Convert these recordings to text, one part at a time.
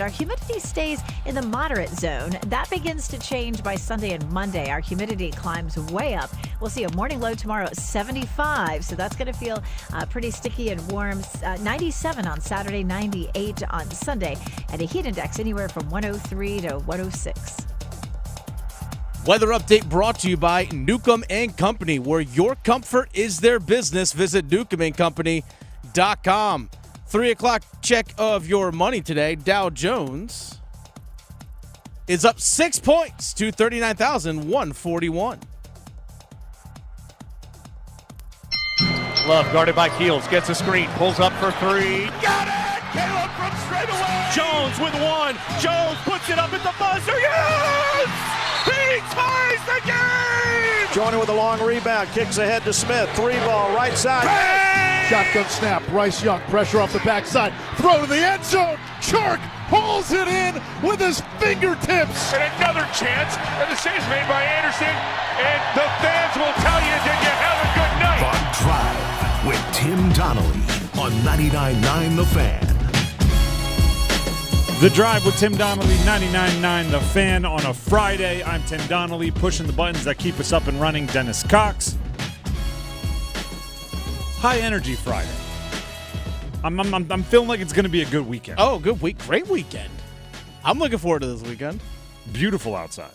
Our humidity stays in the moderate zone. That begins to change by Sunday and Monday. Our humidity climbs way up. We'll see a morning low tomorrow at 75, so that's going to feel pretty sticky and warm. 97 on Saturday, 98 on Sunday, and a heat index anywhere from 103 to 106. Weather update brought to you by Newcomb & Company, where your comfort is their business. Visit newcombandcompany.com. 3 o'clock check of your money today. Dow Jones is up 6 points to 39,141. Love guarded by Keels, gets a screen, pulls up for three. Got it! Caleb from straight away! Jones with one. Jones puts it up at the buzzer. Yes! He ties the game! Joining with a long rebound, kicks ahead to Smith. 3-ball, right side. Bang! Shotgun snap, Bryce Young, pressure off the backside. Throw to the end zone. Chark pulls it in with his fingertips. And another chance, and the save's made by Anderson. And the fans will tell you, did you have a good night? The Drive with Tim Donnelly on 99.9 The Fan. The Drive with Tim Donnelly, 99.9 The Fan on a Friday. I'm Tim Donnelly, pushing the buttons that keep us up and running. Dennis Cox. High energy Friday. I'm feeling like it's going to be a good weekend. Oh, good week. Great weekend. I'm looking forward to this weekend. Beautiful outside.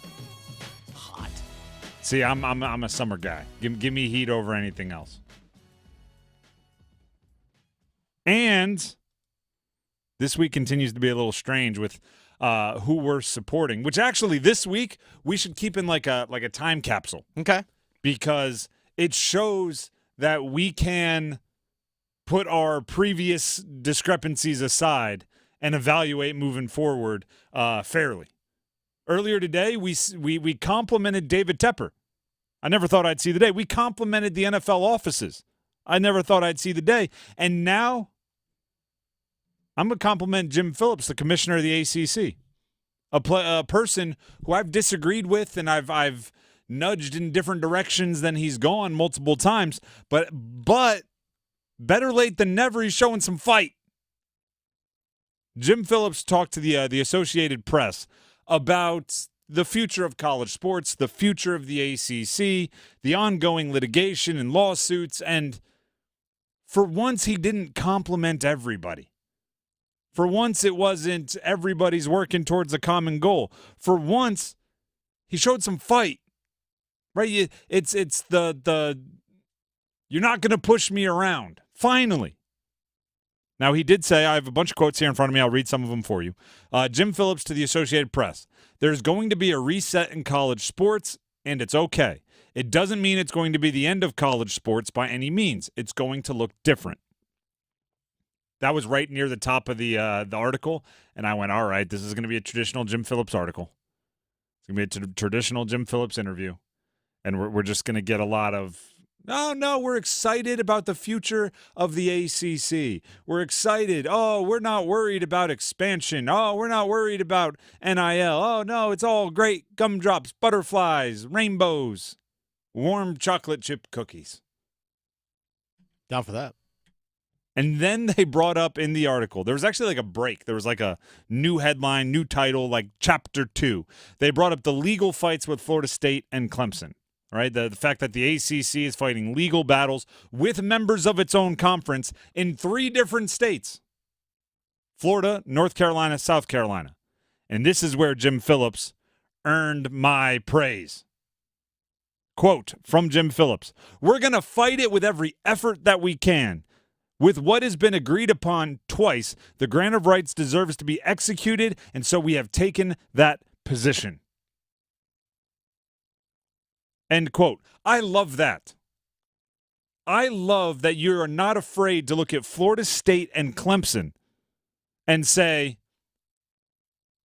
Hot. See, I'm a summer guy. Give me heat over anything else. And this week continues to be a little strange with who we're supporting, which actually this week we should keep in like a time capsule. Okay. Because it shows that we can put our previous discrepancies aside and evaluate moving forward fairly. Earlier today, we complimented David Tepper. I never thought I'd see the day. We complimented the NFL offices. I never thought I'd see the day. And now I'm going to compliment Jim Phillips, the commissioner of the ACC, a person who I've disagreed with and I've nudged in different directions than he's gone multiple times. But better late than never, he's showing some fight. Jim Phillips talked to the Associated Press about the future of college sports, the future of the ACC, the ongoing litigation and lawsuits, and for once he didn't compliment everybody. For once it wasn't everybody's working towards a common goal. For once, he showed some fight. Right? It's the you're not going to push me around. Finally. Now, he did say, I have a bunch of quotes here in front of me. I'll read some of them for you. Jim Phillips to the Associated Press. There's going to be a reset in college sports, and it's okay. It doesn't mean it's going to be the end of college sports by any means. It's going to look different. That was right near the top of the article, and I went, all right, this is going to be a traditional Jim Phillips article. It's going to be a traditional Jim Phillips interview, and we're just going to get a lot of, no, we're excited about the future of the ACC. We're excited. Oh, we're not worried about expansion. Oh, we're not worried about NIL. Oh, no, it's all great. Gumdrops, butterflies, rainbows, warm chocolate chip cookies. Down for that. And then they brought up in the article, there was actually like a break. There was like a new headline, new title, like Chapter 2. They brought up the legal fights with Florida State and Clemson. All right, the fact that the ACC is fighting legal battles with members of its own conference in 3 different states: Florida, North Carolina, South Carolina. And this is where Jim Phillips earned my praise. Quote from Jim Phillips, "We're going to fight it with every effort that we can. With what has been agreed upon twice, the grant of rights deserves to be executed, and so we have taken that position." End quote. I love that. I love that you are not afraid to look at Florida State and Clemson and say,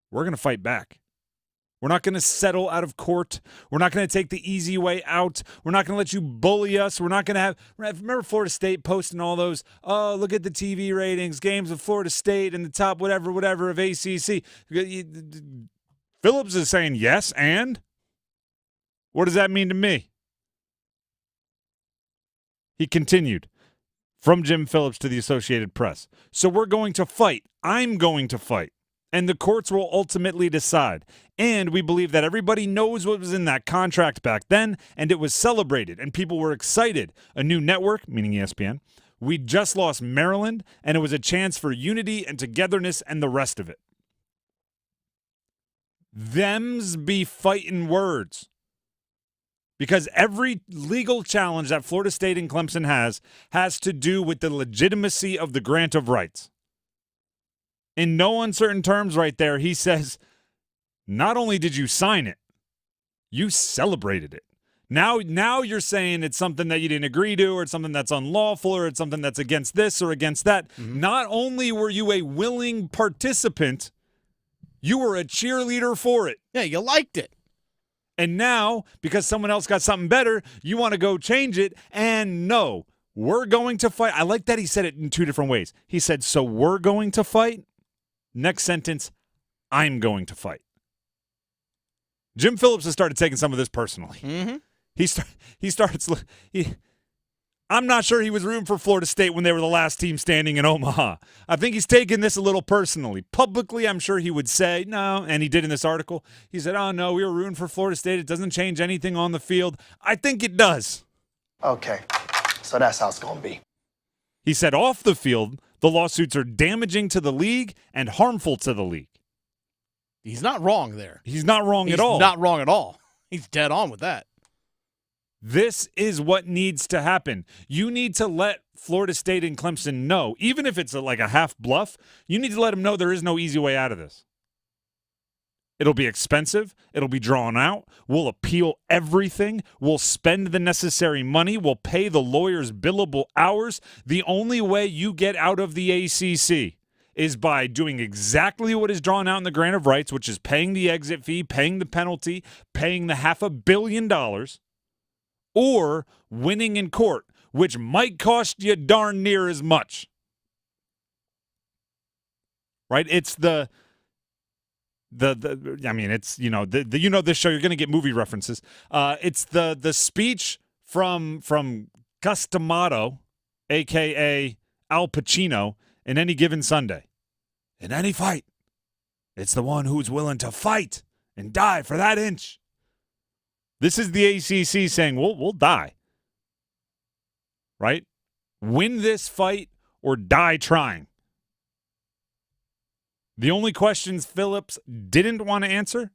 we're going to fight back. We're not going to settle out of court. We're not going to take the easy way out. We're not going to let you bully us. We're not going to have – remember Florida State posting all those, oh, look at the TV ratings, games of Florida State in the top whatever of ACC. Phillips is saying yes, and what does that mean to me? He continued from Jim Phillips to the Associated Press. So we're going to fight. I'm going to fight. And the courts will ultimately decide. And we believe that everybody knows what was in that contract back then, and it was celebrated, and people were excited. A new network, meaning ESPN. We just lost Maryland, and it was a chance for unity and togetherness and the rest of it. Them's be fighting words. Because every legal challenge that Florida State and Clemson has to do with the legitimacy of the grant of rights. In no uncertain terms right there, he says, not only did you sign it, you celebrated it. Now you're saying it's something that you didn't agree to, or it's something that's unlawful, or it's something that's against this or against that. Mm-hmm. Not only were you a willing participant, you were a cheerleader for it. Yeah, you liked it. And now, because someone else got something better, you want to go change it, and no, we're going to fight. I like that he said it in two different ways. He said, so we're going to fight. Next sentence, I'm going to fight. Jim Phillips has started taking some of this personally. Mm-hmm. I'm not sure he was rooting for Florida State when they were the last team standing in Omaha. I think he's taking this a little personally. Publicly, I'm sure he would say no, and he did in this article. He said, oh, no, we were rooting for Florida State. It doesn't change anything on the field. I think it does. Okay, so that's how it's going to be. He said off the field, the lawsuits are damaging to the league and harmful to the league. He's not wrong there. He's not wrong at all. He's not wrong at all. He's dead on with that. This is what needs to happen. You need to let Florida State and Clemson know, even if it's like a half bluff, you need to let them know there is no easy way out of this. It'll be expensive. It'll be drawn out. We'll appeal everything. We'll spend the necessary money. We'll pay the lawyers billable hours. The only way you get out of the ACC is by doing exactly what is drawn out in the grant of rights, which is paying the exit fee, paying the penalty, paying the $500 million, or winning in court, which might cost you darn near as much. Right? It's it's this show, you're going to get movie references. It's the speech from Gus D'Amato, a.k.a. Al Pacino, in Any Given Sunday. In any fight, it's the one who's willing to fight and die for that inch. This is the ACC saying, we'll die. Right? Win this fight or die trying. The only questions Phillips didn't want to answer,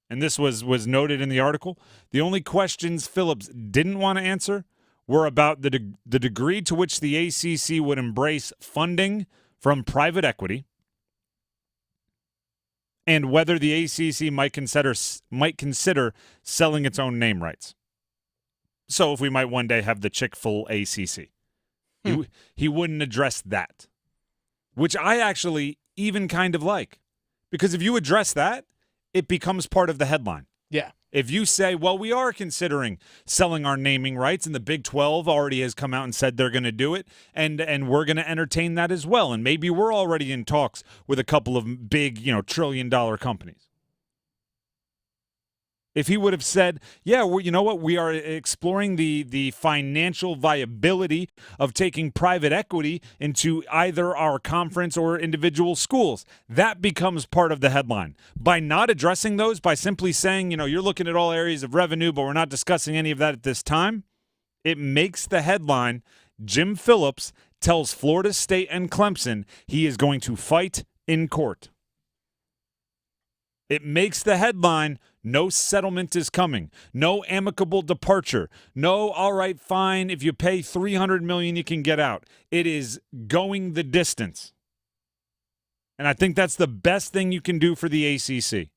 and this was noted in the article, the only questions Phillips didn't want to answer were about the degree to which the ACC would embrace funding from private equity and whether the ACC might consider selling its own name rights. So if we might one day have the Chick-fil ACC. He wouldn't address that, which I actually even kind of like. Because if you address that, it becomes part of the headline. Yeah. If you say, well, we are considering selling our naming rights, and the Big 12 already has come out and said they're going to do it, and we're going to entertain that as well, and maybe we're already in talks with a couple of big, trillion-dollar companies. If he would have said, yeah, you know what, we are exploring the financial viability of taking private equity into either our conference or individual schools, that becomes part of the headline. By not addressing those, by simply saying, you're looking at all areas of revenue, but we're not discussing any of that at this time, it makes the headline, Jim Phillips tells Florida State and Clemson he is going to fight in court. It makes the headline, no settlement is coming, no amicable departure, no, all right, fine, if you pay $300 million, you can get out. It is going the distance. And I think that's the best thing you can do for the ACC.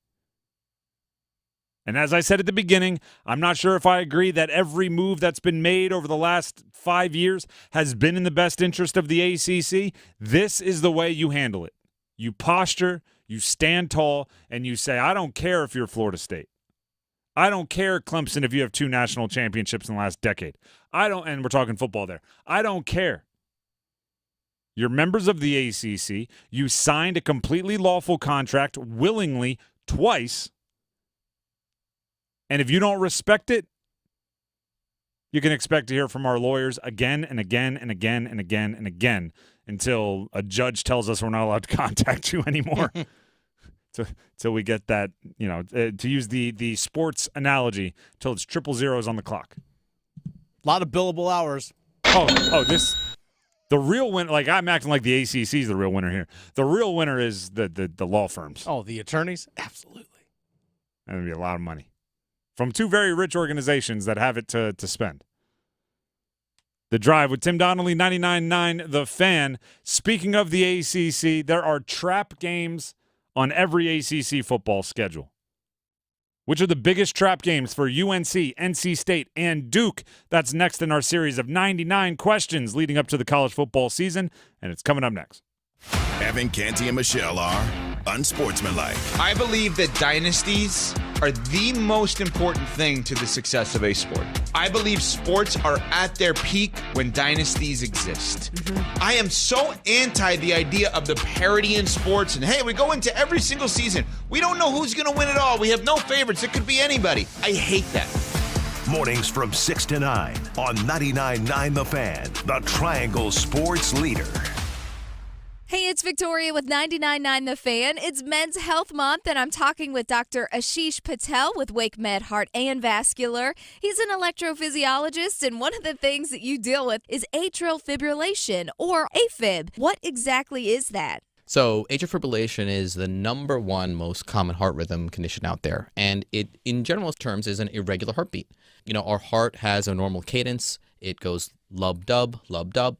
And as I said at the beginning, I'm not sure if I agree that every move that's been made over the last 5 years has been in the best interest of the ACC. This is the way you handle it. You posture, you stand tall, and you say, I don't care if you're Florida State. I don't care, Clemson, if you have 2 national championships in the last decade. And we're talking football there. I don't care. You're members of the ACC. You signed a completely lawful contract willingly twice. And if you don't respect it, You can expect to hear from our lawyers again and again and again and again and again until a judge tells us we're not allowed to contact you anymore. Till we get that, to use the sports analogy, till it's 000 on the clock. A lot of billable hours. The real winner, like I'm acting like the ACC is the real winner here. The real winner is the law firms. Oh, the attorneys? Absolutely. That would be a lot of money from two very rich organizations that have it to spend. The Drive with Tim Donnelly, 99.9 The Fan. Speaking of the ACC, there are trap games on every ACC football schedule. Which are the biggest trap games for UNC, NC State, and Duke? That's next in our series of 99 questions leading up to the college football season, and it's coming up next. Evan, Canty, and Michelle are unsportsmanlike. I believe that dynasties are the most important thing to the success of a sport. I believe sports are at their peak when dynasties exist. I am so anti the idea of the parity in sports and, hey, we go into every single season. We don't know who's going to win it all. We have no favorites. It could be anybody. I hate that. Mornings from 6 to 9 on 99.9 The Fan, the Triangle Sports Leader. Hey, it's Victoria with 99.9 The Fan. It's Men's Health Month, and I'm talking with Dr. Ashish Patel with Wake Med Heart and Vascular. He's an electrophysiologist, and one of the things that you deal with is atrial fibrillation, or AFib. What exactly is that? So atrial fibrillation is the number one most common heart rhythm condition out there, and it, in general terms, is an irregular heartbeat. Our heart has a normal cadence. It goes lub-dub,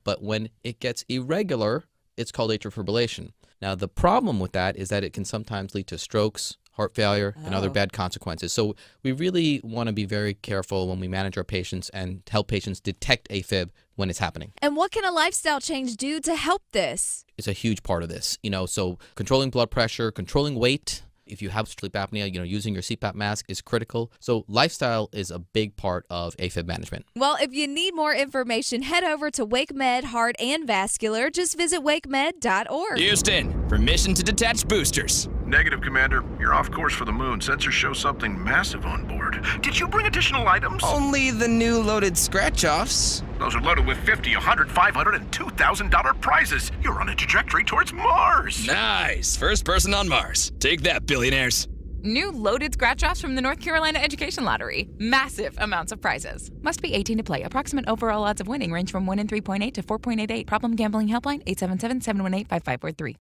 but when it gets irregular, it's called atrial fibrillation. Now, the problem with that is that it can sometimes lead to strokes, heart failure, and other bad consequences. So we really want to be very careful when we manage our patients and help patients detect AFib when it's happening. And what can a lifestyle change do to help this? It's a huge part of this. So controlling blood pressure, controlling weight. If you have sleep apnea, using your CPAP mask is critical. So lifestyle is a big part of AFib management. Well, if you need more information, head over to Wake Med Heart and Vascular. Just visit wakemed.org. Houston, permission to detach boosters. Negative, Commander. You're off course for the moon. Sensors show something massive on board. Did you bring additional items? Only the new loaded scratch-offs. Those are loaded with $50, $100, $500, and $2,000 prizes. You're on a trajectory towards Mars. Nice. First person on Mars. Take that, billionaires. New loaded scratch-offs from the North Carolina Education Lottery. Massive amounts of prizes. Must be 18 to play. Approximate overall odds of winning range from 1 in 3.8 to 4.88. Problem gambling helpline 877-718-5543.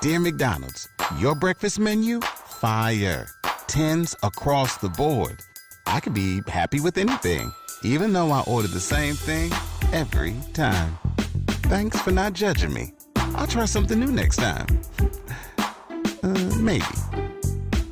Dear McDonald's, your breakfast menu? Fire. 10s across the board. I could be happy with anything, even though I order the same thing every time. Thanks for not judging me. I'll try something new next time. Maybe.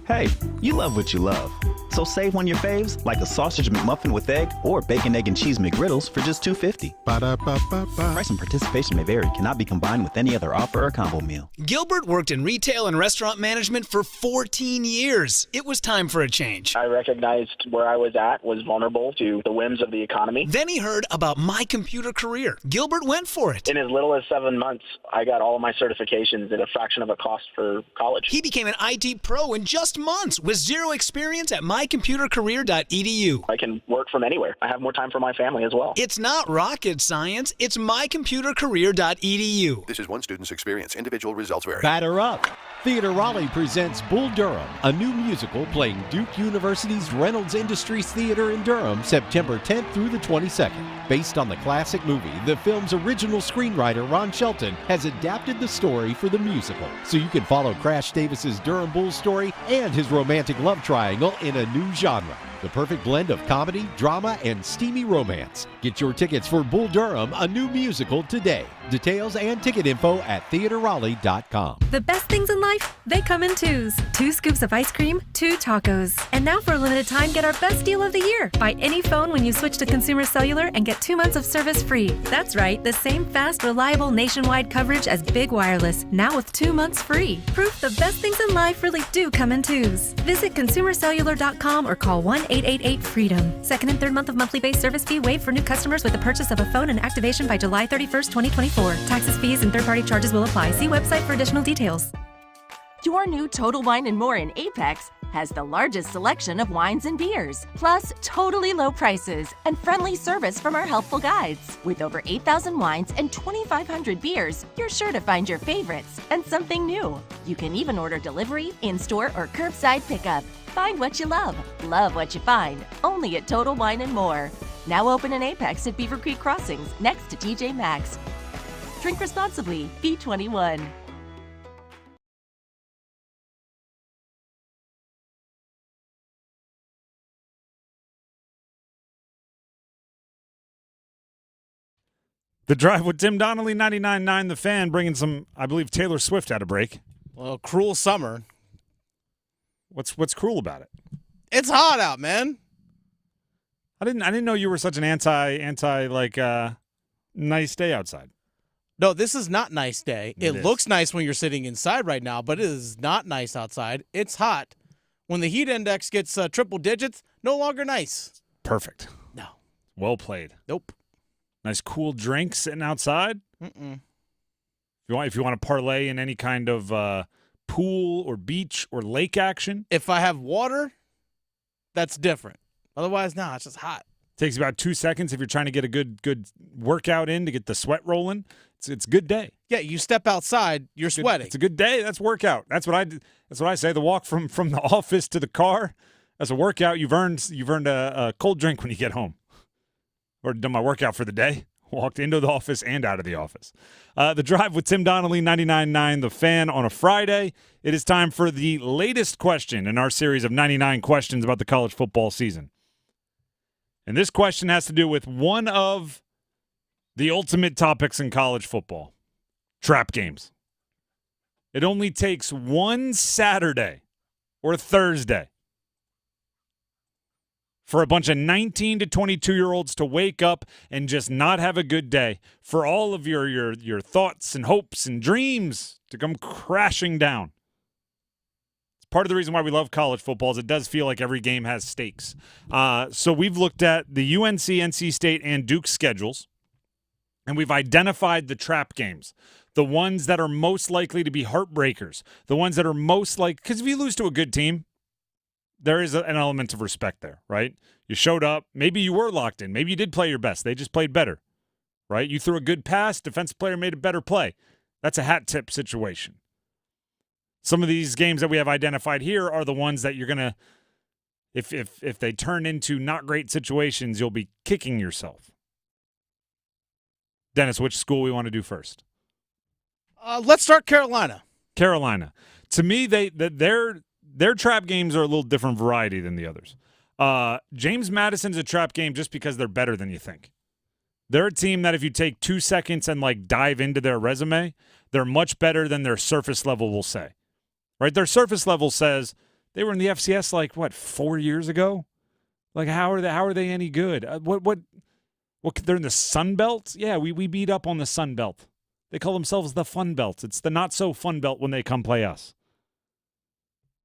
Hey, you love what you love. So save on your faves like a sausage McMuffin with egg or bacon, egg, and cheese McGriddles for just $2.50. Ba-da-ba-ba-ba. Price and participation may vary. Cannot be combined with any other offer or combo meal. Gilbert worked in retail and restaurant management for 14 years. It was time for a change. I recognized where I was at was vulnerable to the whims of the economy. Then he heard about My Computer Career. Gilbert went for it. In as little as 7 months, I got all of my certifications at a fraction of a cost for college. He became an IT pro in just months with zero experience at mycomputercareer.edu. I can work from anywhere. I have more time for my family as well. It's not rocket science. It's mycomputercareer.edu. This is one student's experience. Individual results vary. Batter up. Theater Raleigh presents Bull Durham, a new musical playing Duke University's Reynolds Industries Theater in Durham, September 10th through the 22nd. Based on the classic movie, the film's original screenwriter Ron Shelton has adapted the story for the musical, so you can follow Crash Davis's Durham Bulls story and his romantic love triangle in a new genre. The perfect blend of comedy, drama, and steamy romance. Get your tickets for Bull Durham, a new musical, today. Details and ticket info at theaterraleigh.com. The best things in life, they come in twos. 2 scoops of ice cream, 2 tacos. And now for a limited time, get our best deal of the year. Buy any phone when you switch to Consumer Cellular and get 2 months of service free. That's right, the same fast, reliable nationwide coverage as Big Wireless, now with 2 months free. Proof the best things in life really do come in twos. Visit consumercellular.com or call 1-888-FREEDOM. Second and third month of monthly base service fee waived for new customers with the purchase of a phone and activation by July 31st, 2024. Taxes, fees, and third-party charges will apply. See website for additional details. Your new Total Wine & More in Apex has the largest selection of wines and beers, plus totally low prices and friendly service from our helpful guides. With over 8,000 wines and 2,500 beers, you're sure to find your favorites and something new. You can even order delivery, in-store, or curbside pickup. Find what you love what you find, only at Total Wine & More. Now open in Apex at Beaver Creek Crossings, next to TJ Maxx. Drink responsibly, B21. The Drive with Tim Donnelly, 99.9 The Fan, bringing some, I believe, Taylor Swift at a break. Well, cruel summer. What's cruel about it? It's hot out, man. I didn't know you were such an anti nice day outside. No, this is not nice day. It is. Looks nice when you're sitting inside right now, but it is not nice outside. It's hot. When the heat index gets triple digits, no longer nice. Perfect. No. Well played. Nope. Nice cool drink sitting outside. Mm-mm. If you want to parlay in any kind of pool or beach or lake action. If I have water, that's different. Otherwise, no, it's just hot. Takes about 2 seconds if you're trying to get a good workout in to get the sweat rolling. It's a good day. Yeah, you step outside, you're sweating. It's a good day. That's workout. That's what I say. The walk from the office to the car, that's a workout. You've earned a cold drink when you get home. Or done my workout for the day. Walked into the office and out of the office. The Drive with Tim Donnelly, 99.9 The Fan on a Friday. It is time for the latest question in our series of 99 questions about the college football season. And this question has to do with one of the ultimate topics in college football, trap games. It only takes one Saturday or Thursday for a bunch of 19 to 22-year-olds to wake up and just not have a good day, for all of your thoughts and hopes and dreams to come crashing down. It's part of the reason why we love college football is it does feel like every game has stakes. So we've looked at the UNC, NC State, and Duke schedules, and we've identified the trap games, the ones that are most likely to be heartbreakers, the ones that are most like, because if you lose to a good team, there is an element of respect there, right? You showed up. Maybe you were locked in. Maybe you did play your best. They just played better, right? You threw a good pass. Defensive player made a better play. That's a hat tip situation. Some of these games that we have identified here are the ones that you're going to, if they turn into not great situations, you'll be kicking yourself. Dennis, which school we want to do first? Let's start Carolina. Carolina. To me, their trap games are a little different variety than the others. James Madison's a trap game just because they're better than you think. They're a team that if you take 2 seconds and dive into their resume, they're much better than their surface level will say. Right? Their surface level says they were in the FCS 4 years ago. How are they any good? What they're in the Sun Belt? Yeah, we beat up on the Sun Belt. They call themselves the Fun Belt. It's the not so fun belt when they come play us.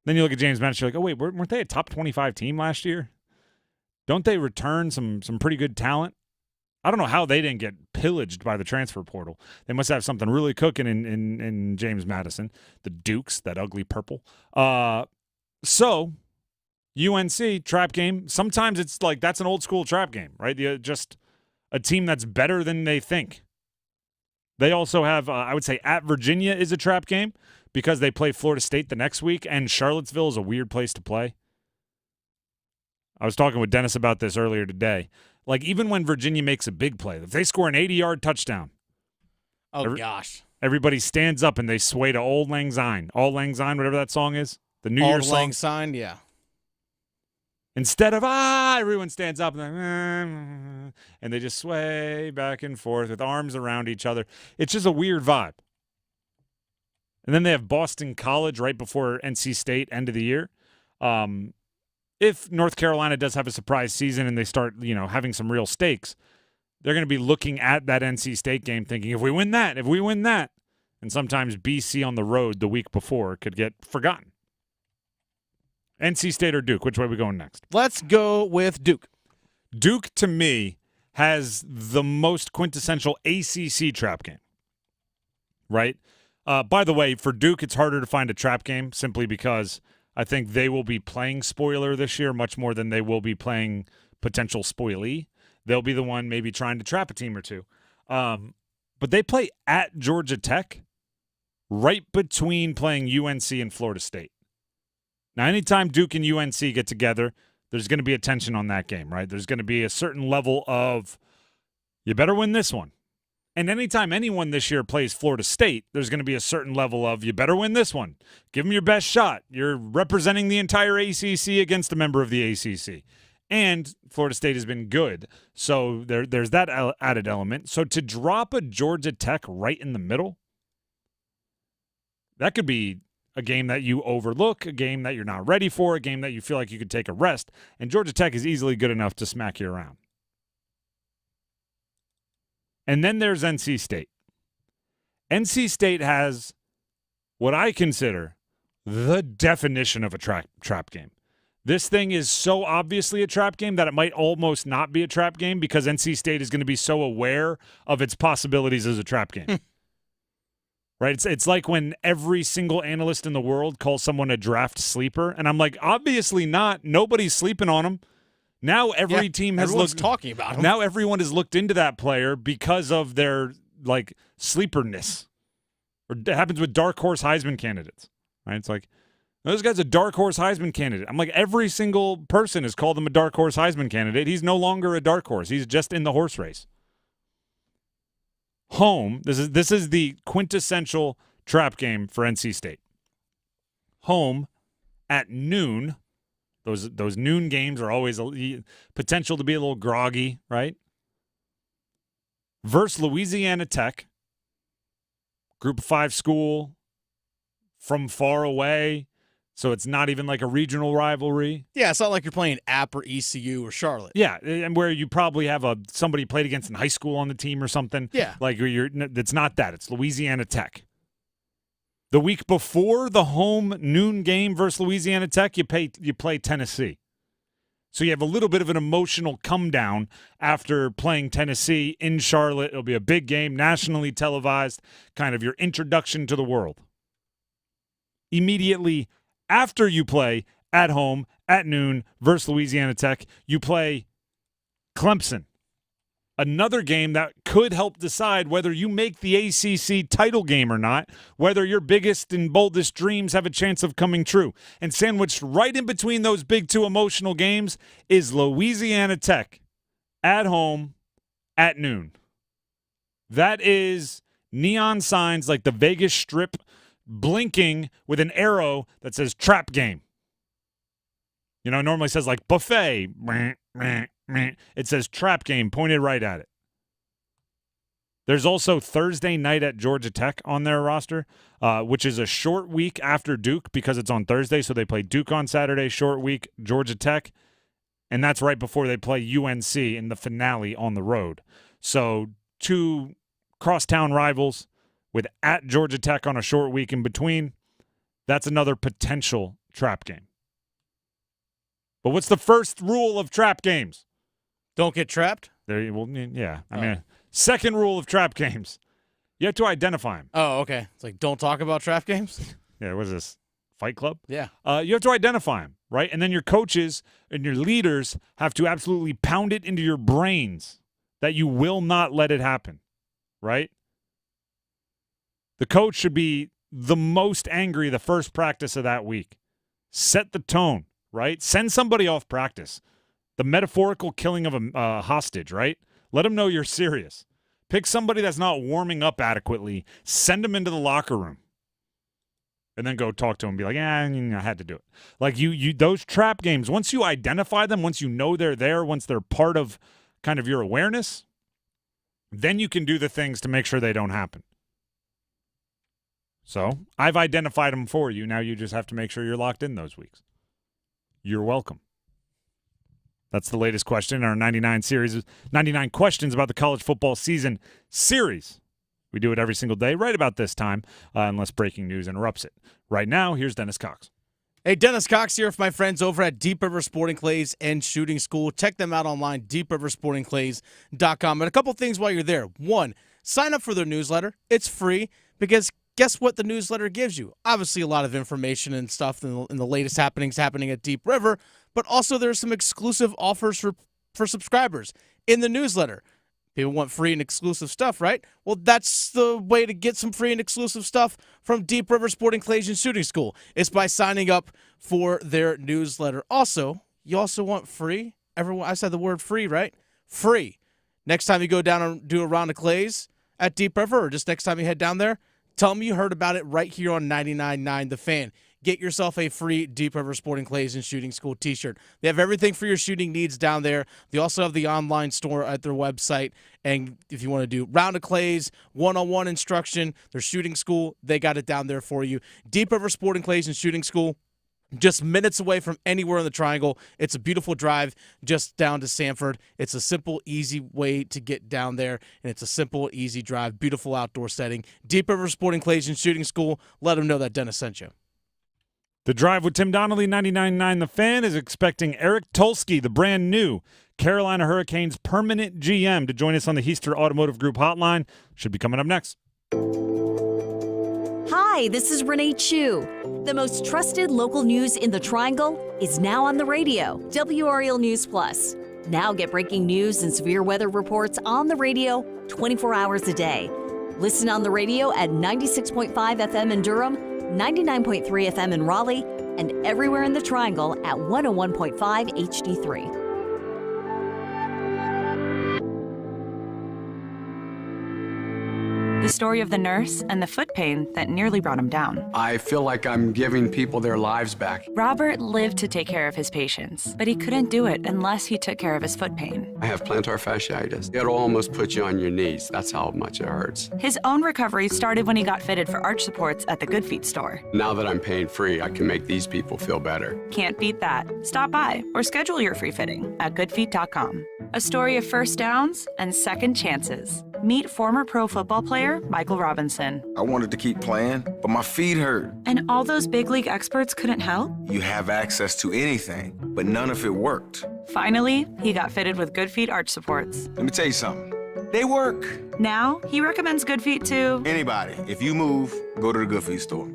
Then you look at James Madison, you're like, oh, wait, weren't they a top 25 team last year? Don't they return some pretty good talent? I don't know how they didn't get pillaged by the transfer portal. They must have something really cooking in James Madison. The Dukes, that ugly purple. So, UNC, trap game. Sometimes it's that's an old school trap game, right? Just a team that's better than they think. They also have, I would say, at Virginia is a trap game, because they play Florida State the next week, and Charlottesville is a weird place to play. I was talking with Dennis about this earlier today. Even when Virginia makes a big play, if they score an 80-yard touchdown, gosh, everybody stands up and they sway to Auld Lang Syne. Auld Lang Syne, whatever that song is, the New Year's song. Auld Lang Syne, yeah. Instead of, everyone stands up and they just sway back and forth with arms around each other. It's just a weird vibe. And then they have Boston College right before NC State, end of the year. If North Carolina does have a surprise season and they start, having some real stakes, they're going to be looking at that NC State game thinking, if we win that, and sometimes BC on the road the week before could get forgotten. NC State or Duke, which way are we going next? Let's go with Duke. Duke, to me, has the most quintessential ACC trap game, right? By the way, for Duke, it's harder to find a trap game simply because I think they will be playing spoiler this year much more than they will be playing potential spoilee. They'll be the one maybe trying to trap a team or two. But they play at Georgia Tech right between playing UNC and Florida State. Now, anytime Duke and UNC get together, there's going to be a tension on that game, right? There's going to be a certain level of, you better win this one. And anytime anyone this year plays Florida State, there's going to be a certain level of, you better win this one. Give them your best shot. You're representing the entire ACC against a member of the ACC. And Florida State has been good. So there's that added element. So to drop a Georgia Tech right in the middle, that could be a game that you overlook, a game that you're not ready for, a game that you feel like you could take a rest. And Georgia Tech is easily good enough to smack you around. And then there's NC State. NC State has what I consider the definition of a trap game. This thing is so obviously a trap game that it might almost not be a trap game because NC State is going to be so aware of its possibilities as a trap game. Right? It's like when every single analyst in the world calls someone a draft sleeper, and I'm like, obviously not. Nobody's sleeping on him. Now every team has looked talking about him. Now everyone has looked into that player because of their like sleeperness. Or it happens with dark horse Heisman candidates. Right? It's like, this guy's a dark horse Heisman candidate. I'm like, every single person has called him a dark horse Heisman candidate. He's no longer a dark horse. He's just in the horse race. Home, this is the quintessential trap game for NC State. Home at noon. Those noon games are always potential to be a little groggy, right? Versus Louisiana Tech, Group of 5 school, from far away, so it's not even like a regional rivalry. Yeah, it's not like you're playing App or ECU or Charlotte. Yeah, and where you probably have somebody you played against in high school on the team or something. Yeah. Like it's not that. It's Louisiana Tech. The week before the home noon game versus Louisiana Tech, you play Tennessee. So you have a little bit of an emotional come down after playing Tennessee in Charlotte. It'll be a big game, nationally televised, kind of your introduction to the world. Immediately after you play at home at noon versus Louisiana Tech, you play Clemson. Another game that could help decide whether you make the ACC title game or not, whether your biggest and boldest dreams have a chance of coming true. And sandwiched right in between those big two emotional games is Louisiana Tech at home at noon. That is neon signs like the Vegas Strip blinking with an arrow that says trap game. You know, it normally says like buffet. It says trap game pointed right at it. There's also Thursday night at Georgia Tech on their roster, which is a short week after Duke because it's on Thursday. So they play Duke on Saturday, short week, Georgia Tech. And that's right before they play UNC in the finale on the road. So two crosstown rivals with at Georgia Tech on a short week in between. That's another potential trap game. But what's the first rule of trap games? Don't get trapped? Yeah. I mean, second rule of trap games. You have to identify them. Oh, okay. It's like, don't talk about trap games? Yeah, what is this? Fight Club? Yeah. You have to identify them, right? And then your coaches and your leaders have to absolutely pound it into your brains that you will not let it happen, right? The coach should be the most angry the first practice of that week. Set the tone, right? Send somebody off practice. The metaphorical killing of a hostage, right? Let them know you're serious. Pick somebody that's not warming up adequately. Send them into the locker room. And then go talk to them and be like, I had to do it. Like you those trap games, once you identify them, once you know they're there, once they're part of kind of your awareness, then you can do the things to make sure they don't happen. So I've identified them for you. Now you just have to make sure you're locked in those weeks. You're welcome. That's the latest question in our 99 series, 99 questions about the college football season series. We do it every single day right about this time, unless breaking news interrupts it. Right now, here's Dennis Cox. Hey, Dennis Cox here with my friends over at Deep River Sporting Clays and Shooting School. Check them out online, deepriversportingclays.com. And a couple things while you're there. One, sign up for their newsletter. It's free because guess what the newsletter gives you? Obviously, a lot of information and stuff in the latest happenings happening at Deep River, but also there's some exclusive offers for subscribers in the newsletter. People want free and exclusive stuff, right? Well, that's the way to get some free and exclusive stuff from Deep River Sporting Clays and Shooting School. It's by signing up for their newsletter. Also, you also want free. Everyone, I said the word free, right? Free. Next time you go down and do a round of clays at Deep River, or just next time you head down there, tell them you heard about it right here on 99.9 The Fan. Get yourself a free Deep River Sporting Clays and Shooting School t-shirt. They have everything for your shooting needs down there. They also have the online store at their website. And if you want to do round of clays, one-on-one instruction, their shooting school, they got it down there for you. Deep River Sporting Clays and Shooting School, just minutes away from anywhere in the Triangle. It's a beautiful drive just down to Sanford. It's a simple, easy way to get down there, and it's a simple, easy drive, beautiful outdoor setting. Deep River Sporting Clays and Shooting School, let them know that Dennis sent you. The Drive with Tim Donnelly, 99.9 The Fan, is expecting Eric Tulsky, the brand new Carolina Hurricanes permanent GM, to join us on the Heister Automotive Group hotline. Should be coming up next. Hi, this is Renee Chu. The most trusted local news in the Triangle is now on the radio, WRL News Plus. Now get breaking news and severe weather reports on the radio 24 hours a day. Listen on the radio at 96.5 FM in Durham, 99.3 FM in Raleigh, and everywhere in the Triangle at 101.5 HD3. The story of the nurse and the foot pain that nearly brought him down. I feel like I'm giving people their lives back. Robert lived to take care of his patients, but he couldn't do it unless he took care of his foot pain. I have plantar fasciitis. It'll almost put you on your knees. That's how much it hurts. His own recovery started when he got fitted for arch supports at the Good Feet store. Now that I'm pain-free, I can make these people feel better. Can't beat that. Stop by or schedule your free fitting at goodfeet.com. A story of first downs and second chances. Meet former pro football player Michael Robinson. I wanted to keep playing, but my feet hurt. And all those big league experts couldn't help? You have access to anything, but none of it worked. Finally, he got fitted with Good Feet arch supports. Let me tell you something. They work. Now, he recommends Good Feet to anybody. If you move, go to the Good Feet store.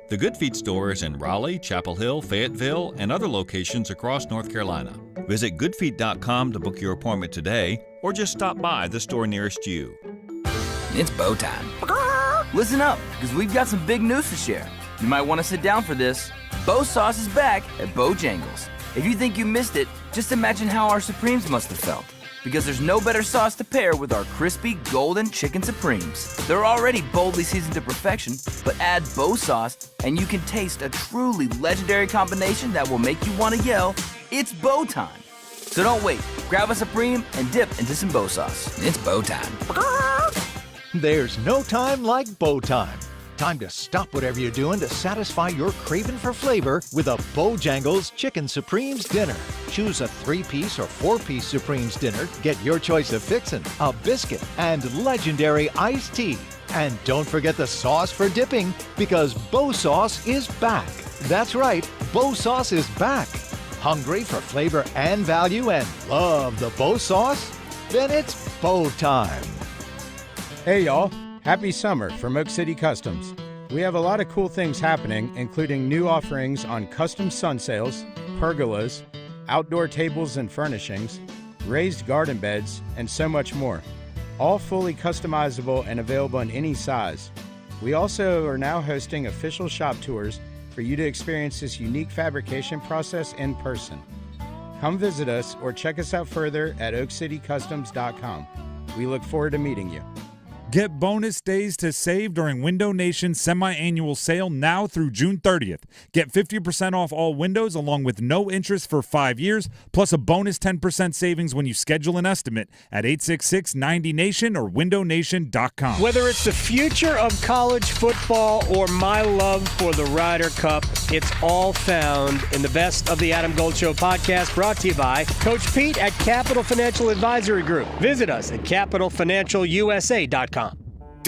The Good Feet store is in Raleigh, Chapel Hill, Fayetteville, and other locations across North Carolina. Visit goodfeet.com to book your appointment today, or just stop by the store nearest you. It's bow time. Listen up, because we've got some big news to share. You might want to sit down for this. Bo Sauce is back at Bojangles. If you think you missed it, just imagine how our Supremes must have felt. Because there's no better sauce to pair with our crispy golden chicken Supremes. They're already boldly seasoned to perfection, but add Bo Sauce and you can taste a truly legendary combination that will make you want to yell, "It's Bo time!" So don't wait. Grab a Supreme and dip into some Bo Sauce. It's Bo time. There's no time like Bo time. Time to stop whatever you're doing to satisfy your craving for flavor with a Bojangles Chicken Supremes dinner. Choose a 3-piece or 4-piece Supremes dinner. Get your choice of fixin', a biscuit, and legendary iced tea. And don't forget the sauce for dipping, because Bo Sauce is back. That's right, Bo Sauce is back. Hungry for flavor and value and love the Bo Sauce? Then it's Bo time. Hey y'all, happy summer from Oak City Customs. We have a lot of cool things happening, including new offerings on custom sun sails, pergolas, outdoor tables and furnishings, raised garden beds, and so much more. All fully customizable and available in any size. We also are now hosting official shop tours for you to experience this unique fabrication process in person. Come visit us or check us out further at oakcitycustoms.com. We look forward to meeting you. Get bonus days to save during Window Nation's semi-annual sale now through June 30th. Get 50% off all windows along with no interest for 5 years, plus a bonus 10% savings when you schedule an estimate at 866-90NATION or windownation.com. Whether it's the future of college football or my love for the Ryder Cup, it's all found in the Best of the Adam Gold Show podcast, brought to you by Coach Pete at Capital Financial Advisory Group. Visit us at capitalfinancialusa.com.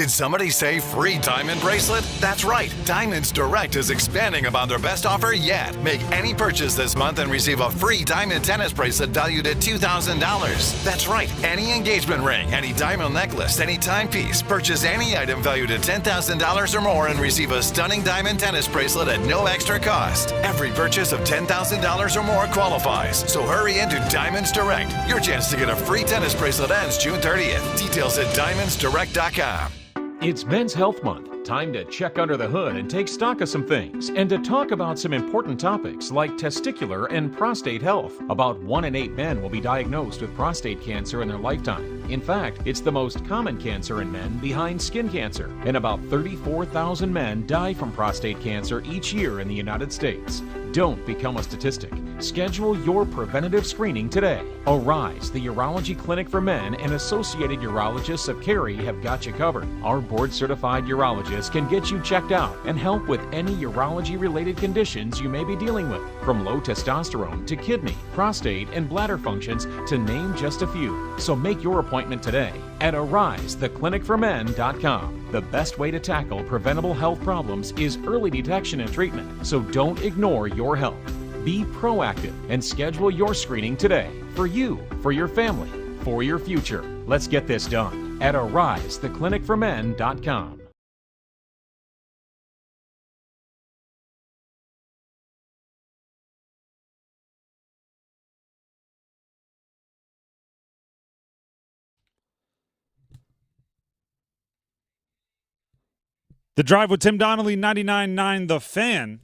Did somebody say free diamond bracelet? That's right. Diamonds Direct is expanding upon their best offer yet. Make any purchase this month and receive a free diamond tennis bracelet valued at $2,000. That's right. Any engagement ring, any diamond necklace, any timepiece. Purchase any item valued at $10,000 or more and receive a stunning diamond tennis bracelet at no extra cost. Every purchase of $10,000 or more qualifies. So hurry into Diamonds Direct. Your chance to get a free tennis bracelet ends June 30th. Details at diamondsdirect.com. It's Men's Health Month. Time to check under the hood and take stock of some things, and to talk about some important topics like testicular and prostate health. About 1 in 8 men will be diagnosed with prostate cancer in their lifetime. In fact, it's the most common cancer in men behind skin cancer, and about 34,000 men die from prostate cancer each year in the United States. Don't become a statistic. Schedule your preventative screening today. Arise, the Urology Clinic for Men and Associated Urologists of Cary have got you covered. Our board-certified urologists can get you checked out and help with any urology-related conditions you may be dealing with, from low testosterone to kidney, prostate, and bladder functions, to name just a few. So make your appointment today at arisetheclinicformen.com. The best way to tackle preventable health problems is early detection and treatment, so don't ignore your health. Be proactive and schedule your screening today for you, for your family, for your future. Let's get this done at arisetheclinicformen.com. The Drive with Tim Donnelly, 99.9 The Fan.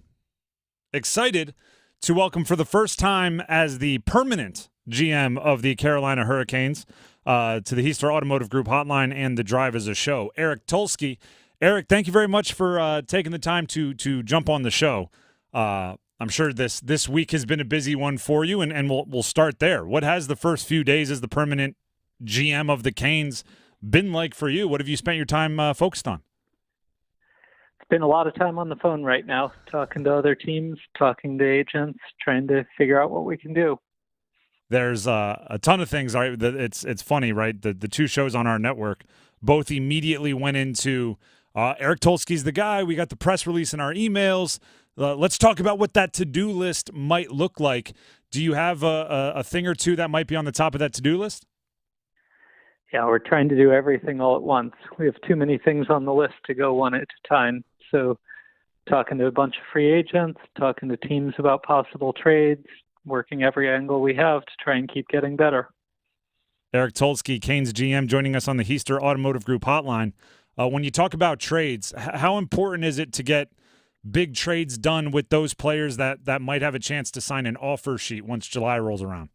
Excited to welcome for the first time as the permanent GM of the Carolina Hurricanes to the Heister Automotive Group hotline and the Drive as a show, Eric Tulsky. Eric, thank you very much for taking the time to jump on the show. I'm sure this week has been a busy one for you, and we'll start there. What has the first few days as the permanent GM of the Canes been like for you? What have you spent your time focused on? Been a lot of time on the phone right now, talking to other teams, talking to agents, trying to figure out what we can do. There's a ton of things. Right, it's funny, right? The two shows on our network both immediately went into Eric Tulsky's the guy. We got the press release in our emails. Let's talk about what that to-do list might look like. Do you have a thing or two that might be on the top of that to-do list? Yeah, we're trying to do everything all at once. We have too many things on the list to go one at a time. So talking to a bunch of free agents, talking to teams about possible trades, working every angle we have to try and keep getting better. Eric Tulsky, Canes GM, joining us on the Heister Automotive Group hotline. When you talk about trades, how important is it to get big trades done with those players that might have a chance to sign an offer sheet once July rolls around?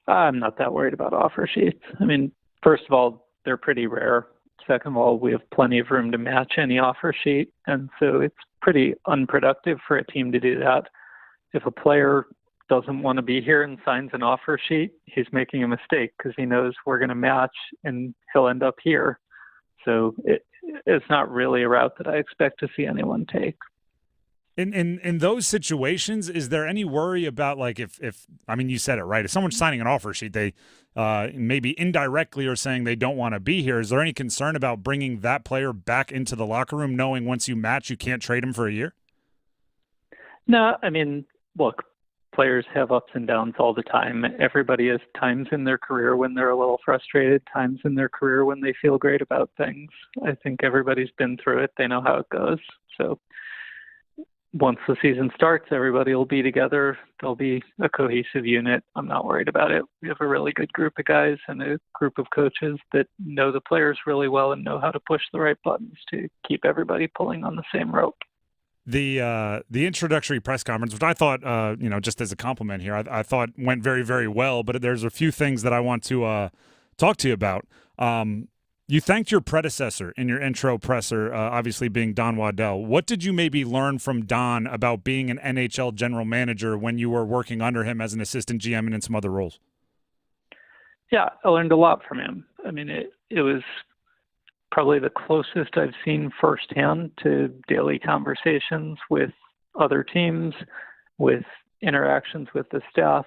I'm not that worried about offer sheets. I mean, first of all, they're pretty rare. Second of all, we have plenty of room to match any offer sheet, and so it's pretty unproductive for a team to do that. If a player doesn't want to be here and signs an offer sheet, he's making a mistake because he knows we're going to match and he'll end up here. So it's not really a route that I expect to see anyone take. In those situations, is there any worry about, like, if I mean, you said it right, if someone's signing an offer sheet, they maybe indirectly are saying they don't want to be here. Is there any concern about bringing that player back into the locker room, knowing once you match, you can't trade him for a year? No, I mean, look, players have ups and downs all the time. Everybody has times in their career when they're a little frustrated, times in their career when they feel great about things. I think everybody's been through it. They know how it goes. So once the season starts, everybody will be together. There'll be a cohesive unit. I'm not worried about it. We have a really good group of guys and a group of coaches that know the players really well and know how to push the right buttons to keep everybody pulling on the same rope. The introductory press conference, which I thought, just as a compliment here, I thought went very, very well, but there's a few things that I want to talk to you about. You thanked your predecessor in your intro presser, obviously being Don Waddell. What did you maybe learn from Don about being an NHL general manager when you were working under him as an assistant GM and in some other roles? Yeah, I learned a lot from him. I mean, it was probably the closest I've seen firsthand to daily conversations with other teams, with interactions with the staff,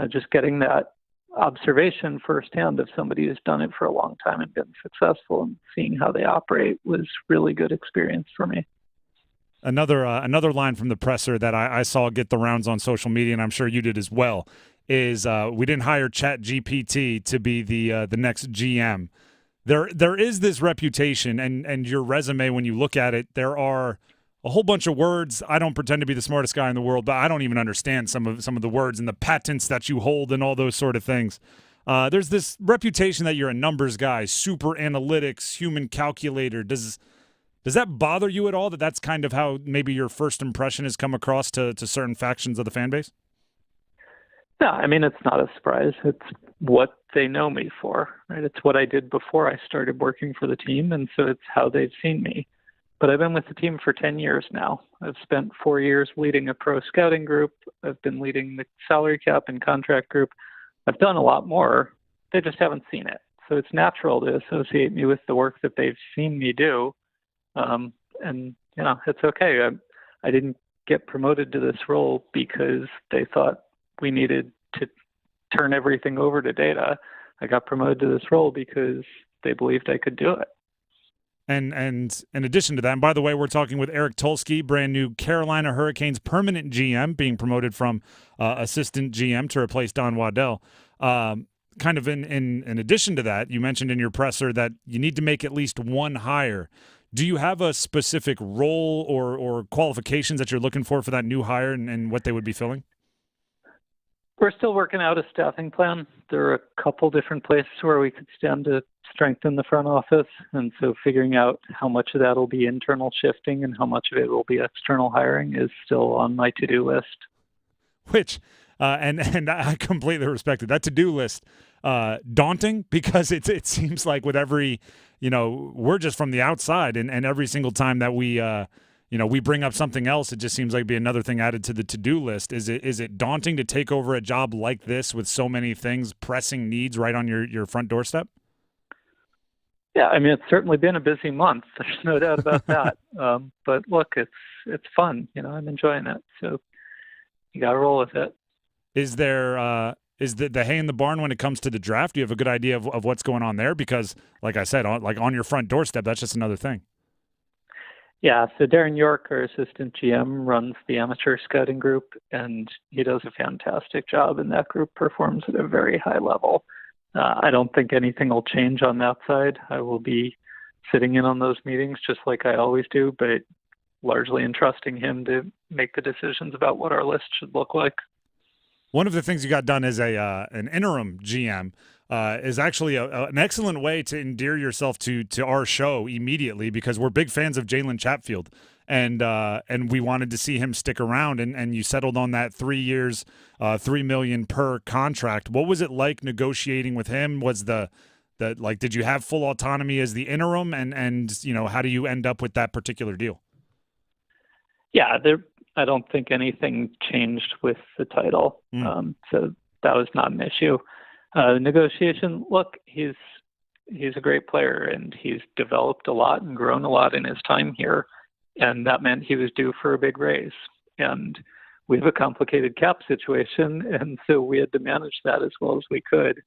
just getting that observation firsthand of somebody who's done it for a long time and been successful, and seeing how they operate was really good experience for me. Another line from the presser that I saw get the rounds on social media, and I'm sure you did as well, is we didn't hire ChatGPT to be the next GM. There is this reputation, and your resume, when you look at it, there are a whole bunch of words. I don't pretend to be the smartest guy in the world, but I don't even understand some of the words and the patents that you hold and all those sort of things. There's this reputation that you're a numbers guy, super analytics, human calculator. Does that bother you at all, that that's kind of how maybe your first impression has come across to certain factions of the fan base? No, I mean, it's not a surprise. It's what they know me for, right? It's what I did before I started working for the team, and so it's how they've seen me. But I've been with the team for 10 years now. I've spent 4 years leading a pro scouting group. I've been leading the salary cap and contract group. I've done a lot more. They just haven't seen it. So it's natural to associate me with the work that they've seen me do. And, you know, it's okay. I didn't get promoted to this role because they thought we needed to turn everything over to data. I got promoted to this role because they believed I could do it. And in addition to that, and by the way, we're talking with Eric Tulsky, brand new Carolina Hurricanes permanent GM, being promoted from assistant GM to replace Don Waddell. Kind of in addition to that, you mentioned in your presser that you need to make at least one hire. Do you have a specific role or qualifications that you're looking for that new hire and what they would be filling? We're still working out a staffing plan. There are a couple different places where we could stand to strengthen the front office. And so figuring out how much of that will be internal shifting and how much of it will be external hiring is still on my to-do list. Which, and I completely respect it. That to-do list, daunting, because it seems like with every, we're just from the outside, and every single time that we bring up something else, it just seems like be another thing added to the to-do list. Is it daunting to take over a job like this with so many things, pressing needs right on your front doorstep? Yeah, I mean, it's certainly been a busy month. There's no doubt about that. But look, it's fun. I'm enjoying it. So you got to roll with it. Is there is the hay in the barn when it comes to the draft? Do you have a good idea of what's going on there? Because, like I said, on your front doorstep, that's just another thing. Yeah, so Darren York, our assistant GM, runs the amateur scouting group, and he does a fantastic job, and that group performs at a very high level. I don't think anything will change on that side. I will be sitting in on those meetings just like I always do, but largely entrusting him to make the decisions about what our list should look like. One of the things you got done as an interim GM is actually an excellent way to endear yourself to our show immediately, because we're big fans of Jalen Chatfield, and we wanted to see him stick around, and you settled on that 3 years, $3 million per contract. What was it like negotiating with him? Was did you have full autonomy as the interim, and how do you end up with that particular deal? Yeah, I don't think anything changed with the title, so that was not an issue. Negotiation, look, he's a great player, and he's developed a lot and grown a lot in his time here, and that meant he was due for a big raise. And we have a complicated cap situation, and so we had to manage that as well as we could.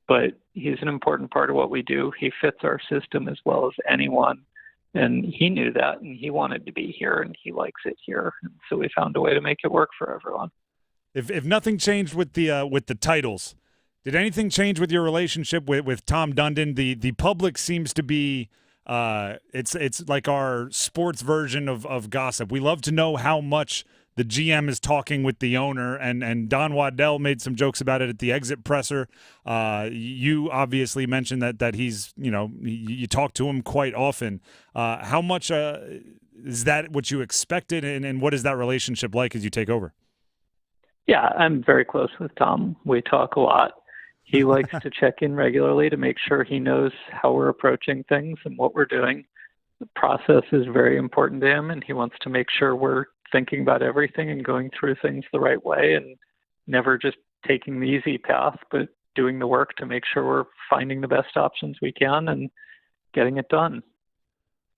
But he's an important part of what we do. He fits our system as well as anyone, and he knew that, and he wanted to be here, and he likes it here. And so we found a way to make it work for everyone. If nothing changed with the titles, did anything change with your relationship with Tom Dundon? The public seems to be it's like our sports version of gossip. We love to know how much the GM is talking with the owner, and Don Waddell made some jokes about it at the exit presser. You obviously mentioned that he's, you talk to him quite often. How much is that what you expected, and what is that relationship like as you take over? Yeah, I'm very close with Tom. We talk a lot. He likes to check in regularly to make sure he knows how we're approaching things and what we're doing. The process is very important to him, and he wants to make sure we're thinking about everything and going through things the right way, and never just taking the easy path, but doing the work to make sure we're finding the best options we can and getting it done.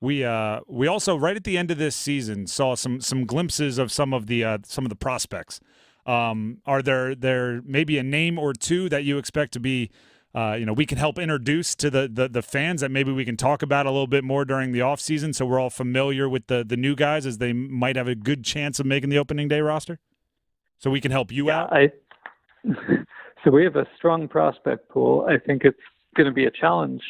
We also, right at the end of this season, saw some glimpses of some of the prospects. Are there maybe a name or two that you expect to be, we can help introduce to the fans that maybe we can talk about a little bit more during the offseason so we're all familiar with the new guys as they might have a good chance of making the opening day roster? So we can help you out? So we have a strong prospect pool. I think it's going to be a challenge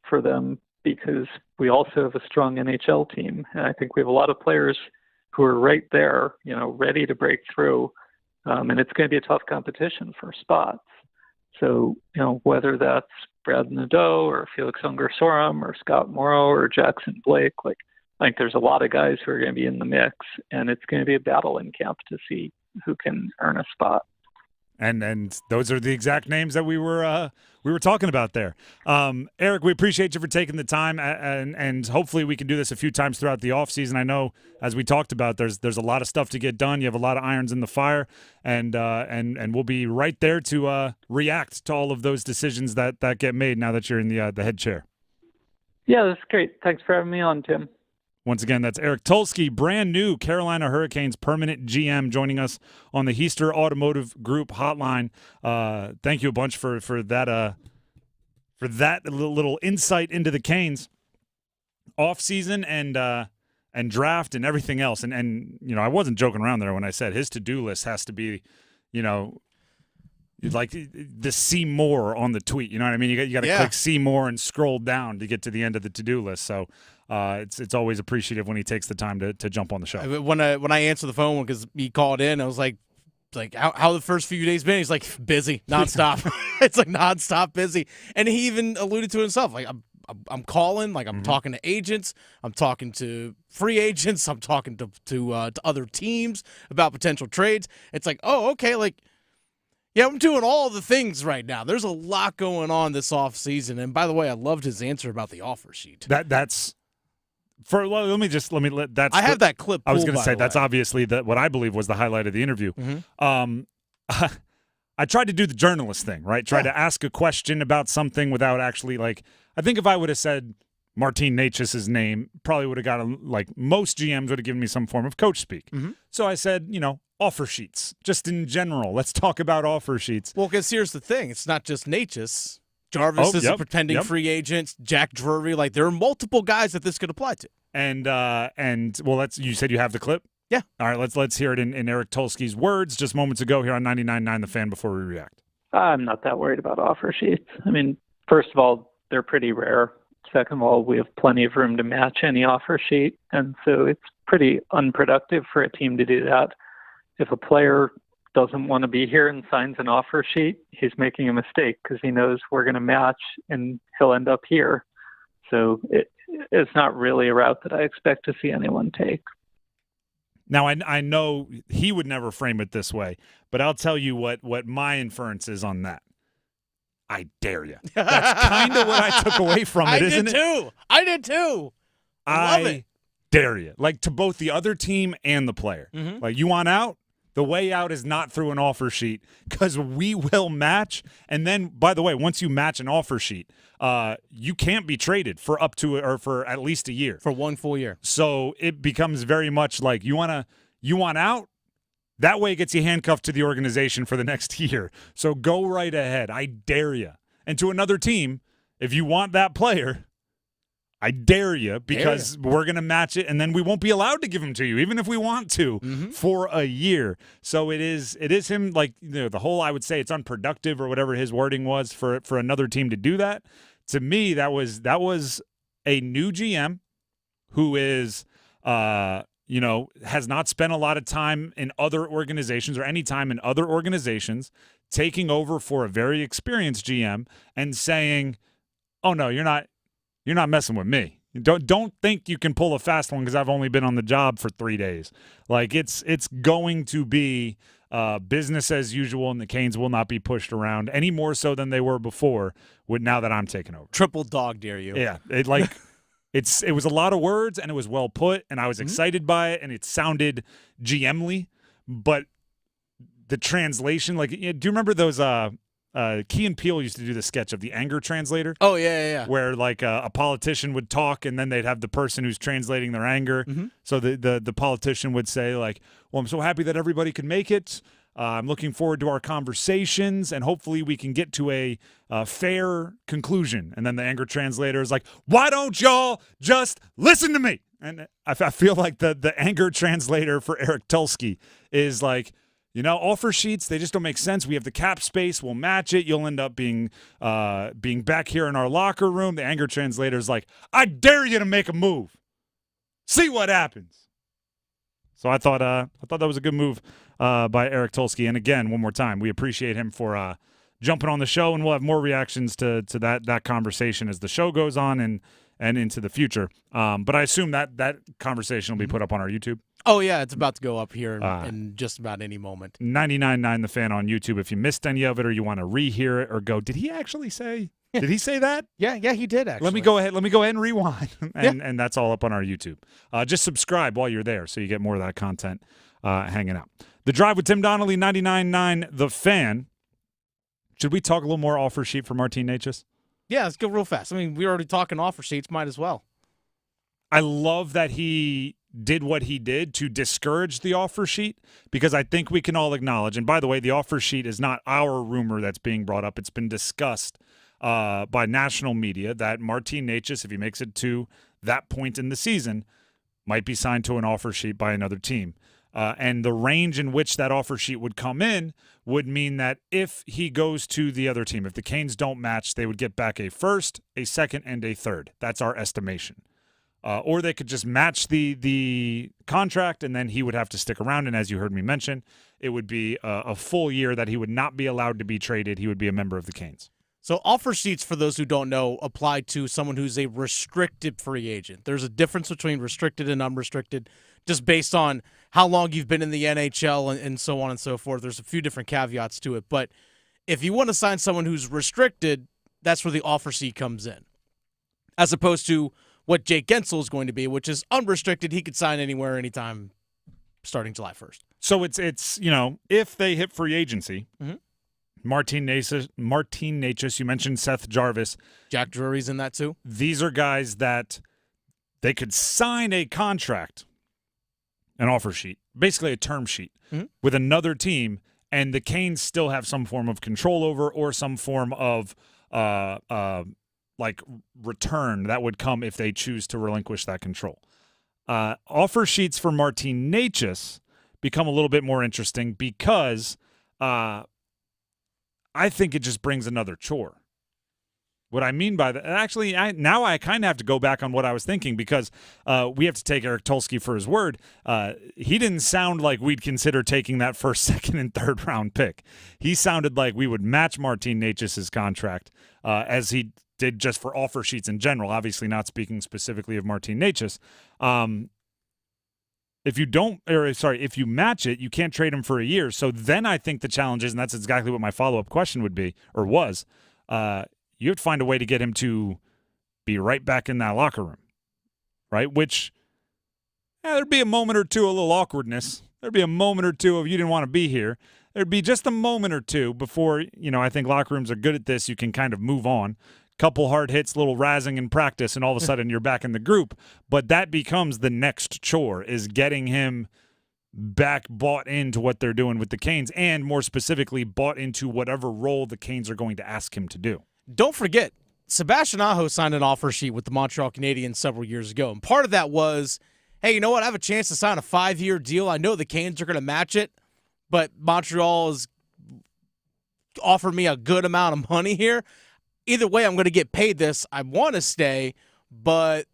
for them because we also have a strong NHL team. And I think we have a lot of players who are right there, ready to break through. And it's going to be a tough competition for spots. So, whether that's Brad Nadeau or Felix Unger-Sorum or Scott Morrow or Jackson Blake, I think there's a lot of guys who are going to be in the mix, and it's going to be a battle in camp to see who can earn a spot. And those are the exact names that we were talking about there. Eric, we appreciate you for taking the time, and hopefully we can do this a few times throughout the offseason. I know, as we talked about, there's a lot of stuff to get done. You have a lot of irons in the fire, and we'll be right there to react to all of those decisions that get made now that you're in the head chair. Yeah, that's great. Thanks for having me on, Tim. Once again, that's Eric Tulsky, brand new Carolina Hurricanes permanent GM, joining us on the Heister Automotive Group hotline. Thank you a bunch for that little insight into the Canes offseason and draft and everything else. And I wasn't joking around there when I said his to-do list has to be, like the see more on the tweet. You know what I mean? You got to click see more and scroll down to get to the end of the to-do list. So it's always appreciative when he takes the time to jump on the show. When I answered the phone because he called in, I was like how the first few days been? He's like busy, nonstop. It's like nonstop busy, and he even alluded to himself like I'm calling, like I'm talking to agents, I'm talking to free agents, I'm talking to other teams about potential trades. It's like, oh, okay, yeah, I'm doing all the things right now. There's a lot going on this offseason. And by the way, I loved his answer about the offer sheet. That's for let me that's I have that clip. I was going to say that's obviously what I believe was the highlight of the interview. I tried to do the journalist thing, right? Try to ask a question about something without actually I think if I would have said Martin Necas' name, probably would have gotten most GMs would have given me some form of coach speak. So I said, offer sheets, just in general. Let's talk about offer sheets. Well, because here's the thing. It's not just Necas. Jarvis is a pretending free agent. Jack Drury. There are multiple guys that this could apply to. And well, you said you have the clip? Yeah. All right, let's hear it in Eric Tulsky's words just moments ago here on 99.9 The Fan before we react. I'm not that worried about offer sheets. I mean, first of all, they're pretty rare. Second of all, we have plenty of room to match any offer sheet. And so it's pretty unproductive for a team to do that. If a player doesn't want to be here and signs an offer sheet, he's making a mistake because he knows we're going to match and he'll end up here. So it's not really a route that I expect to see anyone take. Now, I know he would never frame it this way, but I'll tell you what my inference is on that. I dare you. That's kind of what I took away from it, isn't it? I did too. I love it. Dare you. To both the other team and the player. You want out? The way out is not through an offer sheet because we will match. And then, by the way, once you match an offer sheet, you can't be traded for for at least a year. For one full year. So it becomes very much like you want out? That way it gets you handcuffed to the organization for the next year. So go right ahead. I dare you. And to another team, if you want that player, I dare you because we're going to match it, and then we won't be allowed to give him to you, even if we want to, for a year. So it is him, the whole, I would say it's unproductive or whatever his wording was for another team to do that. To me, that was a new GM who is, has not spent a lot of time in other organizations or any time in other organizations, taking over for a very experienced GM and saying, oh, no, you're not messing with me. Don't think you can pull a fast one because I've only been on the job for 3 days. It's going to be business as usual, and the Canes will not be pushed around any more so than they were before. Now that I'm taking over, triple dog dare you. Yeah, it was a lot of words and it was well put, and I was excited by it, and it sounded GM-ly, but the translation, do you remember those? Key and Peele used to do the sketch of the anger translator. Oh, yeah. Where a politician would talk and then they'd have the person who's translating their anger. So the politician would say well, I'm so happy that everybody could make it. I'm looking forward to our conversations, and hopefully we can get to a fair conclusion. And then the anger translator is like, why don't y'all just listen to me? And I feel like the anger translator for Eric Tulsky is like, offer sheets, they just don't make sense. We have the cap space. We'll match it. You'll end up being back here in our locker room. The anger translator is like, I dare you to make a move. See what happens. So I thought that was a good move by Eric Tulsky. And again, one more time, we appreciate him for jumping on the show, and we'll have more reactions to that conversation as the show goes on and into the future. But I assume that conversation will be put up on our YouTube. Oh, yeah, it's about to go up here in just about any moment. 99.9 The Fan on YouTube. If you missed any of it or you want to rehear it or go, did he actually say – did he say that? Yeah, he did actually. Let me go ahead and rewind, and that's all up on our YouTube. Just subscribe while you're there so you get more of that content hanging out. The Drive with Tim Donnelly, 99.9 The Fan. Should we talk a little more offer sheet for Martin Necas? Yeah, let's go real fast. I mean, we're already talking offer sheets. Might as well. I love that he did what he did to discourage the offer sheet, because I think we can all acknowledge, and by the way, the offer sheet is not our rumor that's being brought up. It's been discussed by national media that Martin Necas, if he makes it to that point in the season, might be signed to an offer sheet by another team. And the range in which that offer sheet would come in would mean that if he goes to the other team, if the Canes don't match, they would get back a first, a second, and a third. That's our estimation. Or they could just match the contract, and then he would have to stick around. And as you heard me mention, it would be a full year that he would not be allowed to be traded. He would be a member of the Canes. So offer sheets, for those who don't know, apply to someone who's a restricted free agent. There's a difference between restricted and unrestricted just based on how long you've been in the NHL and so on and so forth. There's a few different caveats to it. But if you want to sign someone who's restricted, that's where the offer sheet comes in, as opposed to what Jake Guentzel is going to be, which is unrestricted. He could sign anywhere, anytime, starting July 1st. So it's if they hit free agency, Martin Necas, you mentioned Seth Jarvis. Jack Drury's in that too. These are guys that they could sign a contract, an offer sheet, basically a term sheet, with another team, and the Canes still have some form of control over, or some form of return that would come if they choose to relinquish that control. Offer sheets for Martin Necas become a little bit more interesting because I think it just brings another chore. What I mean by that, actually, now I kind of have to go back on what I was thinking, because we have to take Eric Tulsky for his word. He didn't sound like we'd consider taking that first, second, and third round pick. He sounded like we would match Martin Necas' contract as he did just for offer sheets in general, obviously not speaking specifically of Martin Necas. If you match it, you can't trade him for a year. So then I think the challenge is, and that's exactly what my follow-up question would be, or was, you have to find a way to get him to be right back in that locker room, right? Which, there'd be a moment or two, a little awkwardness. There'd be a moment or two of you didn't want to be here. There'd be just a moment or two before, I think locker rooms are good at this. You can kind of move on. Couple hard hits, little razzing in practice, and all of a sudden you're back in the group. But that becomes the next chore, is getting him back bought into what they're doing with the Canes, and more specifically bought into whatever role the Canes are going to ask him to do. Don't forget, Sebastian Aho signed an offer sheet with the Montreal Canadiens several years ago, and part of that was, hey, you know what? I have a chance to sign a 5-year deal. I know the Canes are going to match it, but Montreal has offered me a good amount of money here. Either way, I'm going to get paid this. I want to stay, but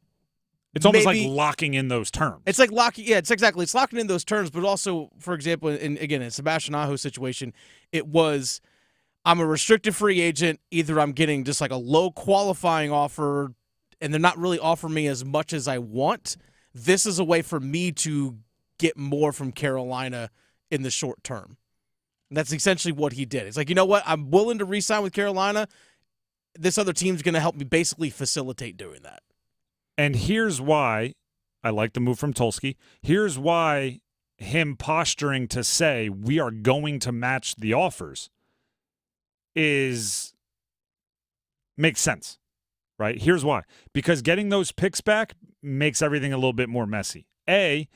it's almost like locking in those terms. It's like locking. Yeah, it's exactly. It's locking in those terms, but also, for example, in Sebastian Aho's situation, it was, I'm a restricted free agent. Either I'm getting just like a low qualifying offer, and they're not really offering me as much as I want. This is a way for me to get more from Carolina in the short term. And that's essentially what he did. It's like, you know what? I'm willing to re-sign with Carolina. This other team's going to help me basically facilitate doing that. And here's why I like the move from Tulsky. Here's why him posturing to say we are going to match the offers makes sense, right? Here's why. Because getting those picks back makes everything a little bit more messy. A,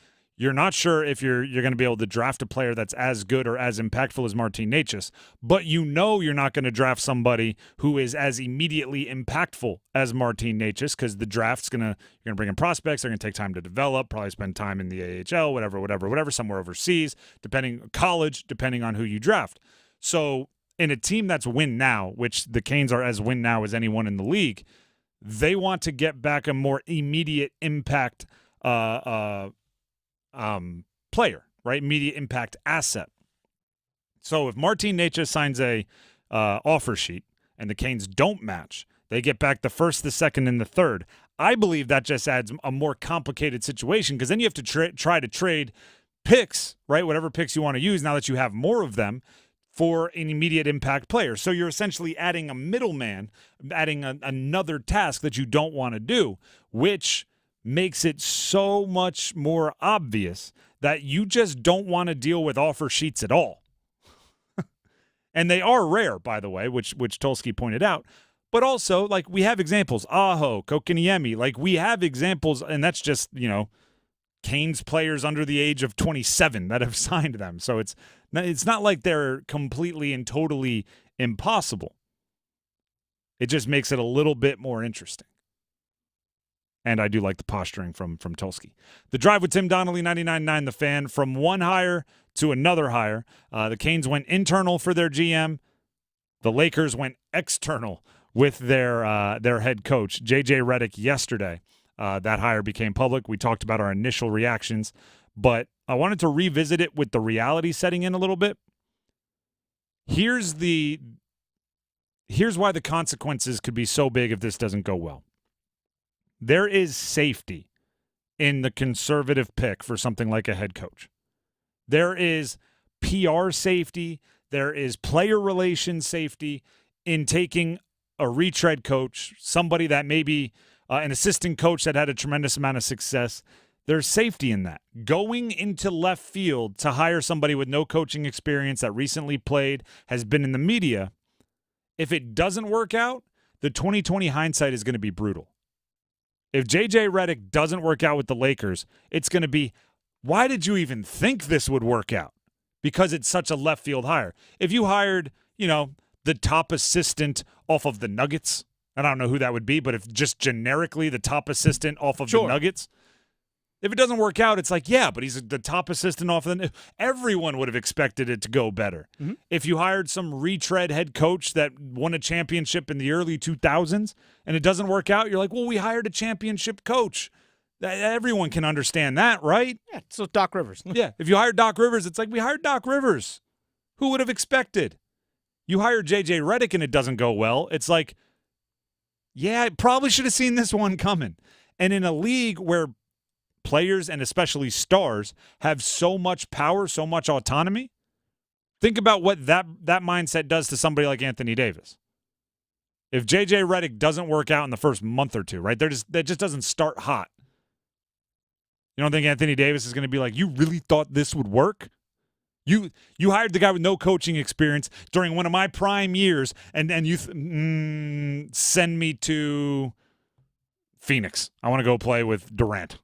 You're not sure if you're going to be able to draft a player that's as good or as impactful as Martin Necas, but you know you're not going to draft somebody who is as immediately impactful as Martin Necas because the draft's you're going to bring in prospects, they're going to take time to develop, probably spend time in the AHL, whatever, somewhere overseas, college, depending on who you draft. So in a team that's win now, which the Canes are as win now as anyone in the league, they want to get back a more immediate impact player, right? Immediate impact asset. So if Martin Necas signs a offer sheet and the Canes don't match, they get back the first, the second, and the third. I believe that just adds a more complicated situation because then you have to try to trade picks, right? Whatever picks you want to use now that you have more of them for an immediate impact player. So you're essentially adding a middleman, adding another task that you don't want to do, which makes it so much more obvious that you just don't want to deal with offer sheets at all. And they are rare, by the way, which Tulsky pointed out. But also, like, we have examples. Aho, Kokiniemi. Like, we have examples, and that's just, Canes players under the age of 27 that have signed them. So it's not like they're completely and totally impossible. It just makes it a little bit more interesting. And I do like the posturing from Tulsky. The Drive with Tim Donnelly, 99.9 The Fan. From one hire to another hire. The Canes went internal for their GM. The Lakers went external with their head coach, J.J. Redick, yesterday. That hire became public. We talked about our initial reactions. But I wanted to revisit it with the reality setting in a little bit. Here's why the consequences could be so big if this doesn't go well. There is safety in the conservative pick for something like a head coach. There is PR safety. There is player relations safety in taking a retread coach, somebody that maybe an assistant coach that had a tremendous amount of success. There's safety in that. Going into left field to hire somebody with no coaching experience that recently played, has been in the media, if it doesn't work out, the 2020 hindsight is going to be brutal. If J.J. Redick doesn't work out with the Lakers, it's going to be, why did you even think this would work out? Because it's such a left field hire. If you hired, the top assistant off of the Nuggets, and I don't know who that would be, but if just generically the top assistant off of the Nuggets, if it doesn't work out, it's like, yeah, but he's the top assistant off of the everyone would have expected it to go better. Mm-hmm. If you hired some retread head coach that won a championship in the early 2000s and it doesn't work out, you're like, well, we hired a championship coach. Everyone can understand that, right? Yeah, so Doc Rivers. Yeah, if you hired Doc Rivers, it's like, we hired Doc Rivers. Who would have expected? You hire J.J. Redick and it doesn't go well. It's like, yeah, I probably should have seen this one coming. And in a league where players and especially stars have so much power, so much autonomy, think about what that mindset does to somebody like Anthony Davis. If J.J. Redick doesn't work out in the first month or two, right, that just doesn't start hot. You don't think Anthony Davis is going to be like, you really thought this would work? You hired the guy with no coaching experience during one of my prime years, and you send me to Phoenix. I want to go play with Durant.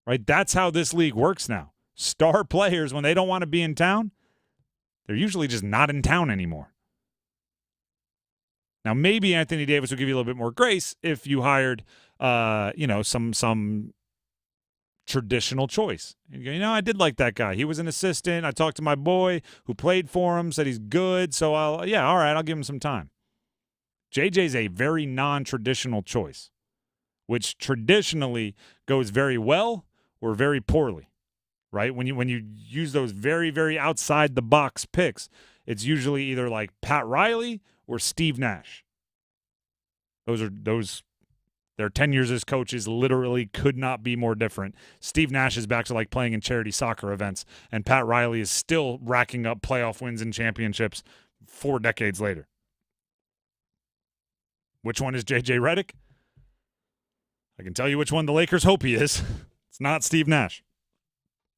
Right? That's how this league works now. Star players, when they don't want to be in town, they're usually just not in town anymore. Now, maybe Anthony Davis will give you a little bit more grace if you hired, some traditional choice. You go, I did like that guy. He was an assistant. I talked to my boy who played for him, said he's good. So all right, I'll give him some time. JJ's a very non-traditional choice, which traditionally goes very well or very poorly, right? When you use those very, very outside the box picks, it's usually either like Pat Riley or Steve Nash. Their tenures as coaches literally could not be more different. Steve Nash is back to like playing in charity soccer events, and Pat Riley is still racking up playoff wins and championships 4 decades later. Which one is J.J. Redick? I can tell you which one the Lakers hope he is. It's not Steve Nash.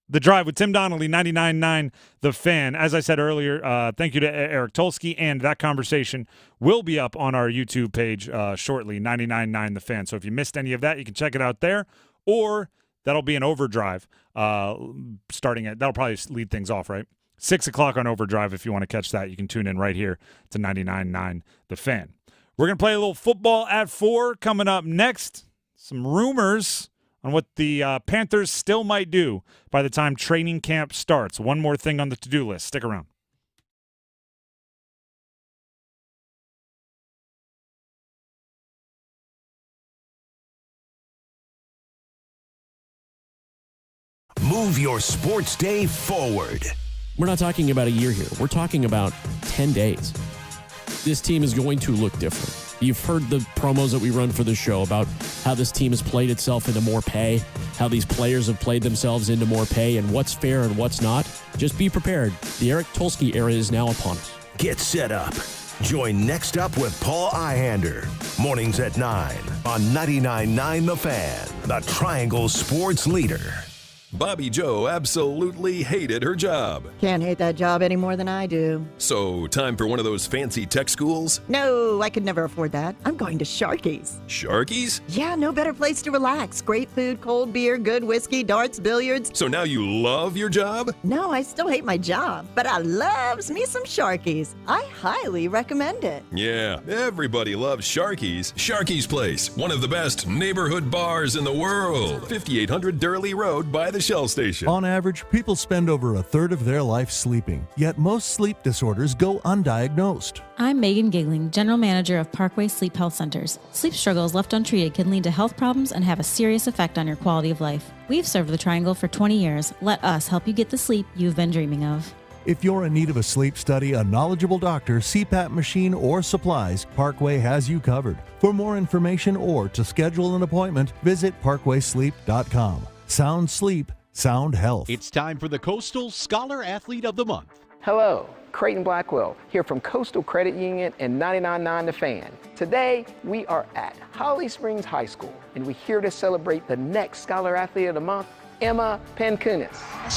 The Drive with Tim Donnelly, 99.9 The Fan. As I said earlier, thank you to Eric Tulsky, and that conversation will be up on our YouTube page shortly, 99.9 The Fan. So if you missed any of that, you can check it out there, or That'll be an overdrive starting at – that'll probably lead things off, right? 6 o'clock on Overdrive. If you want to catch that, you can tune in right here to 99.9 The Fan. We're going to play a little football at 4 coming up next. Some rumors on what the Panthers still might do by the time training camp starts. One more thing on the to-do list. Stick around. Move your sports day forward. We're not talking about a year here. We're talking about 10 days. This team is going to look different. You've heard the promos that we run for the show about how this team has played itself into more pay, how these players have played themselves into more pay, and what's fair and what's not. Just be prepared. The Eric Tulsky era is now upon us. Get set up. Join Next Up with Paul Ihander. Mornings at 9 on 99.9 The Fan, the Triangle Sports Leader. Bobby Joe absolutely hated her job. Can't hate that job any more than I do. So, time for one of those fancy tech schools? No, I could never afford that. I'm going to Sharky's. Sharky's? Yeah, no better place to relax. Great food, cold beer, good whiskey, darts, billiards. So now you love your job? No, I still hate my job, but I loves me some Sharky's. I highly recommend it. Yeah, everybody loves Sharky's. Sharky's Place, one of the best neighborhood bars in the world. 5800 Durley Road by the Shell Station. On average, people spend over a third of their life sleeping, yet most sleep disorders go undiagnosed. I'm Megan Gigling, General Manager of Parkway Sleep Health Centers. Sleep struggles left untreated can lead to health problems and have a serious effect on your quality of life. We've served the Triangle for 20 years. Let us help you get the sleep you've been dreaming of. If you're in need of a sleep study, a knowledgeable doctor, CPAP machine, or supplies, Parkway has you covered. For more information or to schedule an appointment, visit parkwaysleep.com. Sound sleep, sound health. It's time for the Coastal Scholar Athlete of the Month. Hello, Creighton Blackwell here from Coastal Credit Union and 99.9 The Fan. Today, we are at Holly Springs High School, and we're here to celebrate the next Scholar Athlete of the Month, Emma Pankunis.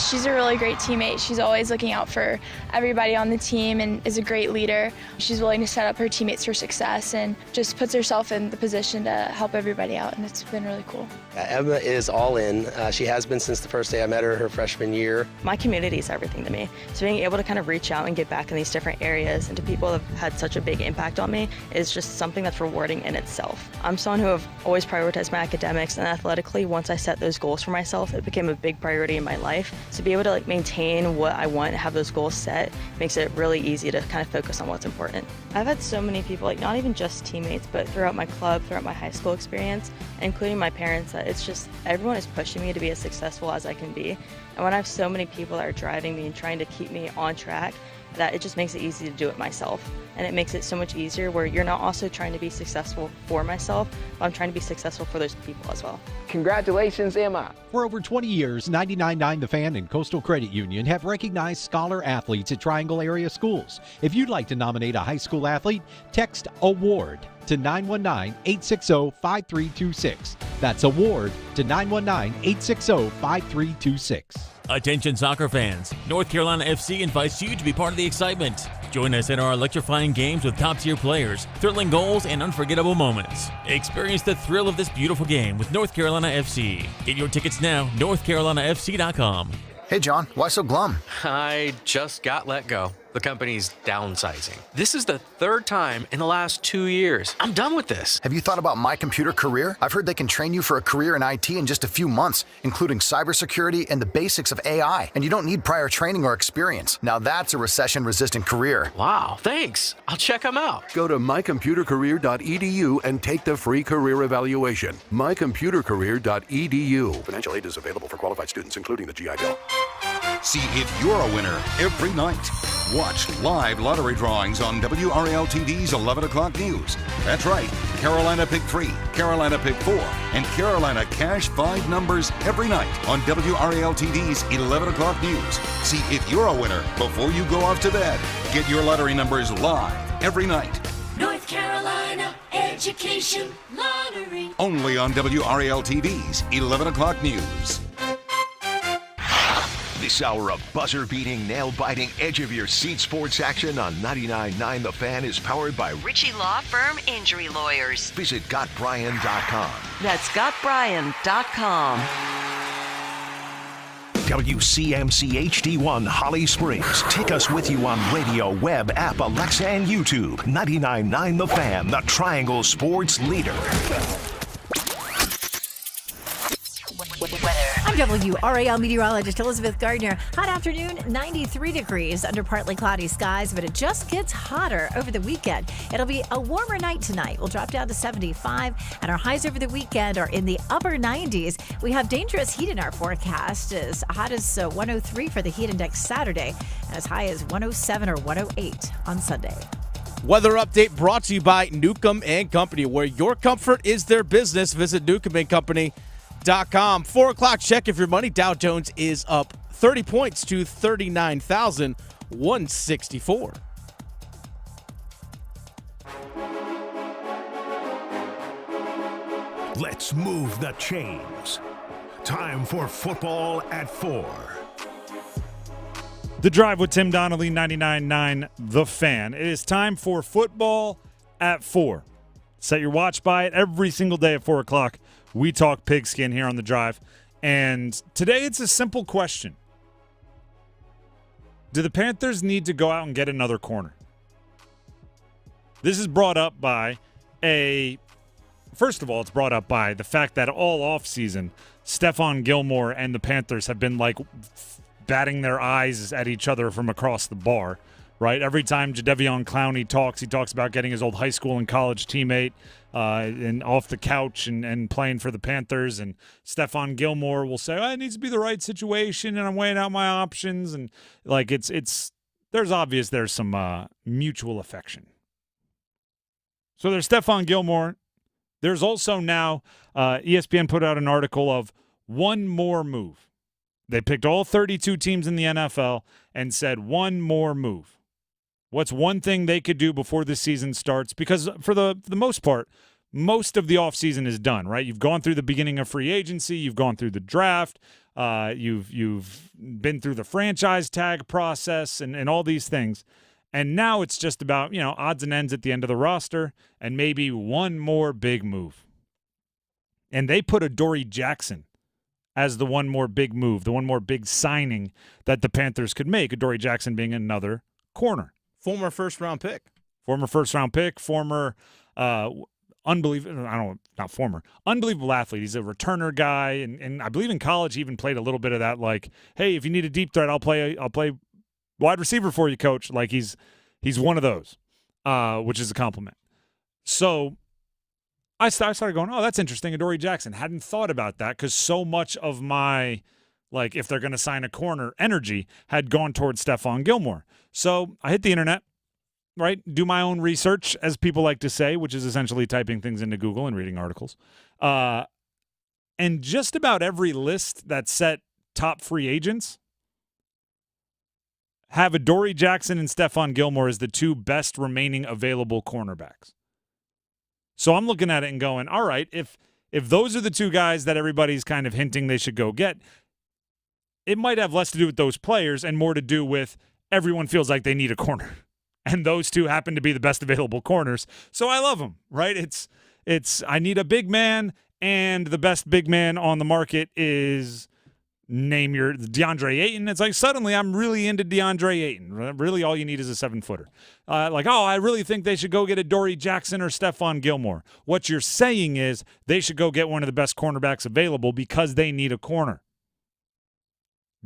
She's a really great teammate. She's always looking out for everybody on the team and is a great leader. She's willing to set up her teammates for success and just puts herself in the position to help everybody out, and it's been really cool. Emma is all in. She has been since the first day I met her freshman year. My community is everything to me. So being able to kind of reach out and get back in these different areas and to people that have had such a big impact on me is just something that's rewarding in itself. I'm someone who have always prioritized my academics, and athletically, once I set those goals for myself, it became a big priority in my life. To be able to maintain what I want and have those goals set makes it really easy to kind of focus on what's important. I've had so many people, not even just teammates, but throughout my club, throughout my high school experience, including my parents, that it's just everyone is pushing me to be as successful as I can be. And when I have so many people that are driving me and trying to keep me on track, that it just makes it easy to do it myself. And it makes it so much easier where you're not also trying to be successful for myself, but I'm trying to be successful for those people as well. Congratulations, Emma. For over 20 years, 99.9 The Fan and Coastal Credit Union have recognized scholar athletes at Triangle area schools. If you'd like to nominate a high school athlete, text AWARD to 919-860-5326. That's AWARD to 919-860-5326. Attention soccer fans, North Carolina FC invites you to be part of the excitement. Join us in our electrifying games with top-tier players, thrilling goals, and unforgettable moments. Experience the thrill of this beautiful game with North Carolina FC. Get your tickets now, northcarolinafc.com. Hey John, why so glum? I just got let go. The company's downsizing. This is the third time in the last 2 years. I'm done with this. Have you thought about My Computer Career? I've heard they can train you for a career in IT in just a few months, including cybersecurity and the basics of AI. And you don't need prior training or experience. Now that's a recession-resistant career. Wow, thanks. I'll check them out. Go to mycomputercareer.edu and take the free career evaluation. mycomputercareer.edu. Financial aid is available for qualified students, including the GI Bill. See if you're a winner every night. Watch live lottery drawings on WRAL-TV's 11 o'clock news. That's right, Carolina Pick 3, Carolina Pick 4, and Carolina Cash 5 numbers every night on WRAL-TV's 11 o'clock news. See if you're a winner before you go off to bed. Get your lottery numbers live every night. North Carolina Education Lottery. Only on WRAL-TV's 11 o'clock news. This hour of buzzer-beating, nail-biting, edge-of-your-seat sports action on 99.9 The Fan is powered by Ritchie Law Firm Injury Lawyers. Visit GotBryan.com. That's GotBryan.com. WCMC HD1 Holly Springs. Take us with you on radio, web, app, Alexa, and YouTube. 99.9 The Fan, the Triangle Sports leader. I'm WRAL meteorologist Elizabeth Gardner. Hot afternoon, 93 degrees under partly cloudy skies, but it just gets hotter over the weekend. It'll be a warmer night tonight. We'll drop down to 75, and our highs over the weekend are in the upper 90s. We have dangerous heat in our forecast, as hot as 103 for the heat index Saturday, and as high as 107 or 108 on Sunday. Weather update brought to you by Newcomb & Company, where your comfort is their business. Visit newcomb.company.com. 4 o'clock check if your money. Dow Jones is up 30 points to 39,164. Let's move the chains. Time for football at 4. The Drive with Tim Donnelly, 99.9 The Fan. It is time for football at 4. Set your watch by it every single day at 4 o'clock. We talk pigskin here on The Drive. And today it's a simple question. Do the Panthers need to go out and get another corner? This is brought up by first of all, it's brought up by the fact that all offseason, Stephon Gilmore and the Panthers have been like batting their eyes at each other from across the bar, right? Every time Jadeveon Clowney talks, he talks about getting his old high school and college teammate and off the couch and playing for the Panthers. And Stephon Gilmore will say, it needs to be the right situation, and I'm weighing out my options. And like there's some mutual affection. So there's Stephon Gilmore. There's also now ESPN put out an article of one more move. They picked all 32 teams in the NFL and said one more move. What's one thing they could do before the season starts? Because for the most part, most of the offseason is done, right? You've gone through the beginning of free agency. You've gone through the draft. You've been through the franchise tag process and all these things. And now it's just about, odds and ends at the end of the roster and maybe one more big move. And they put Adoree Jackson as the one more big move, the one more big signing that the Panthers could make, Adoree Jackson being another corner. Former first-round pick. Former unbelievable athlete. He's a returner guy, and I believe in college he even played a little bit of that, like, hey, if you need a deep threat, I'll play wide receiver for you, coach. Like he's one of those, which is a compliment. So I started going, oh, that's interesting. Adoree Jackson. Hadn't thought about that because so much of my, like, if they're going to sign a corner energy had gone towards Stephon Gilmore. So I hit the internet, right? Do my own research, as people like to say, which is essentially typing things into Google and reading articles. And just about every list that set top free agents have Adoree Jackson and Stephon Gilmore as the two best remaining available cornerbacks. So I'm looking at it and going, all right, if those are the two guys that everybody's kind of hinting they should go get, it might have less to do with those players and more to do with everyone feels like they need a corner. And those two happen to be the best available corners. So I love them, right? It's I need a big man, and the best big man on the market is name your DeAndre Ayton. It's like suddenly I'm really into DeAndre Ayton. Really all you need is a 7-footer. I really think they should go get Adoree Jackson or Stephon Gilmore. What you're saying is they should go get one of the best cornerbacks available because they need a corner.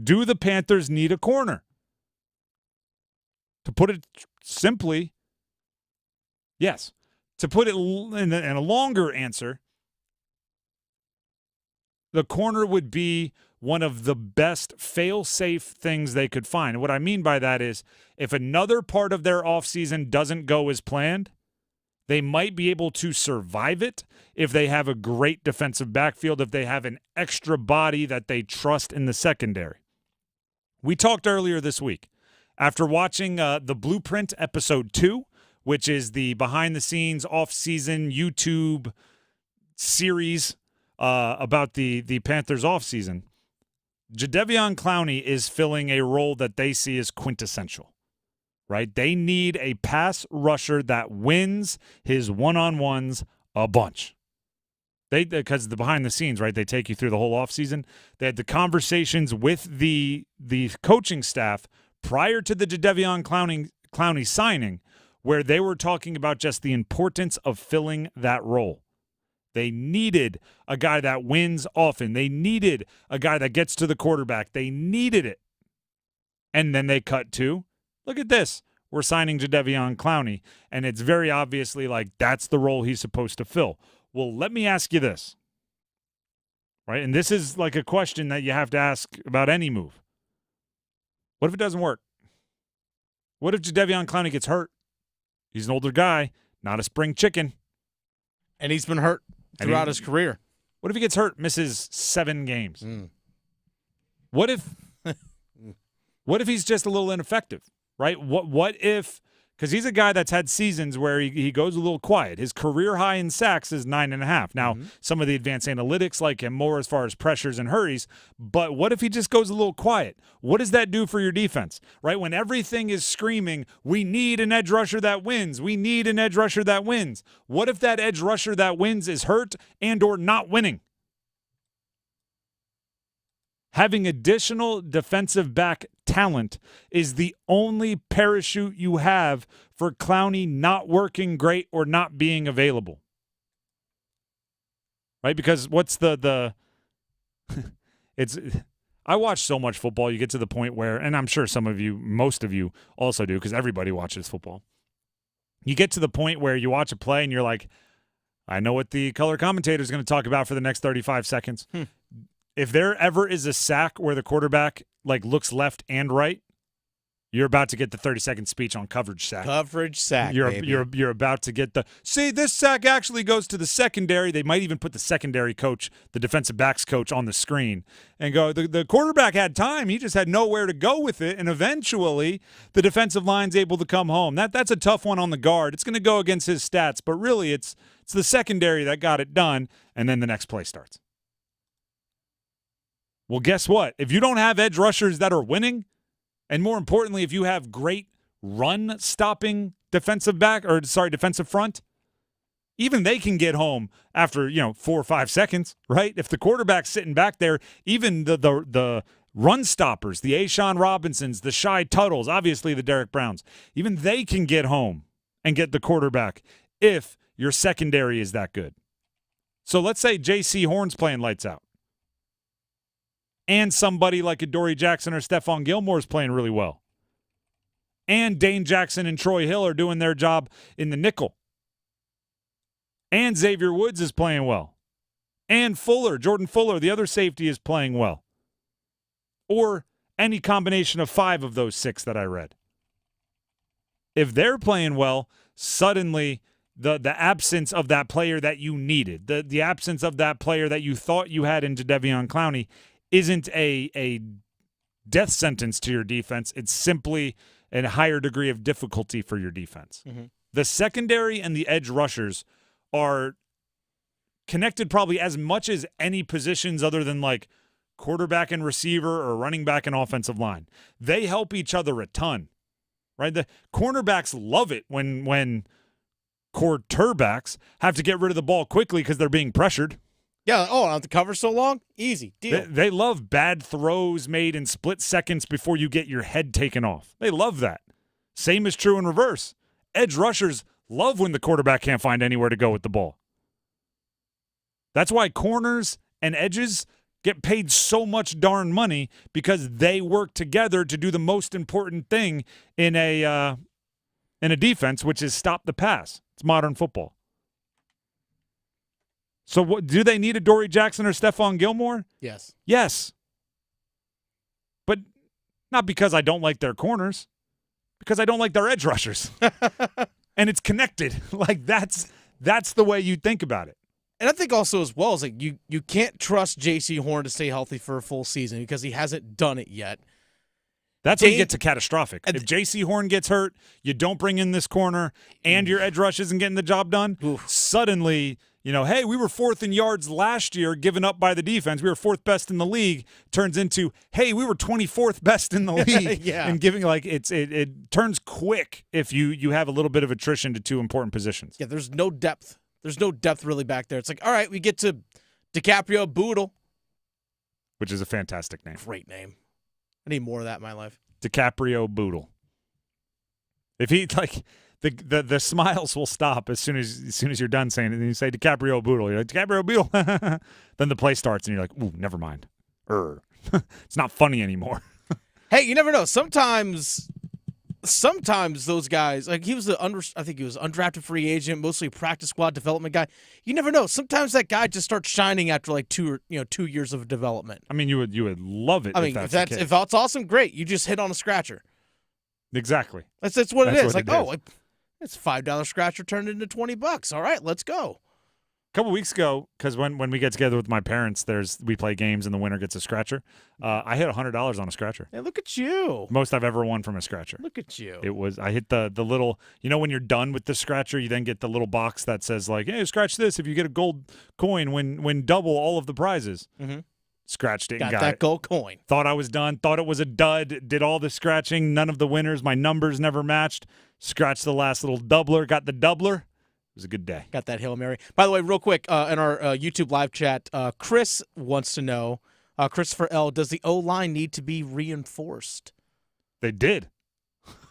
Do the Panthers need a corner? To put it simply, yes. To put it in a longer answer, the corner would be one of the best fail-safe things they could find. And what I mean by that is if another part of their offseason doesn't go as planned, they might be able to survive it if they have a great defensive backfield, if they have an extra body that they trust in the secondary. We talked earlier this week, after watching the Blueprint Episode 2, which is the behind-the-scenes off-season YouTube series about the Panthers offseason, Jadeveon Clowney is filling a role that they see as quintessential, right? They need a pass rusher that wins his one-on-ones a bunch. Because the behind the scenes, right? They take you through the whole offseason. They had the conversations with the coaching staff prior to the Jadeveon Clowney signing, where they were talking about just the importance of filling that role. They needed a guy that wins often. They needed a guy that gets to the quarterback. They needed it. And then they cut to, look at this. We're signing Jadeveon Clowney, and it's very obviously like that's the role he's supposed to fill. Well, let me ask you this, right? And this is like a question that you have to ask about any move. What if it doesn't work? What if Jadeveon Clowney gets hurt? He's an older guy, not a spring chicken. And he's been hurt throughout his career. What if he gets hurt, misses 7 games? What if he's just a little ineffective, right? What if, because he's a guy that's had seasons where he goes a little quiet. His career high in sacks is 9.5. Now, some of the advanced analytics like him more as far as pressures and hurries, but what if he just goes a little quiet? What does that do for your defense, right? When everything is screaming, we need an edge rusher that wins. We need an edge rusher that wins. What if that edge rusher that wins is hurt and or not winning? Having additional defensive back talent is the only parachute you have for Clowney not working great or not being available. Right? Because what's the it's I watch so much football, you get to the point where, and I'm sure some of you, most of you also do, because everybody watches football. You get to the point where you watch a play and you're like, I know what the color commentator is going to talk about for the next 35 seconds. If there ever is a sack where the quarterback like looks left and right, you're about to get the 30-second speech on coverage sack. Coverage sack, baby. You're about to get this sack actually goes to the secondary. They might even put the secondary coach, the defensive backs coach, on the screen and go, the quarterback had time. He just had nowhere to go with it, and eventually the defensive line's able to come home. That's a tough one on the guard. It's going to go against his stats, but really it's the secondary that got it done, and then the next play starts. Well, guess what? If you don't have edge rushers that are winning, and more importantly, if you have great run-stopping defensive front, even they can get home after 4 or 5 seconds, right? If the quarterback's sitting back there, even the run stoppers, the A'Shawn Robinsons, the Shy Tuttles, obviously the Derek Browns, even they can get home and get the quarterback if your secondary is that good. So let's say J.C. Horn's playing lights out, and somebody like Adoree Jackson or Stephon Gilmore is playing really well, and Dane Jackson and Troy Hill are doing their job in the nickel, and Xavier Woods is playing well, and Jordan Fuller, the other safety, is playing well, or any combination of 5 of those 6 that I read. If they're playing well, suddenly the absence of that player that you needed, the absence of that player that you thought you had in Jadeveon Clowney, isn't a death sentence to your defense. It's simply a higher degree of difficulty for your defense. The secondary and the edge rushers are connected probably as much as any positions other than like quarterback and receiver or running back and offensive line. They help each other a ton, right? The cornerbacks love it when quarterbacks have to get rid of the ball quickly because they're being pressured. Yeah, I don't have to cover so long? Easy, deal. They love bad throws made in split seconds before you get your head taken off. They love that. Same is true in reverse. Edge rushers love when the quarterback can't find anywhere to go with the ball. That's why corners and edges get paid so much darn money, because they work together to do the most important thing in a defense, which is stop the pass. It's modern football. So what, do they need Adoree Jackson or Stephon Gilmore? Yes. Yes. But not because I don't like their corners, because I don't like their edge rushers. And it's connected. Like that's the way you think about it. And I think also as well is like you can't trust J.C. Horn to stay healthy for a full season because he hasn't done it yet. That's when you get to catastrophic. If J.C. Horn gets hurt, you don't bring in this corner, and your edge rush isn't getting the job done, suddenly, hey, we were 4th in yards last year given up by the defense. We were 4th best in the league. Turns into, hey, we were 24th best in the league. Yeah. And giving it turns quick if you have a little bit of attrition to 2 important positions. Yeah, there's no depth There's no depth really back there. It's like, all right, we get to DiCaprio Boodle. Which is a fantastic name. Great name. I need more of that in my life. DiCaprio Boodle. If he the smiles will stop as soon as you're done saying it, and you say DiCaprio Boodle. You're like, DiCaprio Boodle. Then the play starts and you're like, ooh, never mind. It's not funny anymore. Hey, you never know. Sometimes those guys, like he was I think he was undrafted free agent, mostly practice squad development guy. You never know. Sometimes that guy just starts shining after like 2 years of development. I mean, you would love it. If that's awesome, great. You just hit on a scratcher. Exactly. That's what it is. It's $5 scratcher turned into $20. All right, let's go. A couple weeks ago, because when we get together with my parents, we play games and the winner gets a scratcher. I hit $100 on a scratcher. Hey, look at you! Most I've ever won from a scratcher. Look at you! I hit the little, when you're done with the scratcher, you then get the little box that says like, hey, scratch this if you get a gold coin win double all of the prizes. Mm-hmm. Scratched it. Got and that gold coin. Thought I was done. Thought it was a dud. Did all the scratching. None of the winners. My numbers never matched. Scratched the last little doubler. Got the doubler. It was a good day. Got that Hail Mary. By the way, real quick, in our YouTube live chat, Chris wants to know, Christopher L., does the O-line need to be reinforced? They did.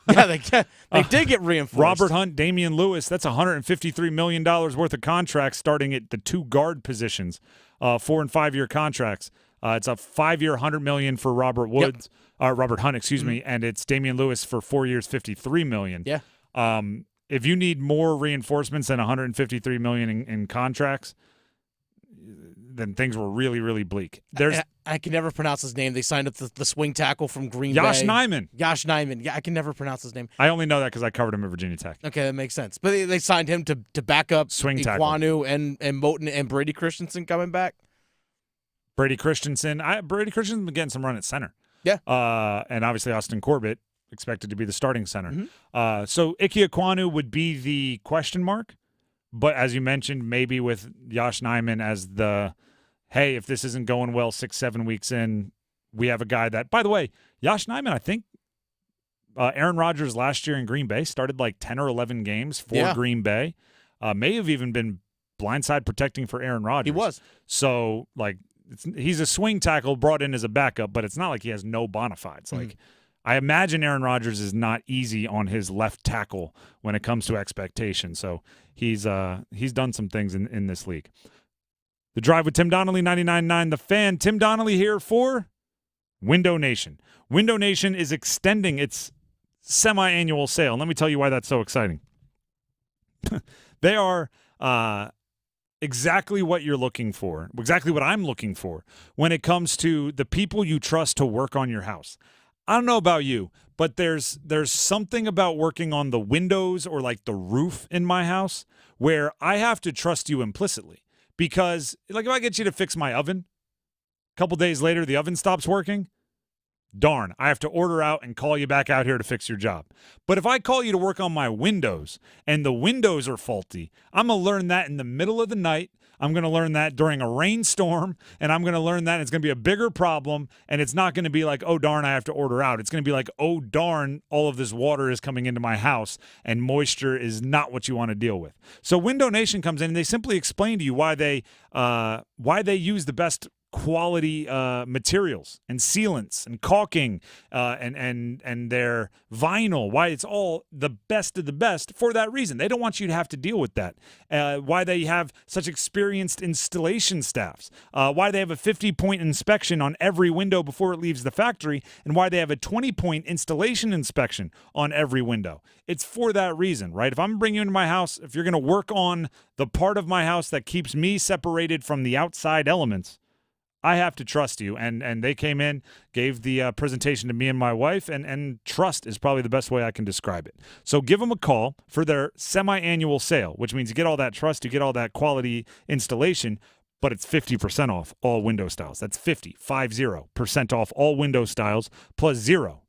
Yeah, they did get reinforced. Robert Hunt, Damian Lewis, that's $153 million worth of contracts starting at the 2 guard positions, 4 and 5 year contracts. It's a 5-year, $100 million for Robert Hunt, and it's Damian Lewis for 4 years, $53 million. Yeah. If you need more reinforcements than $153 million in contracts, then things were really, really bleak. I can never pronounce his name. They signed up the swing tackle from Green Bay. Josh Nijman. Yeah, I can never pronounce his name. I only know that because I covered him at Virginia Tech. Okay, that makes sense. But they signed him to back up swing Iquanu and Moten and Brady Christensen coming back. Brady Christensen's been getting some run at center. Yeah. And obviously Austin Corbett expected to be the starting center. Mm-hmm. So Ike Iquanu would be the question mark. But as you mentioned, maybe with Josh Nijman as the, hey, if this isn't going well 6-7 weeks in, we have a guy that, by the way, Josh Nijman, I think Aaron Rodgers last year in Green Bay started like 10 or 11 games for Green Bay. May have even been blindside protecting for Aaron Rodgers. He was. So, he's a swing tackle brought in as a backup, but it's not like he has no bona fides. I imagine Aaron Rodgers is not easy on his left tackle when it comes to expectation. So he's done some things in this league. The Drive with Tim Donnelly, 99.9 The Fan. Tim Donnelly here for Window Nation. Window Nation is extending its semi-annual sale. And let me tell you why that's so exciting. They are exactly what you're looking for, exactly what I'm looking for when it comes to the people you trust to work on your house. I don't know about you, but there's something about working on the windows or like the roof in my house where I have to trust you implicitly. Because if I get you to fix my oven, a couple days later the oven stops working, darn, I have to order out and call you back out here to fix your job. But if I call you to work on my windows and the windows are faulty, I'm going to learn that in the middle of the night. I'm going to learn that during a rainstorm, and I'm going to learn that and it's going to be a bigger problem, and it's not going to be like, oh, darn, I have to order out. It's going to be like, oh, darn, all of this water is coming into my house, and moisture is not what you want to deal with. So Window Nation comes in, and they simply explain to you why they use the best quality materials and sealants and caulking and their vinyl, why it's all the best of the best for that reason. They don't want you to have to deal with that. Why they have such experienced installation staffs, why they have a 50-point inspection on every window before it leaves the factory, and why they have a 20-point installation inspection on every window. It's for that reason, right? If I'm bringing you into my house, if you're going to work on the part of my house that keeps me separated from the outside elements, I have to trust you, and they came in, gave the presentation to me and my wife, and trust is probably the best way I can describe it. So give them a call for their semi-annual sale, which means you get all that trust, you get all that quality installation, but it's 50% off all window styles. That's 50% off all window styles plus zero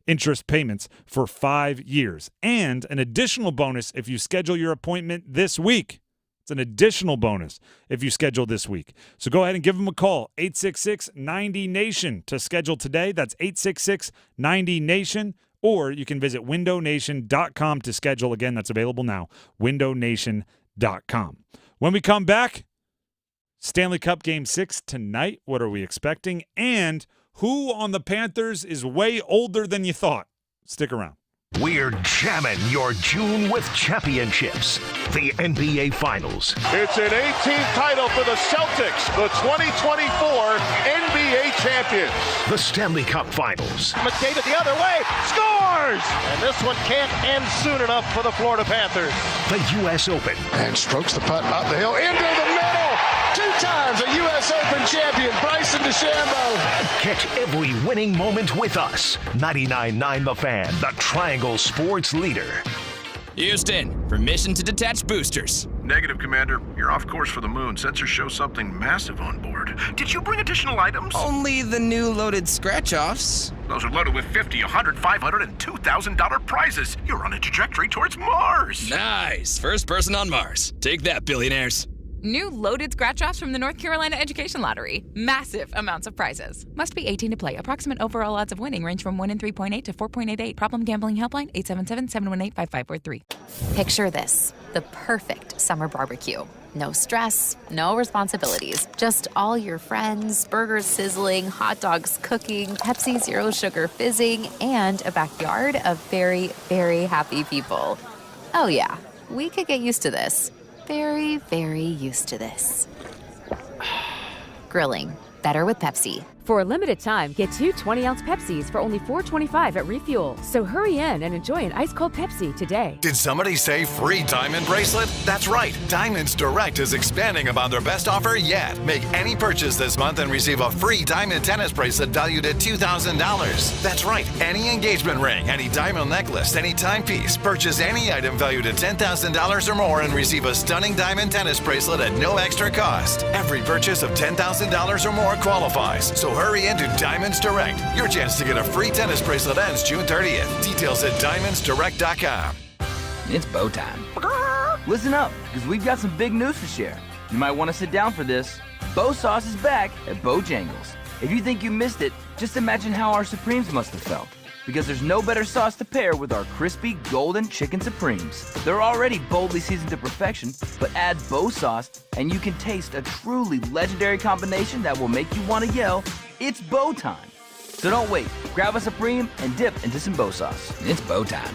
interest payments for 5 years. And an additional bonus if you schedule your appointment this week. It's an additional bonus if you schedule this week. So go ahead and give them a call, 866-90-NATION to schedule today. That's 866-90-NATION. Or you can visit windownation.com to schedule. Again, that's available now, windownation.com. Panthers.com. When we come back, Stanley Cup Game 6 tonight. What are we expecting? And who on the Panthers is way older than you thought? Stick around. We're jamming your June with championships. The NBA Finals. It's an 18th title for the Celtics, the 2024 NBA champions. The Stanley Cup Finals. McDavid the other way, scores! And this one can't end soon enough for the Florida Panthers. The U.S. Open. And strokes the putt up the hill, into the middle. 2 times a U.S. Open champion, Bryce DeChambeau. Catch every winning moment with us. 99.9 The Fan, the Triangle Sports Leader. Houston, permission to detach boosters. Negative, Commander. You're off course for the moon. Sensors show something massive on board. Did you bring additional items? Only the new loaded scratch-offs. Those are loaded with $50, $100, $500, and $2,000 prizes. You're on a trajectory towards Mars. Nice. First person on Mars. Take that, billionaires. New loaded scratch-offs from the North Carolina Education Lottery. Massive amounts of prizes. Must be 18 to play. Approximate overall odds of winning range from 1 in 3.8 to 4.88. Problem gambling helpline 877-718-5543. Picture this, the perfect summer barbecue. No stress, no responsibilities. Just all your friends, burgers sizzling, hot dogs cooking, Pepsi Zero Sugar fizzing, and a backyard of very, very happy people. Oh yeah, we could get used to this. Very, very used to this. Grilling. Better with Pepsi. For a limited time, get 2 20-ounce Pepsis for only $4.25 at Refuel. So hurry in and enjoy an ice-cold Pepsi today. Did somebody say free diamond bracelet? That's right. Diamonds Direct is expanding upon their best offer yet. Make any purchase this month and receive a free diamond tennis bracelet valued at $2,000. That's right. Any engagement ring, any diamond necklace, any timepiece. Purchase any item valued at $10,000 or more and receive a stunning diamond tennis bracelet at no extra cost. Every purchase of $10,000 or more qualifies. So hurry into Diamonds Direct. Your chance to get a free tennis bracelet ends June 30th. Details at diamondsdirect.com. It's bow time. Listen up, because we've got some big news to share. You might want to sit down for this. Bow Sauce is back at Bojangles. If you think you missed it, just imagine how our Supremes must have felt. Because there's no better sauce to pair with our crispy golden chicken Supremes. They're already boldly seasoned to perfection, but add Bow Sauce and you can taste a truly legendary combination that will make you want to yell, "It's bow time!" So don't wait. Grab a Supreme and dip into some Bow Sauce. It's bow time.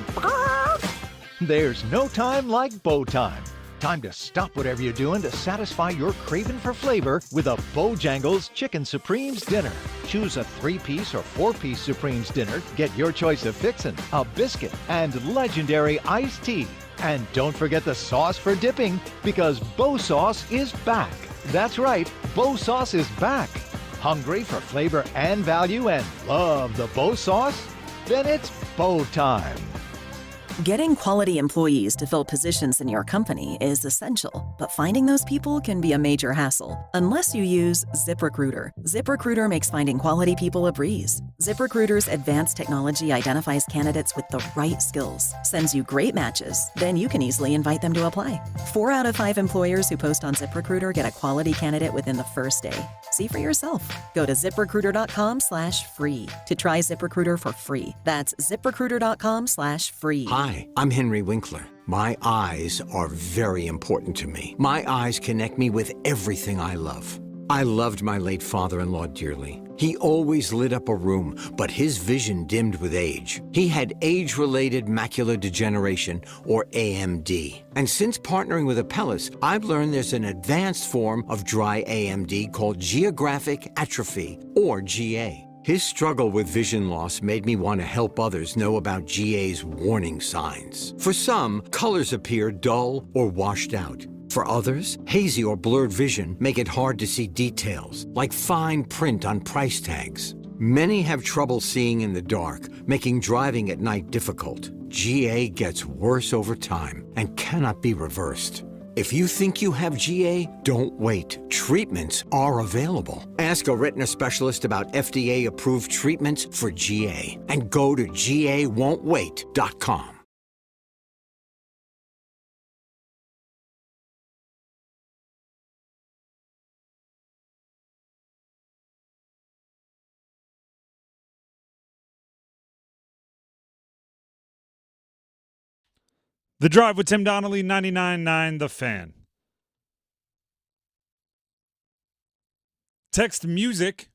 There's no time like bow time. Time to stop whatever you're doing to satisfy your craving for flavor with a Bojangles Chicken Supremes dinner. Choose a 3-piece or 4-piece Supremes dinner. Get your choice of fixin', a biscuit, and legendary iced tea. And don't forget the sauce for dipping, because Bow Sauce is back. That's right, Bow Sauce is back. Hungry for flavor and value and love the Bow Sauce? Then it's bow time. Getting quality employees to fill positions in your company is essential, but finding those people can be a major hassle unless you use ZipRecruiter. ZipRecruiter makes finding quality people a breeze. ZipRecruiter's advanced technology identifies candidates with the right skills, sends you great matches, then you can easily invite them to apply. 4 out of 5 employers who post on ZipRecruiter get a quality candidate within the first day. See for yourself. Go to ZipRecruiter.com/free to try ZipRecruiter for free. That's ZipRecruiter.com/free. Hi, I'm Henry Winkler. My eyes are very important to me. My eyes connect me with everything I love. I loved my late father-in-law dearly. He always lit up a room, but his vision dimmed with age. He had age-related macular degeneration, or AMD. And since partnering with Apellis, I've learned there's an advanced form of dry AMD called geographic atrophy, or GA. His struggle with vision loss made me want to help others know about GA's warning signs. For some, colors appear dull or washed out. For others, hazy or blurred vision make it hard to see details, like fine print on price tags. Many have trouble seeing in the dark, making driving at night difficult. GA gets worse over time and cannot be reversed. If you think you have GA, don't wait. Treatments are available. Ask a retina specialist about FDA-approved treatments for GA and go to GAWon'tWait.com. The Drive with Tim Donnelly, 99.9 The Fan. Text MUSIC,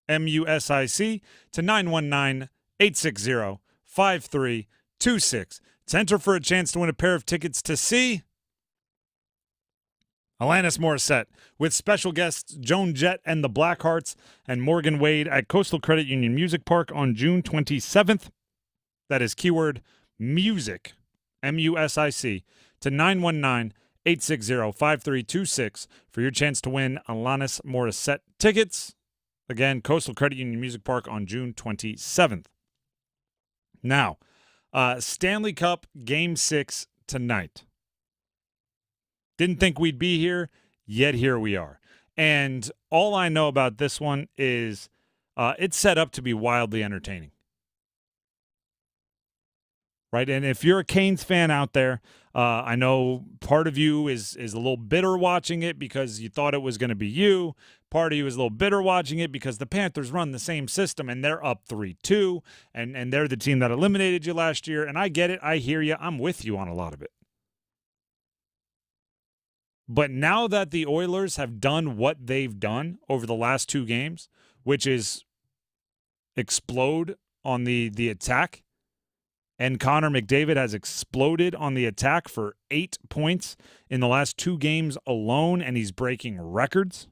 MUSIC, to 919-860-5326 to enter for a chance to win a pair of tickets to see Alanis Morissette with special guests Joan Jett and the Blackhearts and Morgan Wade at Coastal Credit Union Music Park on June 27th. That is keyword MUSIC, MUSIC, to 919-860-5326 for your chance to win Alanis Morissette tickets. Again, Coastal Credit Union Music Park on June 27th. Now, Stanley Cup Game 6 tonight. Didn't think we'd be here, yet here we are. And all I know about this one is it's set up to be wildly entertaining. Right? And if you're a Canes fan out there, I know part of you is a little bitter watching it because you thought it was going to be you. Part of you is a little bitter watching it because the Panthers run the same system and they're up 3-2, and they're the team that eliminated you last year. And I get it. I hear you. I'm with you on a lot of it. But now that the Oilers have done what they've done over the last 2 games, which is explode on the attack, and Connor McDavid has exploded on the attack for 8 points in the last 2 games alone, and he's breaking records.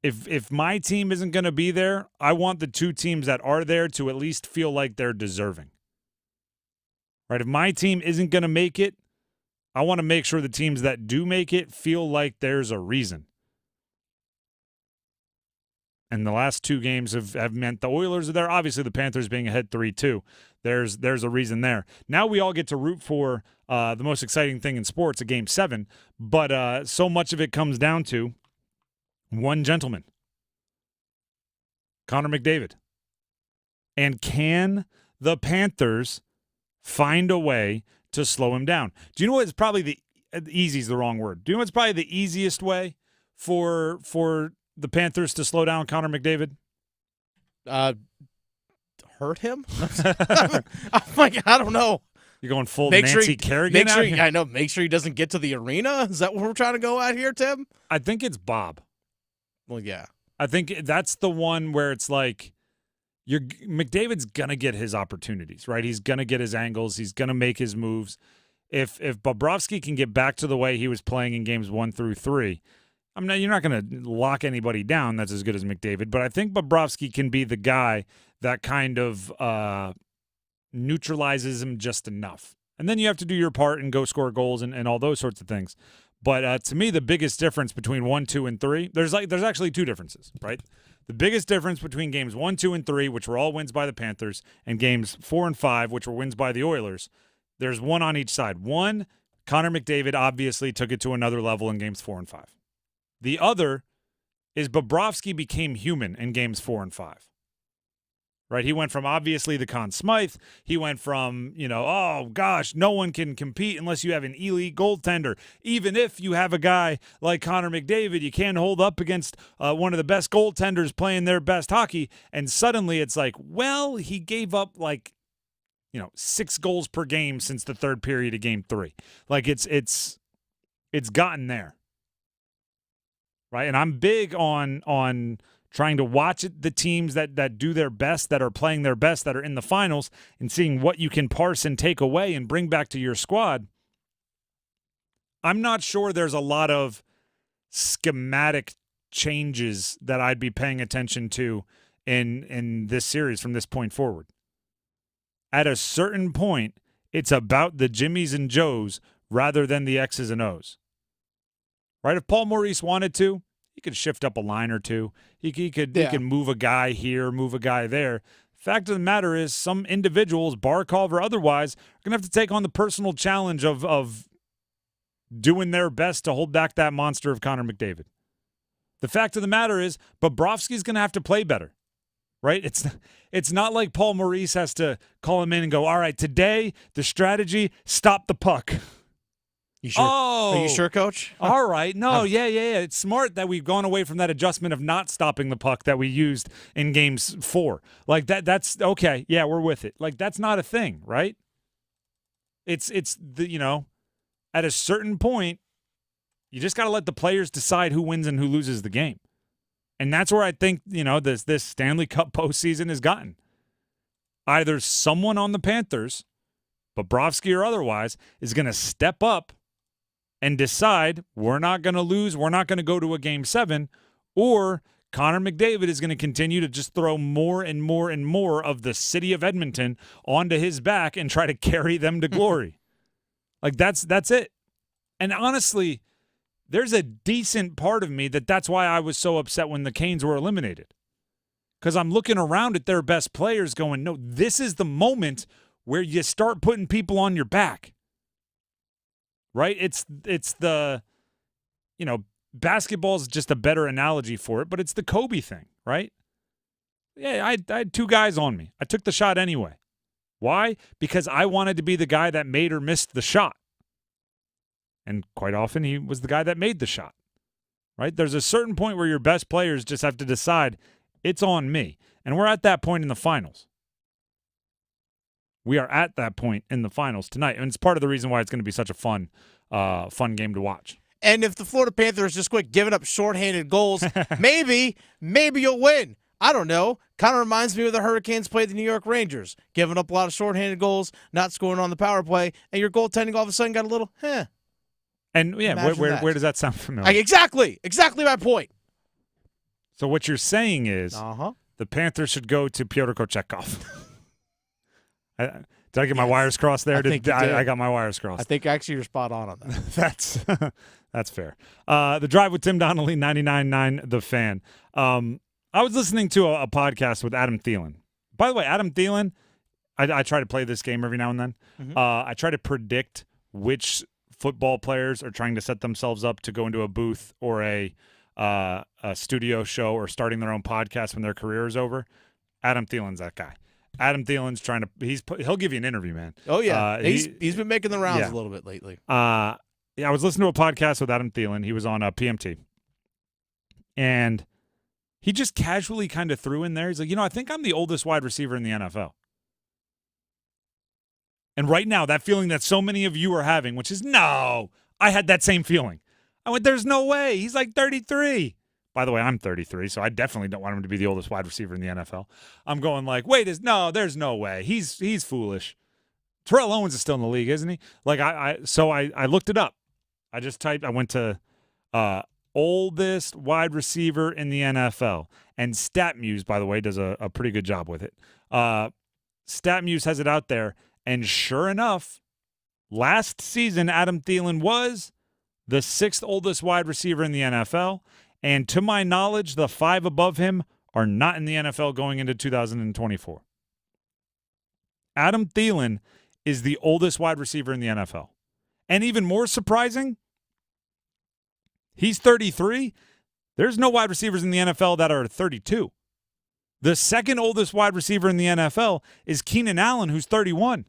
If my team isn't going to be there, I want the 2 teams that are there to at least feel like they're deserving. Right? If my team isn't going to make it, I want to make sure the teams that do make it feel like there's a reason. And the last 2 games have meant the Oilers are there. Obviously, the Panthers being ahead 3-2. There's a reason there. Now we all get to root for the most exciting thing in sports, a Game 7. But so much of it comes down to one gentleman, Connor McDavid. And can the Panthers find a way to slow him down? Do you know what's probably easy is the wrong word. Do you know what's probably the easiest way for the Panthers to slow down Connor McDavid? Hurt him? I'm like, I don't know. You're going full Nancy Kerrigan out here? I know. Make sure he doesn't get to the arena. Is that what we're trying to go at here, Tim? I think it's Bob. Well, yeah. I think that's the one where it's like McDavid's going to get his opportunities, right? He's going to get his angles. He's going to make his moves. If Bobrovsky can get back to the way he was playing in games 1 through 3, you're not going to lock anybody down that's as good as McDavid, but I think Bobrovsky can be the guy that kind of neutralizes him just enough. And then you have to do your part and go score goals and all those sorts of things. But to me, the biggest difference between 1, 2, and 3, there's actually 2 differences, right? The biggest difference between games 1, 2, and 3, which were all wins by the Panthers, and games 4 and 5, which were wins by the Oilers, there's one on each side. One, Connor McDavid obviously took it to another level in games 4 and 5. The other is Bobrovsky became human in games 4 and 5. Right? He went from obviously the Conn Smythe. He went from, oh gosh, no one can compete unless you have an elite goaltender. Even if you have a guy like Connor McDavid, you can't hold up against one of the best goaltenders playing their best hockey. And suddenly it's like, well, he gave up 6 goals per game since the 3rd period of game 3. Like it's gotten there. Right? And I'm big on trying to watch the teams that do their best, that are playing their best, that are in the finals, and seeing what you can parse and take away and bring back to your squad. I'm not sure there's a lot of schematic changes that I'd be paying attention to in this series from this point forward. At a certain point, it's about the Jimmies and Joes rather than the X's and O's. Right? If Paul Maurice wanted to, he could shift up a line or two. He could move a guy here, move a guy there. Fact of the matter is, some individuals, Barkov or otherwise, are going to have to take on the personal challenge of doing their best to hold back that monster of Connor McDavid. The fact of the matter is, Bobrovsky's going to have to play better, right? It's not like Paul Maurice has to call him in and go, all right, today the strategy, stop the puck. You sure? Oh, are you sure, Coach? All right. No, yeah. It's smart that we've gone away from that adjustment of not stopping the puck that we used in games 4. Like that's okay. Yeah, we're with it. Like that's not a thing, right? It's the, at a certain point, you just got to let the players decide who wins and who loses the game. And that's where I think, this Stanley Cup postseason has gotten. Either someone on the Panthers, Bobrovsky or otherwise, is going to step up and decide we're not going to lose, we're not going to go to a Game 7, or Connor McDavid is going to continue to just throw more and more and more of the city of Edmonton onto his back and try to carry them to glory. That's it. And honestly, there's a decent part of me that's why I was so upset when the Canes were eliminated. Because I'm looking around at their best players going, no, this is the moment where you start putting people on your back. Right? It's the, basketball's just a better analogy for it, but it's the Kobe thing, right? Yeah, I had two guys on me. I took the shot anyway. Why? Because I wanted to be the guy that made or missed the shot. And quite often he was the guy that made the shot, right? There's a certain point where your best players just have to decide, it's on me. And we're at that point in the finals. We are at that point in the finals tonight. And it's part of the reason why it's going to be such a fun game to watch. And if the Florida Panthers just quit giving up shorthanded goals, maybe you'll win. I don't know. Kind of reminds me of the Hurricanes played the New York Rangers, giving up a lot of shorthanded goals, not scoring on the power play, and your goaltending all of a sudden got a little, And yeah, where does that sound familiar? Exactly my point. So what you're saying is the Panthers should go to Pyotr Kochetkov. Did I get my wires crossed there? I got my wires crossed. I think actually you're spot on that. That's fair. The Drive with Tim Donnelly, 99.9 The Fan. I was listening to a podcast with Adam Theilen. By the way, Adam Theilen, I try to play this game every now and then. Mm-hmm. I try to predict which football players are trying to set themselves up to go into a booth or a studio show or starting their own podcast when their career is over. Adam Thielen's that guy. Adam Thielen's trying to he'll give you an interview, man. Oh yeah. He's been making the rounds a little bit lately. I was listening to a podcast with Adam Thielen. He was on PMT. And he just casually kind of threw in there. He's like, I think I'm the oldest wide receiver in the NFL. And right now, that feeling that so many of you are having, which is, no, I had that same feeling. I went, there's no way. He's like 33. By the way, I'm 33, so I definitely don't want him to be the oldest wide receiver in the NFL. I'm going like, there's no way. He's foolish. Terrell Owens is still in the league, isn't he? So I looked it up. I just typed, I went to oldest wide receiver in the NFL. And StatMuse, by the way, does a pretty good job with it. StatMuse has it out there. And sure enough, last season, Adam Thielen was the 6th oldest wide receiver in the NFL. And to my knowledge, the 5 above him are not in the NFL going into 2024. Adam Thielen is the oldest wide receiver in the NFL. And even more surprising, he's 33. There's no wide receivers in the NFL that are 32. The second oldest wide receiver in the NFL is Keenan Allen, who's 31.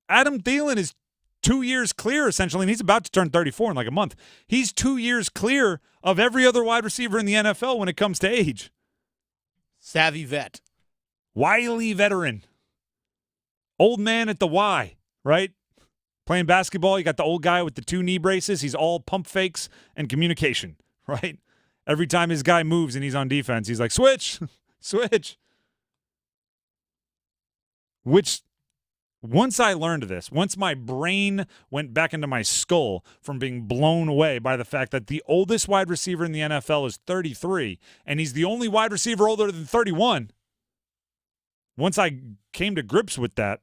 Adam Thielen is 2 years clear, essentially, and he's about to turn 34 in like a month. He's 2 years clear of every other wide receiver in the NFL when it comes to age. Savvy vet. Wily veteran. Old man at the Y, right? Playing basketball, you got the old guy with the 2 knee braces. He's all pump fakes and communication, right? Every time his guy moves and he's on defense, he's like, switch, switch. Which, once I learned this, once my brain went back into my skull from being blown away by the fact that the oldest wide receiver in the NFL is 33, and he's the only wide receiver older than 31, once I came to grips with that,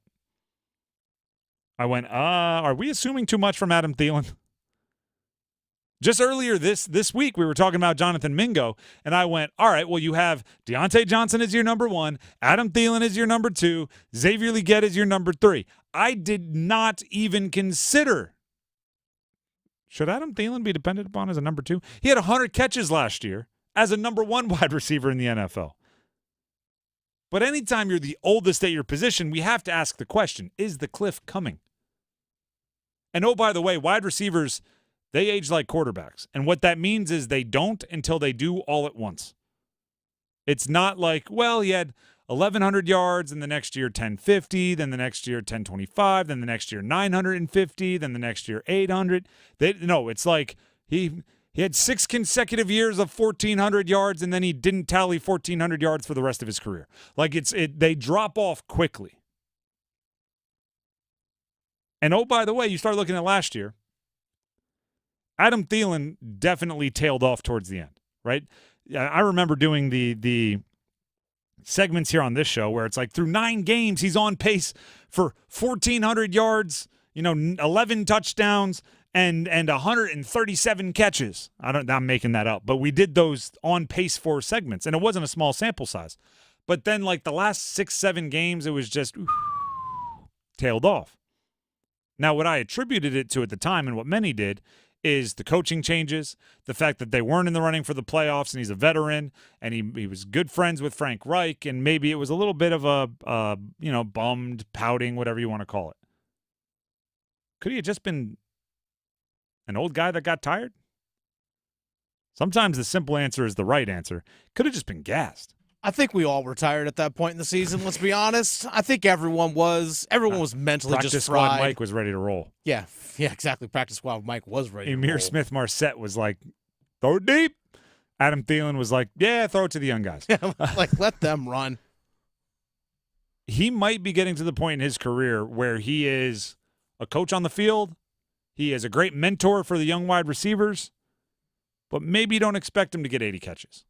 I went, are we assuming too much from Adam Thielen? Just earlier this week, we were talking about Jonathan Mingo, and I went, all right, well, you have Deontay Johnson as your number 1, Adam Thielen is your number 2, Xavier Legette is your number 3. I did not even consider, should Adam Thielen be depended upon as a number 2? He had 100 catches last year as a number 1 wide receiver in the NFL. But anytime you're the oldest at your position, we have to ask the question, is the cliff coming? And oh, by the way, wide receivers, they age like quarterbacks. And what that means is they don't until they do all at once. It's not like, well, he had 1,100 yards, and the next year 1,050, then the next year 1,025, then the next year 950, then the next year 800. It's like he had 6 consecutive years of 1,400 yards, and then he didn't tally 1,400 yards for the rest of his career. Like they drop off quickly. And oh, by the way, you start looking at last year, Adam Theilen definitely tailed off towards the end, right? I remember doing the segments here on this show where it's like through 9 games, he's on pace for 1,400 yards, 11 touchdowns, and 137 catches. I'm making that up, but we did those on pace for segments, and it wasn't a small sample size. But then like the last 6-7 games, it was just tailed off. Now, what I attributed it to at the time, and what many did, is the coaching changes, the fact that they weren't in the running for the playoffs, and he's a veteran, and he was good friends with Frank Reich, and maybe it was a little bit of a bummed, pouting, whatever you want to call it. Could he have just been an old guy that got tired? Sometimes the simple answer is the right answer. Could have just been gassed. I think we all were tired at that point in the season, let's be honest. I think everyone was mentally just fried. Practice squad Mike was ready to roll. Yeah, exactly. Practice squad Mike was ready Emir to roll. Smith-Marset was like, throw it deep. Adam Thielen was like, yeah, throw it to the young guys. Like, let them run. He might be getting to the point in his career where he is a coach on the field. He is a great mentor for the young wide receivers, but maybe you don't expect him to get 80 catches.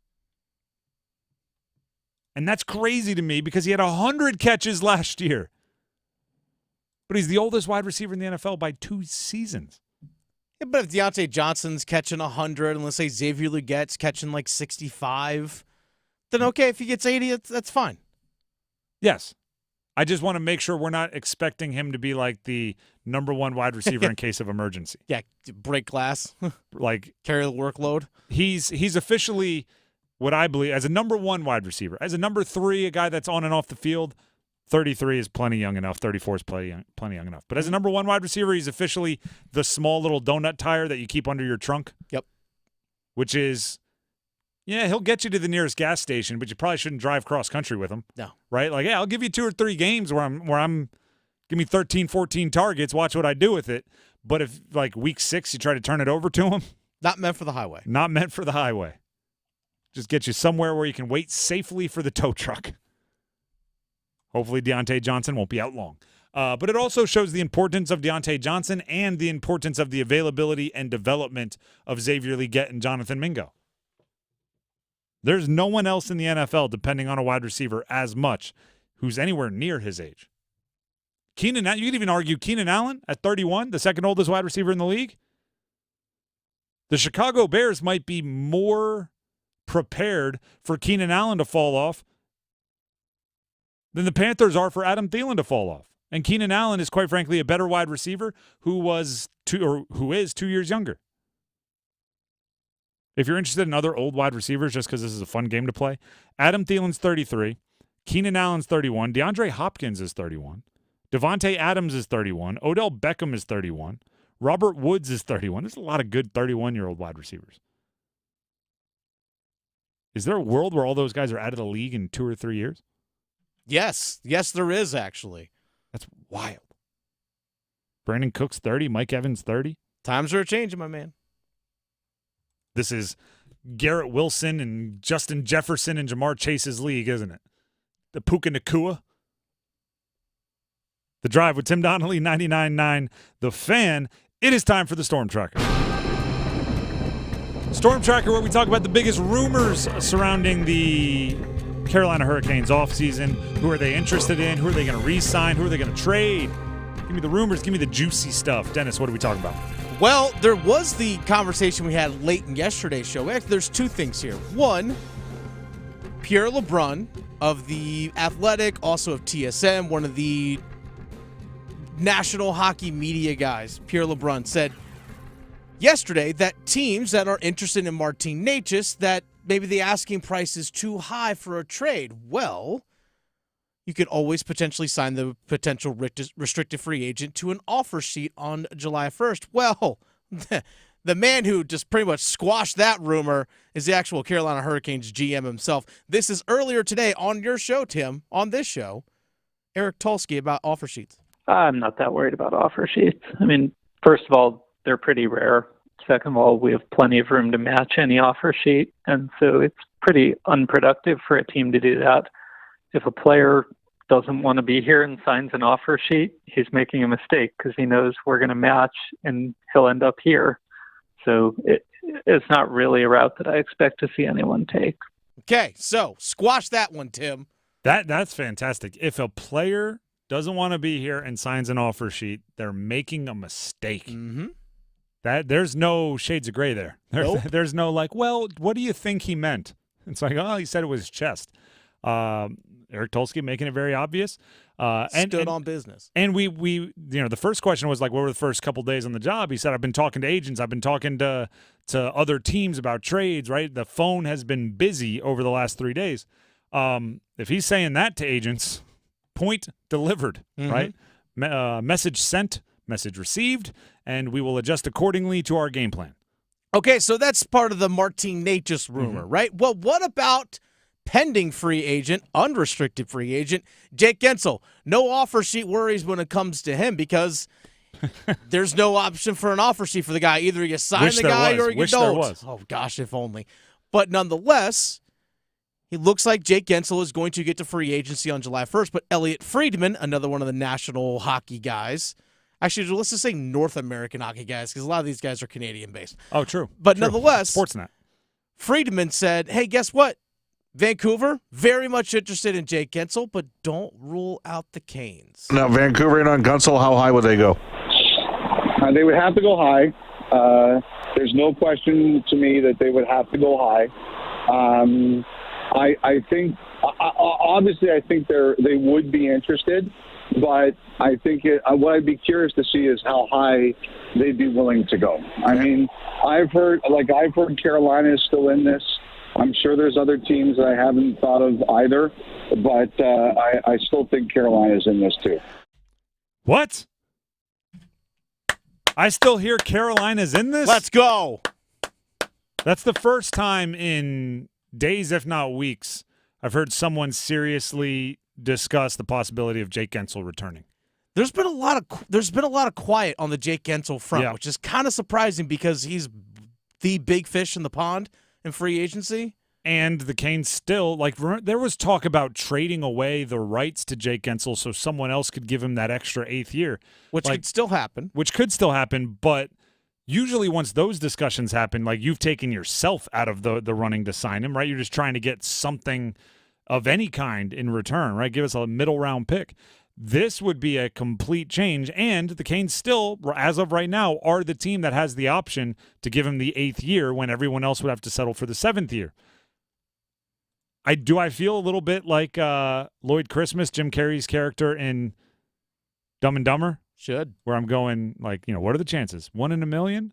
And that's crazy to me because he had 100 catches last year. But he's the oldest wide receiver in the NFL by 2 seasons. Yeah, but if Deontay Johnson's catching 100, and let's say Xavier Legette's catching like 65, then okay, if he gets 80, that's fine. Yes. I just want to make sure we're not expecting him to be like the number 1 wide receiver in case of emergency. Yeah, break glass. Like carry the workload. He's officially what I believe as a number 1 wide receiver. As a number 3, a guy that's on and off the field, 33 is plenty young enough. 34 is plenty young enough. But as a number 1 wide receiver, he's officially the small little donut tire that you keep under your trunk. Yep. Which is, yeah, he'll get you to the nearest gas station, but you probably shouldn't drive cross country with him. No. Right? Like, yeah, I'll give you 2 or 3 games where I'm give me 13, 14 targets, watch what I do with it. But if like week 6 you try to turn it over to him, not meant for the highway. Not meant for the highway. Just get you somewhere where you can wait safely for the tow truck. Hopefully Deontay Johnson won't be out long. But it also shows the importance of Deontay Johnson and the importance of the availability and development of Xavier Legette and Jonathan Mingo. There's no one else in the NFL depending on a wide receiver as much who's anywhere near his age. You could even argue Keenan Allen at 31, the second oldest wide receiver in the league. The Chicago Bears might be more prepared for Keenan Allen to fall off than the Panthers are for Adam Thielen to fall off. And Keenan Allen is, quite frankly, a better wide receiver who is 2 years younger. If you're interested in other old wide receivers, just because this is a fun game to play, Adam Thielen's 33, Keenan Allen's 31, DeAndre Hopkins is 31, Devontae Adams is 31, Odell Beckham is 31, Robert Woods is 31. There's a lot of good 31-year-old wide receivers. Is there a world where all those guys are out of the league in 2 or 3 years? Yes, there is actually. That's wild. Brandon Cooks 30, Mike Evans 30. Times are changing, my man. This is Garrett Wilson and Justin Jefferson and Jamar Chase's league, isn't it? The Puka Nacua. The Drive with Tim Donnelly, 99.9 The Fan. It is time for the Storm Tracker. Storm Tracker, where we talk about the biggest rumors surrounding the Carolina Hurricanes offseason. Who are they interested in? Who are they going to re-sign? Who are they going to trade? Give me the rumors. Give me the juicy stuff. Dennis, what are we talking about? Well, there was the conversation we had late in yesterday's show. Actually, there's 2 things here. One, Pierre LeBrun of The Athletic, also of TSN, one of the national hockey media guys, Pierre LeBrun, said yesterday that teams that are interested in Martin Necas, that maybe the asking price is too high for a trade. Well, you could always potentially sign the potential restricted free agent to an offer sheet on July 1st. Well, the man who just pretty much squashed that rumor is the actual Carolina Hurricanes GM himself. This is earlier today on your show, Tim, on this show, Eric Tulsky about offer sheets. I'm not that worried about offer sheets. I mean, first of all, they're pretty rare. Second of all, we have plenty of room to match any offer sheet, and so it's pretty unproductive for a team to do that. If a player doesn't want to be here and signs an offer sheet, he's making a mistake because he knows we're going to match and he'll end up here. So it's not really a route that I expect to see anyone take. Okay, so squash that one, Tim. That's fantastic. If a player doesn't want to be here and signs an offer sheet, they're making a mistake. Mm-hmm. There's no shades of gray there. Nope. There's no like, well, what do you think he meant? It's like, oh, he said it was his chest. Eric Tulsky making it very obvious. Stood on business. And we the first question was like, what were the first couple days on the job? He said, I've been talking to agents. I've been talking to other teams about trades, right? The phone has been busy over the last 3 days. If he's saying that to agents, point delivered, right? Message sent, message received, and we will adjust accordingly to our game plan. Okay, so that's part of the Martin Necas rumor, right? Well, what about pending free agent, unrestricted free agent, Jake Guentzel? No offer sheet worries when it comes to him because there's no option for an offer sheet for the guy. Either you sign the guy or you don't. Oh, gosh, if only. But nonetheless, he looks like Jake Guentzel is going to get to free agency on July 1st, but Elliot Friedman, another one of the national hockey guys, actually, let's just say North American hockey guys, because a lot of these guys are Canadian-based. Oh, true. But nonetheless, Sportsnet. Friedman said, hey, guess what? Vancouver, very much interested in Jake Guentzel, but don't rule out the Canes. Now, Vancouver and on Guentzel, how high would they go? They would have to go high. There's no question to me that they would have to go high. I think, obviously, I think they would be interested, but I think what I'd be curious to see is how high they'd be willing to go. I mean, I've heard Carolina is still in this. I'm sure there's other teams that I haven't thought of either, but I still think Carolina's in this too. What? I still hear Carolina's in this? Let's go. That's the first time in days, if not weeks, I've heard someone seriously discuss the possibility of Jake Guentzel returning. There's been a lot of quiet on the Jake Guentzel front, which is kind of surprising because he's the big fish in the pond in free agency. And the Canes still, there was talk about trading away the rights to Jake Guentzel so someone else could give him that extra 8th year. Which could still happen. But usually once those discussions happen, you've taken yourself out of the running to sign him, right? You're just trying to get something of any kind in return, right? Give us a middle-round pick. This would be a complete change, and the Canes still, as of right now, are the team that has the option to give him the 8th year when everyone else would have to settle for the 7th year. I feel a little bit like Lloyd Christmas, Jim Carrey's character in Dumb and Dumber? Should. Where I'm going, what are the chances? 1 in a million?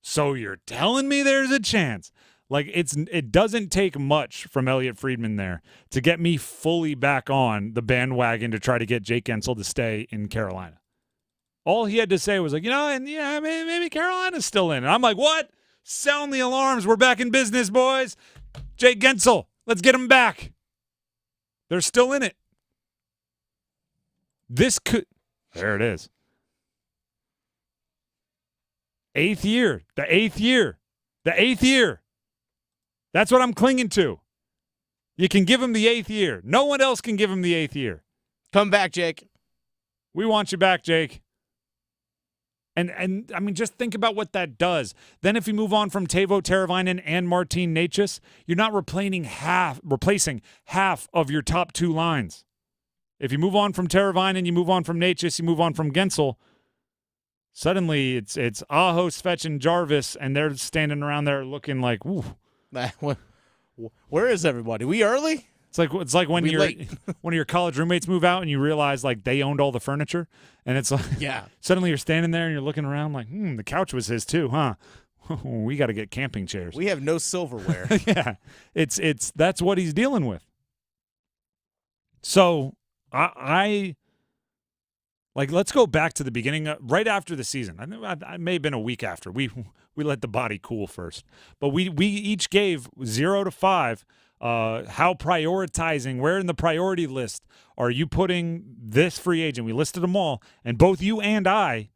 So you're telling me there's a chance. It doesn't take much from Elliot Friedman there to get me fully back on the bandwagon to try to get Jake Guentzel to stay in Carolina. All he had to say was maybe Carolina's still in. And I'm like, what? Sound the alarms. We're back in business, boys. Jake Guentzel, let's get him back. They're still in it. There it is. 8th year. The 8th year. The 8th year. That's what I'm clinging to. You can give him the 8th year. No one else can give him the 8th year. Come back, Jake. We want you back, Jake. And I mean, just think about what that does. Then if you move on from Teuvo Teravainen and Martin Necas, you're not replacing half of your top 2 lines. If you move on from Teravainen, you move on from Necas, you move on from Guentzel, suddenly it's Aho, Svech, and Jarvis, and they're standing around there looking like, ooh. Where is everybody? We early? It's like when one of your college roommates move out and you realize they owned all the furniture, and it's suddenly you're standing there and you're looking around like, the couch was his too, huh? We got to get camping chairs. We have no silverware. Yeah, that's what he's dealing with. So I Like, let's go back to the beginning, right after the season. I may have been a week after. We let the body cool first. But we each gave 0 to 5 how prioritizing, where in the priority list are you putting this free agent? We listed them all. And both you and I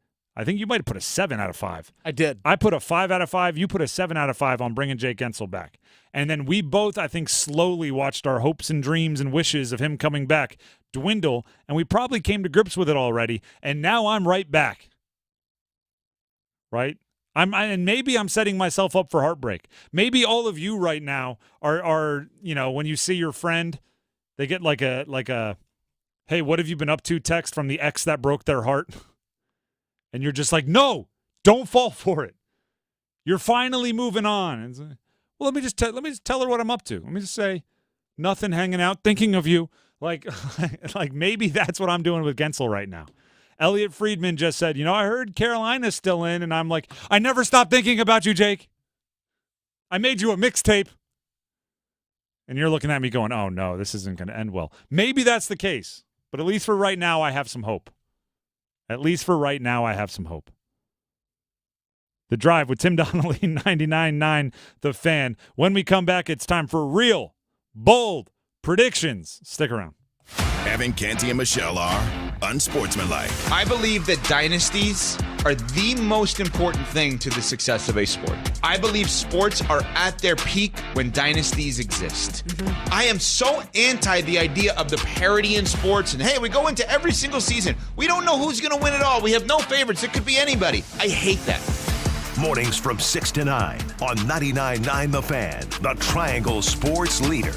think you might have put a 7 out of 5. I did. I put a 5 out of 5. You put a 7 out of 5 on bringing Jake Guentzel back. And then we both, I think, slowly watched our hopes and dreams and wishes of him coming back dwindle, and we probably came to grips with it already, and now I'm right back. Right? And maybe I'm setting myself up for heartbreak. Maybe all of you right now are when you see your friend, they get like a hey, what have you been up to text from the ex that broke their heart. And you're just like, no, don't fall for it. You're finally moving on. And well, let me just tell her what I'm up to. Let me just say, nothing, hanging out, thinking of you. Like maybe that's what I'm doing with Guentzel right now. Elliot Friedman just said, I heard Carolina's still in, and I'm like, I never stopped thinking about you, Jake. I made you a mixtape. And you're looking at me going, oh, no, this isn't going to end well. Maybe that's the case, but at least for right now, I have some hope. At least for right now, I have some hope. The Drive with Tim Donnelly, 99.9 The Fan. When we come back, it's time for real, bold predictions. Stick around. Evan, Canty, and Michelle are unsportsmanlike. I believe that dynasties are the most important thing to the success of a sport. I believe sports are at their peak when dynasties exist. I am so anti the idea of the parity in sports and, hey, we go into every single season. We don't know who's going to win it all. We have no favorites. It could be anybody. I hate that. Mornings from 6 to 9 on 99.9 The Fan, the Triangle Sports Leader.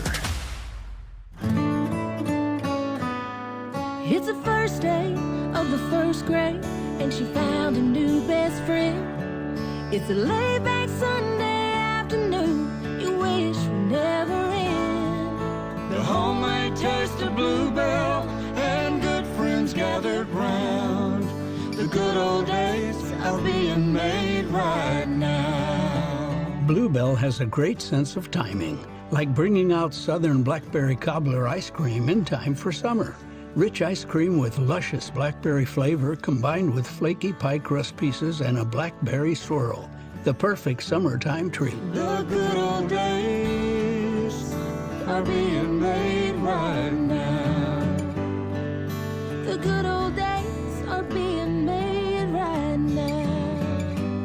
It's the first day of the first grade, and she found a new best friend. It's a laid-back Sunday afternoon, you wish would never end. The homemade taste of Bluebell and good friends gathered round. The good old days are being made right now. Bluebell has a great sense of timing, like bringing out Southern Blackberry Cobbler ice cream in time for summer. Rich ice cream with luscious blackberry flavor combined with flaky pie crust pieces and a blackberry swirl. The perfect summertime treat. The good old days are being made right now. The good old days are being made right now.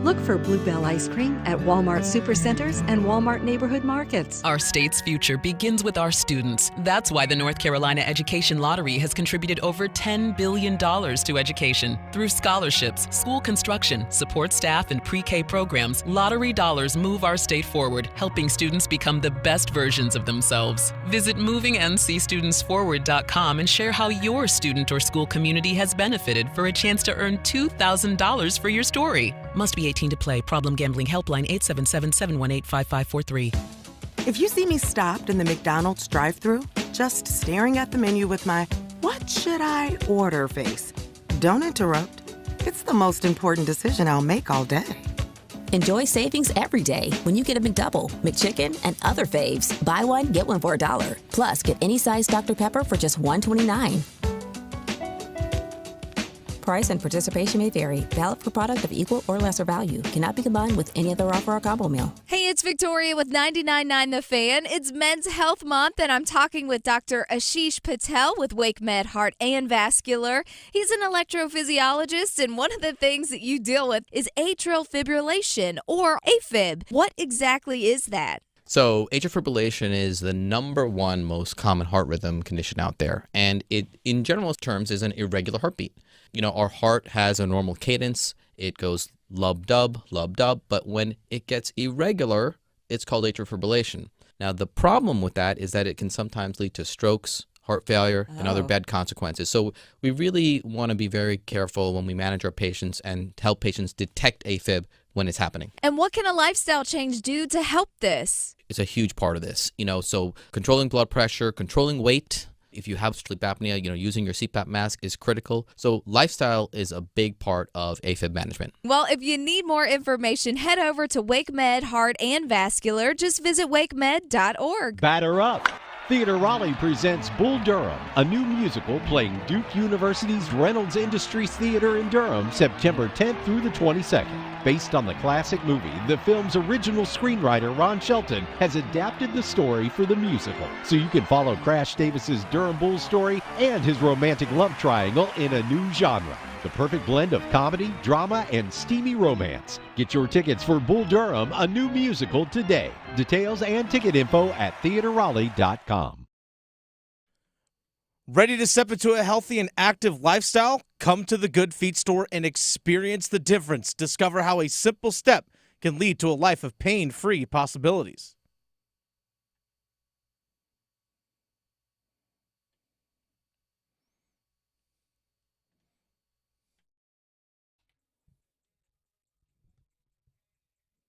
Look for Bluebell ice cream at Walmart Supercenters and Walmart Neighborhood Markets. Our state's future begins with our students. That's why the North Carolina Education Lottery has contributed over $10 billion to education. Through scholarships, school construction, support staff, and pre-K programs, lottery dollars move our state forward, helping students become the best versions of themselves. Visit movingncstudentsforward.com and share how your student or school community has benefited for a chance to earn $2,000 for your story. Must be 18 to play. Problem gambling helpline 877-718-5543. If you see me stopped in the McDonald's drive-thru, just staring at the menu with my "what should I order" face, don't interrupt. It's the most important decision I'll make all day. Enjoy savings every day when you get a McDouble, McChicken, and other faves. Buy one, get one for $1. Plus, get any size Dr. Pepper for just $1.29. Price and participation may vary. Valid for product of equal or lesser value. Cannot be combined with any other offer or combo meal. Hey, it's Victoria with 99.9 The Fan. It's Men's Health Month, and I'm talking with Dr. Ashish Patel with Wake Med Heart and Vascular. He's an electrophysiologist, and one of the things that you deal with is atrial fibrillation, or AFib. What exactly is that? So atrial fibrillation is the number one most common heart rhythm condition out there, and it, in general terms, is an irregular heartbeat. Our heart has a normal cadence. It goes lub-dub, but when it gets irregular, it's called atrial fibrillation. Now, the problem with that is that it can sometimes lead to strokes, heart failure, and other bad consequences. So we really want to be very careful when we manage our patients and help patients detect AFib when it's happening. And what can a lifestyle change do to help this? It's a huge part of this. So controlling blood pressure, controlling weight. If you have sleep apnea, using your CPAP mask is critical. So lifestyle is a big part of AFib management. Well, if you need more information, head over to Wake Med Heart and Vascular. Just visit wakemed.org. Batter up. Theater Raleigh presents Bull Durham, a new musical playing Duke University's Reynolds Industries Theater in Durham, September 10th through the 22nd. Based on the classic movie, the film's original screenwriter Ron Shelton has adapted the story for the musical, so you can follow Crash Davis's Durham Bulls story and his romantic love triangle in a new genre. The perfect blend of comedy, drama, and steamy romance. Get your tickets for Bull Durham, a new musical, today. Details and ticket info at theaterraleigh.com. Ready to step into a healthy and active lifestyle? Come to the Good Feet store and experience the difference. Discover how a simple step can lead to a life of pain-free possibilities.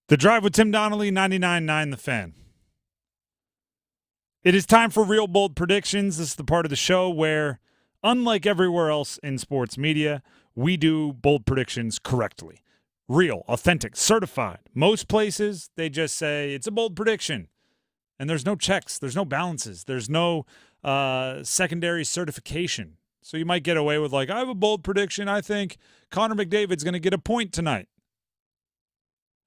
The Drive with Tim Donnelly, 99.9 The Fan. It is time for Real Bold Predictions. This is the part of the show where, unlike everywhere else in sports media, we do bold predictions correctly. Real, authentic, certified. Most places, they just say, it's a bold prediction. And there's no checks. There's no balances. There's no secondary certification. So you might get away with like, I have a bold prediction. I think Connor McDavid's going to get a point tonight.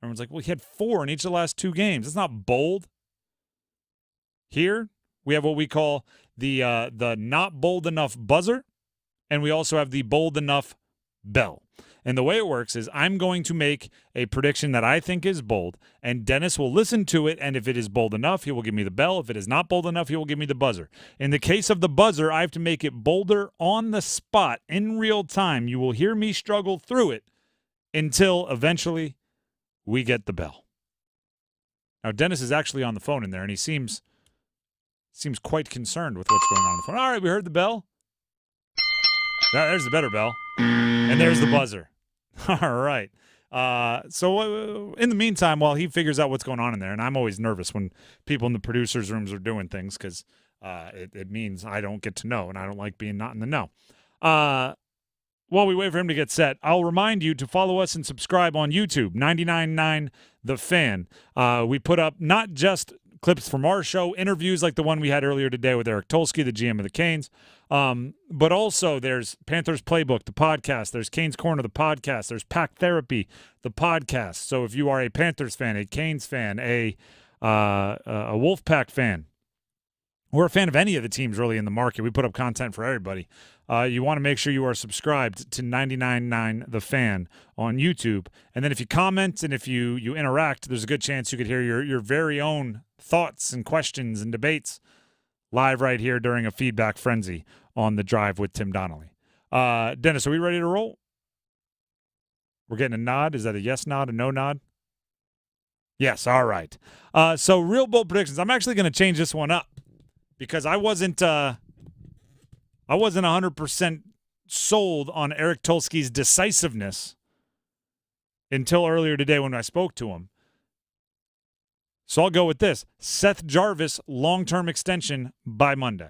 Everyone's like, well, he had 4 in each of the last 2 games. It's not bold. Here, we have what we call the not bold enough buzzer, and we also have the bold enough bell. And the way it works is I'm going to make a prediction that I think is bold, and Dennis will listen to it, and if it is bold enough, he will give me the bell. If it is not bold enough, he will give me the buzzer. In the case of the buzzer, I have to make it bolder on the spot in real time. You will hear me struggle through it until eventually we get the bell. Now, Dennis is actually on the phone in there, and he seems quite concerned with what's going on the phone. All right, we heard the bell. There's the better bell. And there's the buzzer. All right. So in the meantime, while he figures out what's going on in there, and I'm always nervous when people in the producers' rooms are doing things because it means I don't get to know, and I don't like being not in the know. While we wait for him to get set, I'll remind you to follow us and subscribe on YouTube, 99.9 The Fan. We put up not just clips from our show, interviews like the one we had earlier today with Eric Tulsky, the GM of the Canes, but also there's Panthers Playbook, the podcast. There's Canes Corner, the podcast. There's Pack Therapy, the podcast. So if you are a Panthers fan, a Canes fan, a Wolfpack fan, or a fan of any of the teams really in the market, we put up content for everybody. You want to make sure you are subscribed to 99.9 The Fan on YouTube. And then if you comment and if you interact, there's a good chance you could hear your very own thoughts and questions and debates live right here during a feedback frenzy on The Drive with Tim Donnelly. Dennis, are we ready to roll? We're getting a nod. Is that a yes nod, a no nod? Yes, all right. So real bold predictions. I'm actually going to change this one up because I wasn't 100% sold on Eric Tulsky's decisiveness until earlier today when I spoke to him. So I'll go with this. Seth Jarvis, long-term extension by Monday.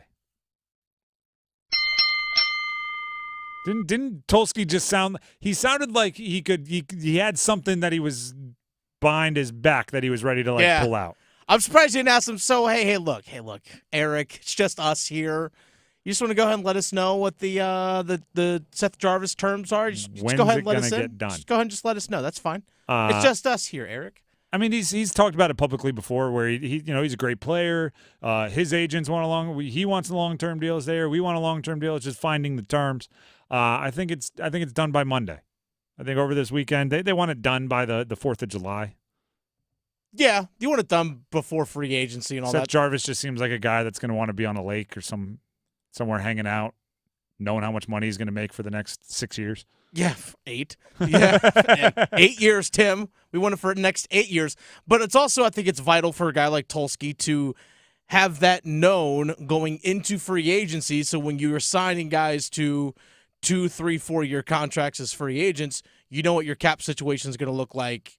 Didn't Tulsky just sound – he sounded like he had something that he was behind his back that he was ready to pull out. I'm surprised you didn't ask him, so hey, look, Eric, it's just us here. You just want to go ahead and let us know what the Seth Jarvis terms are? Just go ahead and let us in. Get done? Just go ahead and just let us know. That's fine. It's just us here, Eric. I mean, he's talked about it publicly before, where he's a great player. His agents want he wants a long-term deal. Is there? We want a long-term deal. It's just finding the terms. I think it's done by Monday. I think over this weekend they want it done by the 4th of July. Yeah, you want it done before free agency and all Seth that. Jarvis just seems like a guy that's going to want to be on a lake or somewhere hanging out, knowing how much money he's going to make for the next 6 years. Yeah, 8. Yeah, 8 years, Tim. We want it for the next 8 years. But it's also, I think it's vital for a guy like Tulsky to have that known going into free agency. So when you're signing guys to 2, 3, 4-year contracts as free agents, you know what your cap situation is going to look like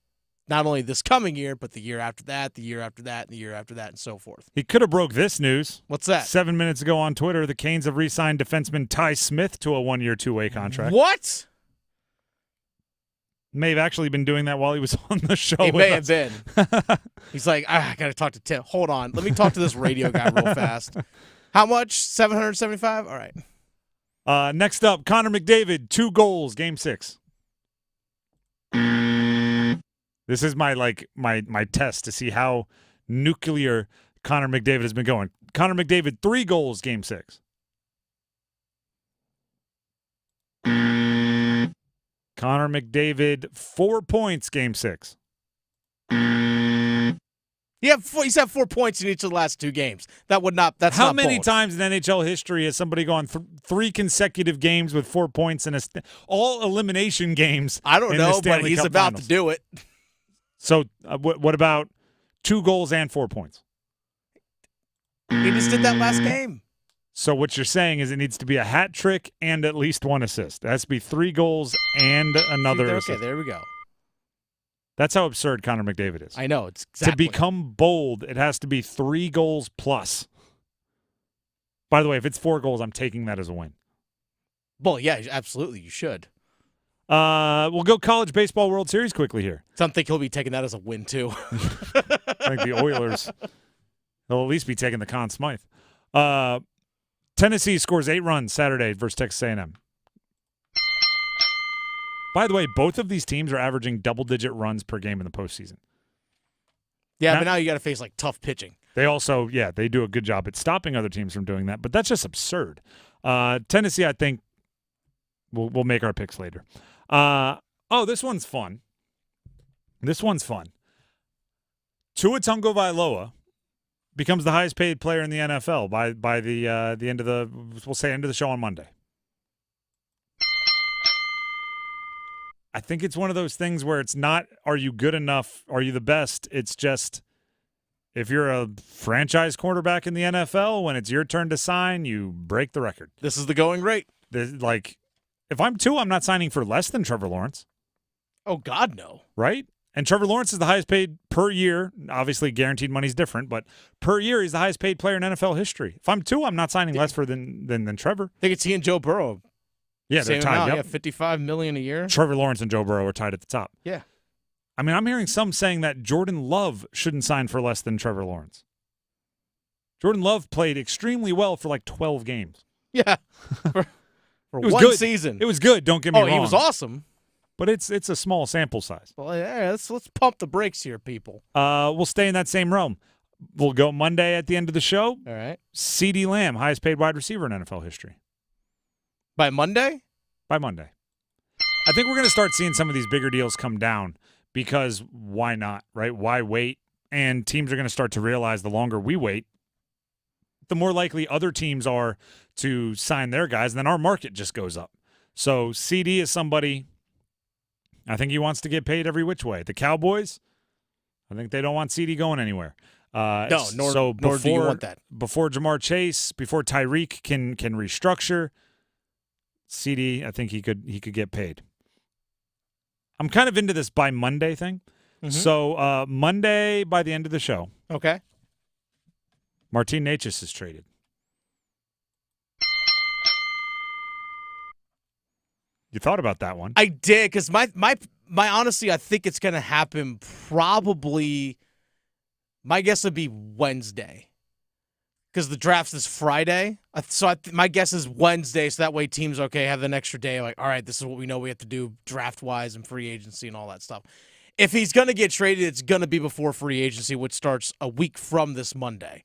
not only this coming year, but the year after that, the year after that, and the year after that, and so forth. He could have broke this news. What's that? 7 minutes ago on Twitter, the Canes have re-signed defenseman Ty Smith to a 1-year, 2-way contract. What? May have actually been doing that while he was on the show. He with may us. have been. He's like, I got to talk to Tim. Hold on. Let me talk to this radio guy real fast. How much? 775? All right. Next up, Connor McDavid, 2 goals, Game 6. This is my test to see how nuclear Connor McDavid has been going. Connor McDavid, 3 goals, Game 6. Connor McDavid, 4 points, Game 6. He's had 4 points in each of the last 2 games. That's How not many bold. times in NHL history has somebody gone 3 consecutive games with 4 points in all elimination games? I don't know, but Stanley he's Cup about Finals? to do it. So what about 2 goals and 4 points? He just did that last game. So what you're saying is it needs to be a hat trick and at least 1 assist. It has to be 3 goals and another assist. Okay, there we go. That's how absurd Connor McDavid is. I know. It's exactly. To become bold, it has to be 3 goals plus. By the way, if it's 4 goals, I'm taking that as a win. Well, yeah, absolutely. You should. We'll go College Baseball World Series quickly here. So I think he'll be taking that as a win, too. I think the Oilers, they'll at least be taking the Conn Smythe. Tennessee scores 8 runs Saturday versus Texas A&M. By the way, both of these teams are averaging double-digit runs per game in the postseason. Yeah, but now you got to face tough pitching. They also, they do a good job at stopping other teams from doing that, but that's just absurd. Tennessee, I think, we'll make our picks later. This one's fun. Tua Tagovailoa becomes the highest paid player in the NFL by the end of the show on Monday. I think it's one of those things where it's not, are you good enough? Are you the best? It's just, if you're a franchise quarterback in the NFL, when it's your turn to sign, you break the record. This is the going rate. If I'm Tua, I'm not signing for less than Trevor Lawrence. Oh, God, no. Right? And Trevor Lawrence is the highest paid per year. Obviously, guaranteed money's different, but per year, he's the highest paid player in NFL history. If I'm Tua, I'm not signing less for than Trevor. I think it's he and Joe Burrow. Yeah, they're tied. Yep. Yeah, $55 million a year. Trevor Lawrence and Joe Burrow are tied at the top. Yeah. I mean, I'm hearing some saying that Jordan Love shouldn't sign for less than Trevor Lawrence. Jordan Love played extremely well for 12 games. Yeah. For it was one good. season. It was good, don't get me wrong. Oh, he was awesome. But it's a small sample size. Well, yeah, let's pump the brakes here, people. We'll stay in that same realm. We'll go Monday at the end of the show. All right. CeeDee Lamb, highest paid wide receiver in NFL history. By Monday? By Monday. I think we're going to start seeing some of these bigger deals come down because why not, right? Why wait? And teams are going to start to realize the longer we wait, the more likely other teams are to sign their guys, and then our market just goes up. So CD is somebody, I think he wants to get paid every which way. The Cowboys, I think they don't want CD going anywhere. Nor do you want that. Before Jamar Chase, before Tyreek can restructure, CD, I think he could get paid. I'm kind of into this by Monday thing. Mm-hmm. So Monday by the end of the show. Okay. Martin Necas is traded. You thought about that one. I did, because my honestly, I think it's going to happen probably, my guess would be Wednesday. Because the draft's this Friday. So my guess is Wednesday, so that way teams, have an extra day. Like, all right, this is what we know we have to do draft-wise and free agency and all that stuff. If he's going to get traded, it's going to be before free agency, which starts a week from this Monday,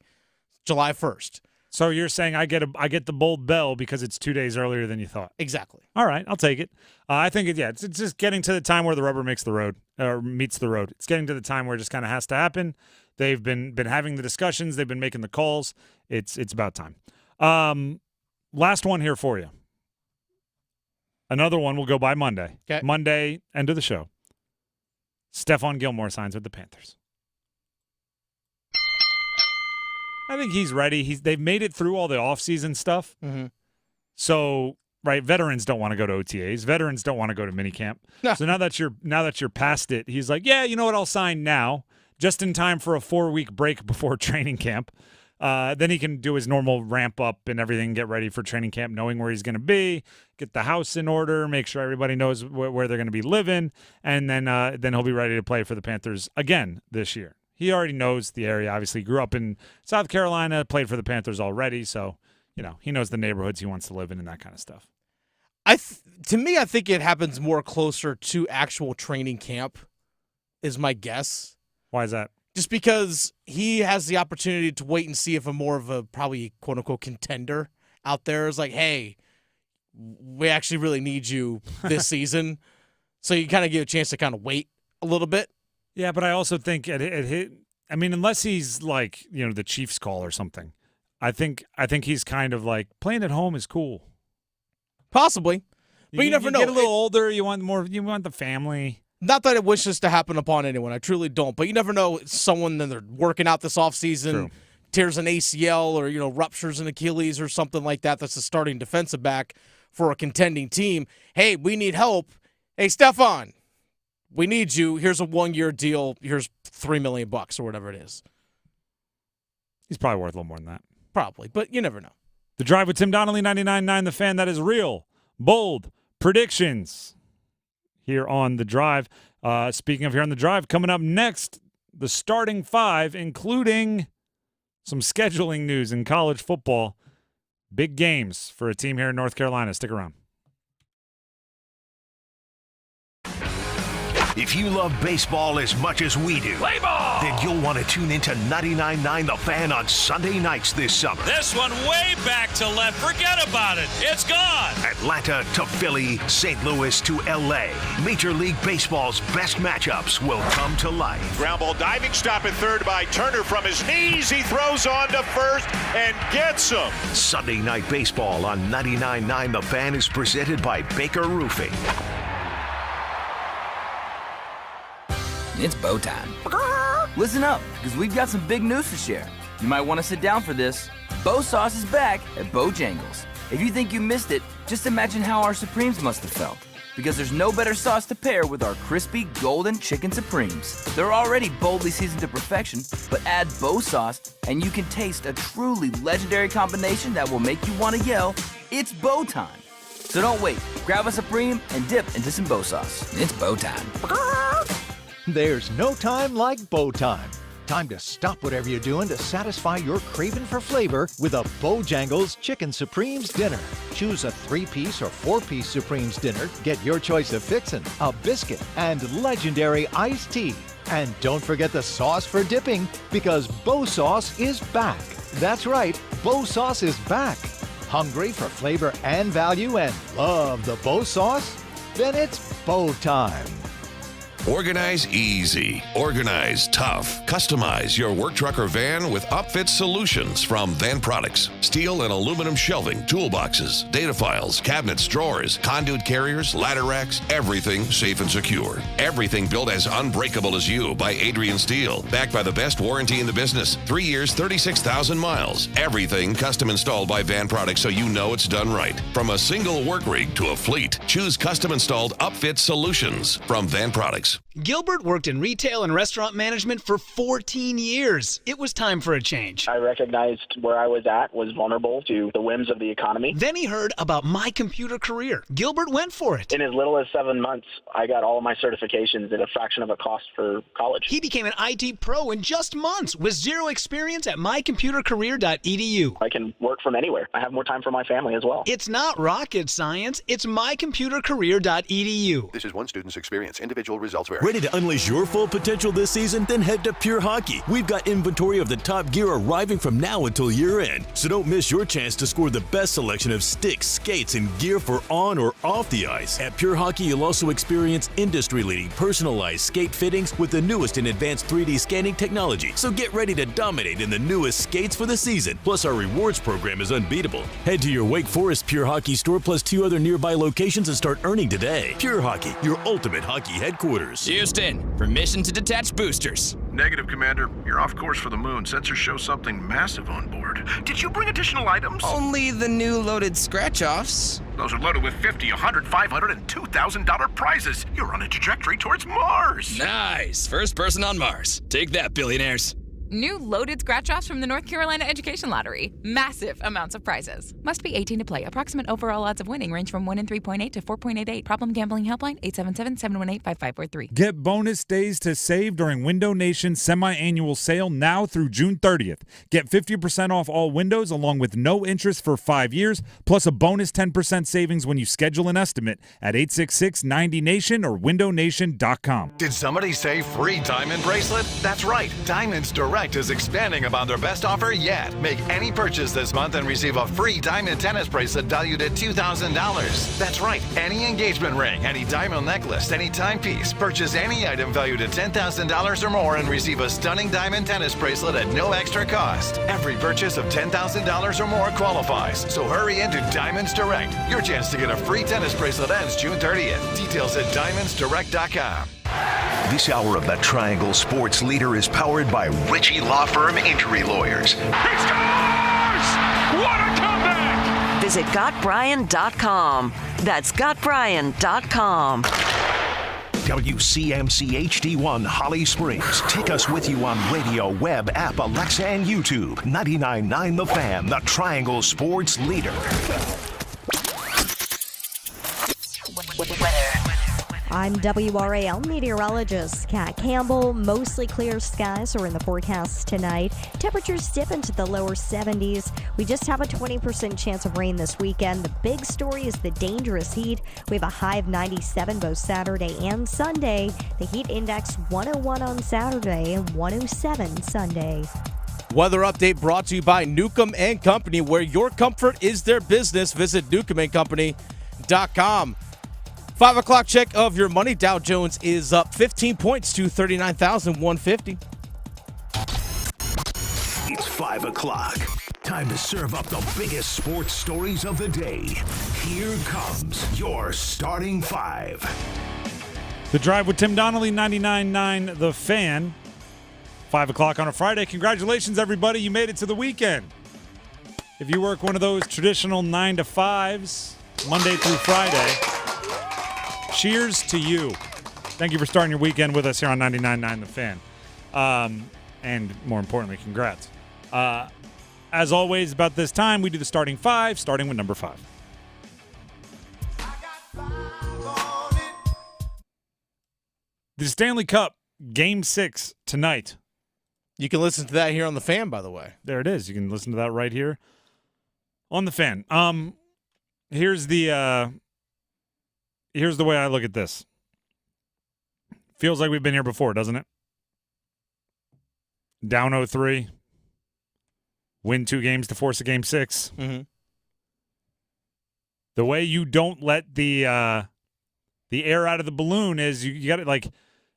July 1st. So you're saying I get the bold bell because it's 2 days earlier than you thought. Exactly. All right, I'll take it. I think it's just getting to the time where the rubber meets the road. It's getting to the time where it just kind of has to happen. They've been having the discussions. They've been making the calls. It's about time. Last one here for you. Another one will go by Monday. Okay. Monday, end of the show. Stephon Gilmore signs with the Panthers. I think he's ready. They've made it through all the offseason stuff. Mm-hmm. So, right, veterans don't want to go to OTAs. Veterans don't want to go to minicamp. No. So now that you're past it, he's like, yeah, you know what? I'll sign now, just in time for a 4-week break before training camp. then he can do his normal ramp up and everything, get ready for training camp, knowing where he's going to be, get the house in order, make sure everybody knows where they're going to be living, and then he'll be ready to play for the Panthers again this year. He already knows the area. Obviously, grew up in South Carolina, played for the Panthers already, so he knows the neighborhoods he wants to live in and that kind of stuff. To me, I think it happens more closer to actual training camp, is my guess. Why is that? Just because he has the opportunity to wait and see if a more of a probably quote-unquote contender out there is like, hey, we actually really need you this season. So you kind of get a chance to kind of wait a little bit. Yeah, but I also think unless he's like, the Chiefs call or something, I think he's kind of like playing at home is cool. Possibly. But you never know. You get a little older, you want the family. Not that it wishes to happen upon anyone. I truly don't. But you never know. Someone that they're working out this offseason tears an ACL or, ruptures an Achilles or something like that. That's a starting defensive back for a contending team. Hey, we need help. Hey, Stephon, we need you. Here's a 1-year deal. Here's $3 million or whatever it is. He's probably worth a little more than that. Probably, but you never know. The Drive with Tim Donnelly, 99.9 The Fan. That is real, bold predictions here on The Drive. Speaking of here on The Drive, coming up next, the starting five, including some scheduling news in college football. Big games for a team here in North Carolina. Stick around. If you love baseball as much as we do, play ball! Then you'll want to tune into 99.9 The Fan on Sunday nights this summer. This one way back to left. Forget about it. It's gone. Atlanta to Philly, St. Louis to L.A. Major League Baseball's best matchups will come to life. Ground ball diving stop at third by Turner from his knees. He throws on to first and gets him. Sunday Night Baseball on 99.9 The Fan is presented by Baker Roofing. It's bow time. Listen up, because we've got some big news to share. You might want to sit down for this. Bow Sauce is back at Bojangles. If you think you missed it, just imagine how our Supremes must have felt. Because there's no better sauce to pair with our crispy golden chicken Supremes. They're already boldly seasoned to perfection, but add Bow Sauce and you can taste a truly legendary combination that will make you want to yell, it's bow time. So don't wait, grab a Supreme and dip into some Bow Sauce. It's bow time. There's no time like bow time. Time to stop whatever you're doing to satisfy your craving for flavor with a Bojangles Chicken Supremes dinner. Choose a 3-piece or 4-piece Supremes dinner. Get your choice of fixin', a biscuit, and legendary iced tea. And don't forget the sauce for dipping, because Bow Sauce is back. That's right, Bow Sauce is back. Hungry for flavor and value and love the Bow Sauce? Then it's bow time. Organize easy. Organize tough. Customize your work truck or van with upfit solutions from Van Products. Steel and aluminum shelving, toolboxes, data files, cabinets, drawers, conduit carriers, ladder racks, everything safe and secure. Everything built as unbreakable as you by Adrian Steel. Backed by the best warranty in the business. 3 years, 36,000 miles. Everything custom installed by Van Products so you know it's done right. From a single work rig to a fleet. Choose custom installed upfit solutions from Van Products. Gilbert worked in retail and restaurant management for 14 years. It was time for a change. I recognized where I was at was vulnerable to the whims of the economy. Then he heard about My Computer Career. Gilbert went for it. In as little as 7 months, I got all of my certifications at a fraction of a cost for college. He became an IT pro in just months with zero experience at mycomputercareer.edu. I can work from anywhere. I have more time for my family as well. It's not rocket science. It's mycomputercareer.edu. This is one student's experience. Individual results vary. Ready to unleash your full potential this season? Then head to Pure Hockey. We've got inventory of the top gear arriving from now until year end. So don't miss your chance to score the best selection of sticks, skates, and gear for on or off the ice. At Pure Hockey, you'll also experience industry-leading personalized skate fittings with the newest in advanced 3D scanning technology. So get ready to dominate in the newest skates for the season. Plus, our rewards program is unbeatable. Head to your Wake Forest Pure Hockey store plus 2 other nearby locations and start earning today. Pure Hockey, your ultimate hockey headquarters. Houston, permission to detach boosters. Negative, Commander. You're off course for the moon. Sensors show something massive on board. Did you bring additional items? Only the new loaded scratch-offs. Those are loaded with $50, $100, $500, and $2,000 prizes. You're on a trajectory towards Mars. Nice. First person on Mars. Take that, billionaires. New loaded scratch-offs from the North Carolina Education Lottery. Massive amounts of prizes. Must be 18 to play. Approximate overall odds of winning range from 1 in 3.8 to 4.88. Problem gambling helpline 877-718-5543. Get bonus days to save during Window Nation's semi-annual sale now through June 30th. Get 50% off all windows along with no interest for 5 years, plus a bonus 10% savings when you schedule an estimate at 866-90-NATION or windownation.com. Did somebody say free diamond bracelet? That's right. Diamonds Direct is expanding upon their best offer yet. Make any purchase this month and receive a free diamond tennis bracelet valued at $2,000. That's right. Any engagement ring, any diamond necklace, any timepiece. Purchase any item valued at $10,000 or more and receive a stunning diamond tennis bracelet at no extra cost. Every purchase of $10,000 or more qualifies. So hurry into Diamonds Direct. Your chance to get a free tennis bracelet ends June 30th. Details at diamondsdirect.com. This hour of the Triangle Sports Leader is powered by Ritchie Law Firm Injury Lawyers. He scores! What a comeback! Visit GotBryan.com. That's GotBryan.com. WCMC HD1 Holly Springs. Take us with you on radio, web, app, Alexa, and YouTube. 99.9 The Fan, the Triangle Sports Leader. I'm WRAL meteorologist Kat Campbell. Mostly clear skies are in the forecast tonight. Temperatures dip into the lower 70s. We just have a 20% chance of rain this weekend. The big story is the dangerous heat. We have a high of 97 both Saturday and Sunday. The heat index 101 on Saturday and 107 Sunday. Weather update brought to you by Newcomb & Company, where your comfort is their business. Visit newcombandcompany.com. 5 o'clock check of your money. Dow Jones is up 15 points to 39,150. It's 5 o'clock. Time to serve up the biggest sports stories of the day. Here comes your starting five. The Drive with Tim Donnelly, 99.9 The Fan. 5 o'clock on a Friday. Congratulations, everybody. You made it to the weekend. If you work one of those traditional 9 to 5s, Monday through Friday, cheers to you. Thank you for starting your weekend with us here on 99.9 The Fan. And more importantly, congrats. As always, about this time, we do the starting five, starting with number 5. The Stanley Cup, Game 6 tonight. You can listen to that here on The Fan, by the way. There it is. You can listen to that right here on The Fan. Here's the way I look at this. Feels like we've been here before, doesn't it? Down 0-3. Win 2 games to force a Game 6. Mm-hmm. The way you don't let the air out of the balloon is you got to, like,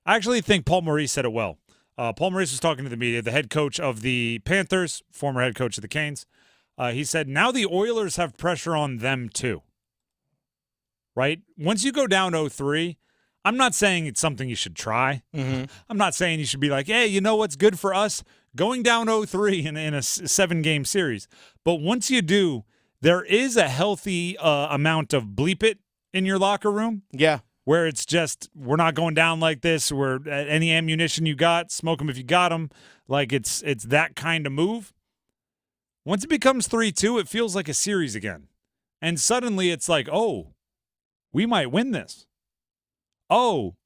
I actually think Paul Maurice said it well. Paul Maurice was talking to the media, the head coach of the Panthers, former head coach of the Canes. He said, now the Oilers have pressure on them too. Right? Once you go down 0-3, I'm not saying it's something you should try. Mm-hmm. I'm not saying you should be like, hey, you know what's good for us? Going down 0-3 in a 7-game series. But once you do, there is a healthy amount of bleep it in your locker room. Yeah. Where it's just, we're not going down like this. We're any ammunition you got, smoke them if you got them. Like it's that kind of move. Once it becomes 3-2, it feels like a series again. And suddenly it's like, oh, we might win this. Oh,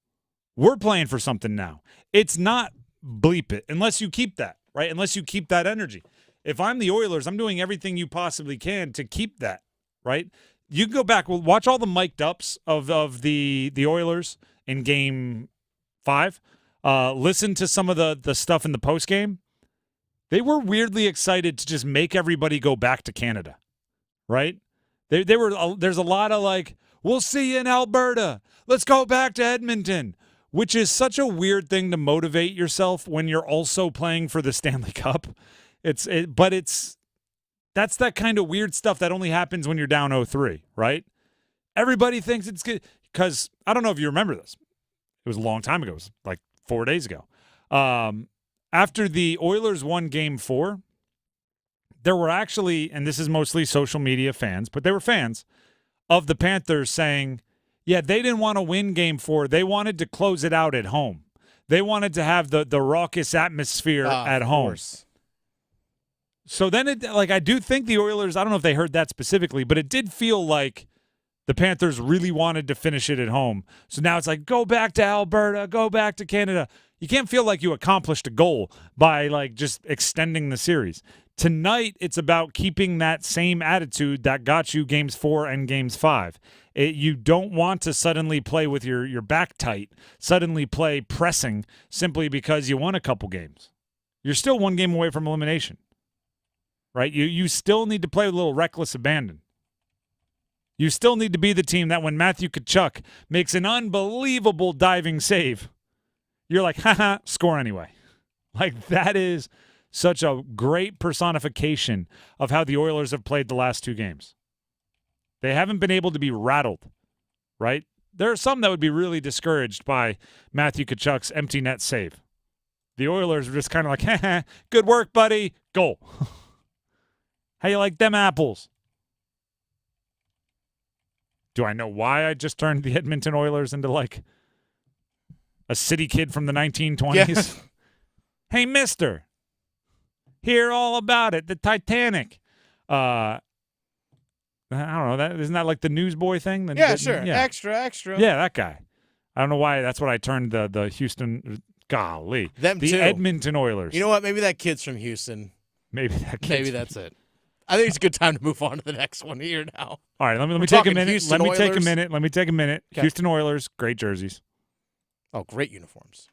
we're playing for something now. It's not bleep it unless you keep that, right? Unless you keep that energy. If I'm the Oilers, I'm doing everything you possibly can to keep that, right? You can go back, watch all the mic'd ups of the Oilers in Game 5. Listen to some of the stuff in the postgame. They were weirdly excited to just make everybody go back to Canada, right? They were. There's a lot of like, we'll see you in Alberta. Let's go back to Edmonton, which is such a weird thing to motivate yourself when you're also playing for the Stanley Cup. But that's that kind of weird stuff that only happens when you're down 0-3, right? Everybody thinks it's good because I don't know if you remember this. It was a long time ago. It was like 4 days ago. After the Oilers won Game 4, there were actually, and this is mostly social media fans, but they were fans of the Panthers saying, yeah, they didn't want to win Game 4. They wanted to close it out at home. They wanted to have the raucous atmosphere at home. Course. So then I do think the Oilers, I don't know if they heard that specifically, but it did feel like the Panthers really wanted to finish it at home. So now it's like, go back to Alberta, go back to Canada. You can't feel like you accomplished a goal by just extending the series. Tonight, it's about keeping that same attitude that got you games 4 and games 5. You don't want to suddenly play with your back tight, suddenly play pressing simply because you won a couple games. You're still one game away from elimination, right? You still need to play with a little reckless abandon. You still need to be the team that when Matthew Tkachuk makes an unbelievable diving save, you're like, haha, score anyway. That is such a great personification of how the Oilers have played the last 2 games. They haven't been able to be rattled, right? There are some that would be really discouraged by Matthew Tkachuk's empty net save. The Oilers are just kind of like, haha, good work, buddy, goal. How you like them apples? Do I know why I just turned the Edmonton Oilers into a city kid from the 1920s? Yeah. Hey, mister, hear all about it, the Titanic. I don't know. Isn't that like the newsboy thing? Sure. Yeah. Extra. Yeah, that guy. I don't know why. That's what I turned the Houston, golly. Them the too. Edmonton Oilers. You know what? Maybe that kid's from Houston. Maybe that's it. I think it's a good time to move on to the next one here now. All right, let me take a minute. Houston Let me Oilers. take a minute. Okay. Houston Oilers, great jerseys. Oh, great uniforms.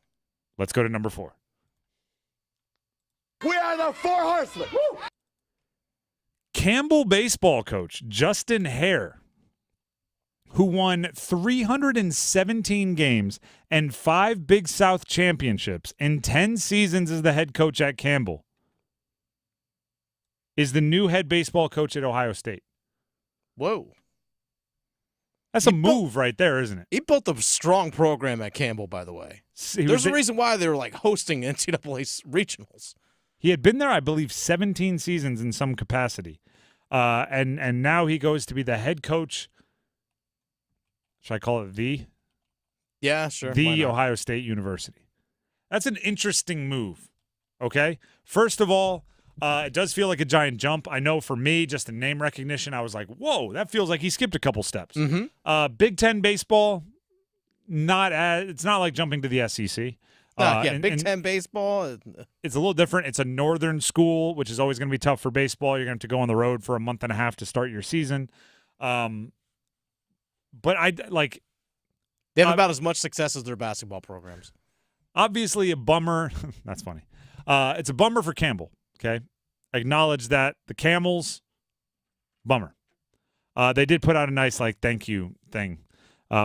Let's go to number 4. We are the 4 horsemen. Woo! Campbell baseball coach Justin Hare, who won 317 games and 5 Big South championships in 10 seasons as the head coach at Campbell, is the new head baseball coach at Ohio State. Whoa. That's a move right there, isn't it? He built a strong program at Campbell, by the way. There's a reason why they were hosting NCAA regionals. He had been there, I believe, 17 seasons in some capacity. And now he goes to be the head coach. Should I call it the? Yeah, sure. The Ohio State University. That's an interesting move, okay? First of all, it does feel like a giant jump. I know for me, just the name recognition, I was like, whoa, that feels like he skipped a couple steps. Mm-hmm. Big Ten baseball, it's not like jumping to the SEC. Big Ten baseball. It's a little different. It's a northern school, which is always going to be tough for baseball. You're going to have to go on the road for a month and a half to start your season. But they have about as much success as their basketball programs. Obviously a bummer. That's funny. It's a bummer for Campbell, okay? Acknowledge that. The Camels, bummer. They did put out a nice, thank you thing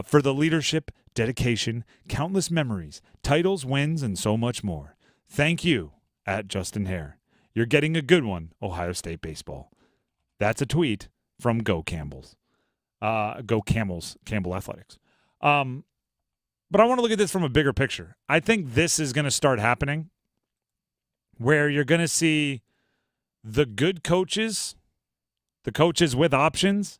for the leadership, dedication, countless memories, titles, wins, and so much more. Thank you, at Justin Hare. You're getting a good one, Ohio State baseball. That's a tweet from Go Camels. Go Camels, Campbell Athletics. But I want to look at this from a bigger picture. I think this is going to start happening where you're going to see the good coaches, the coaches with options,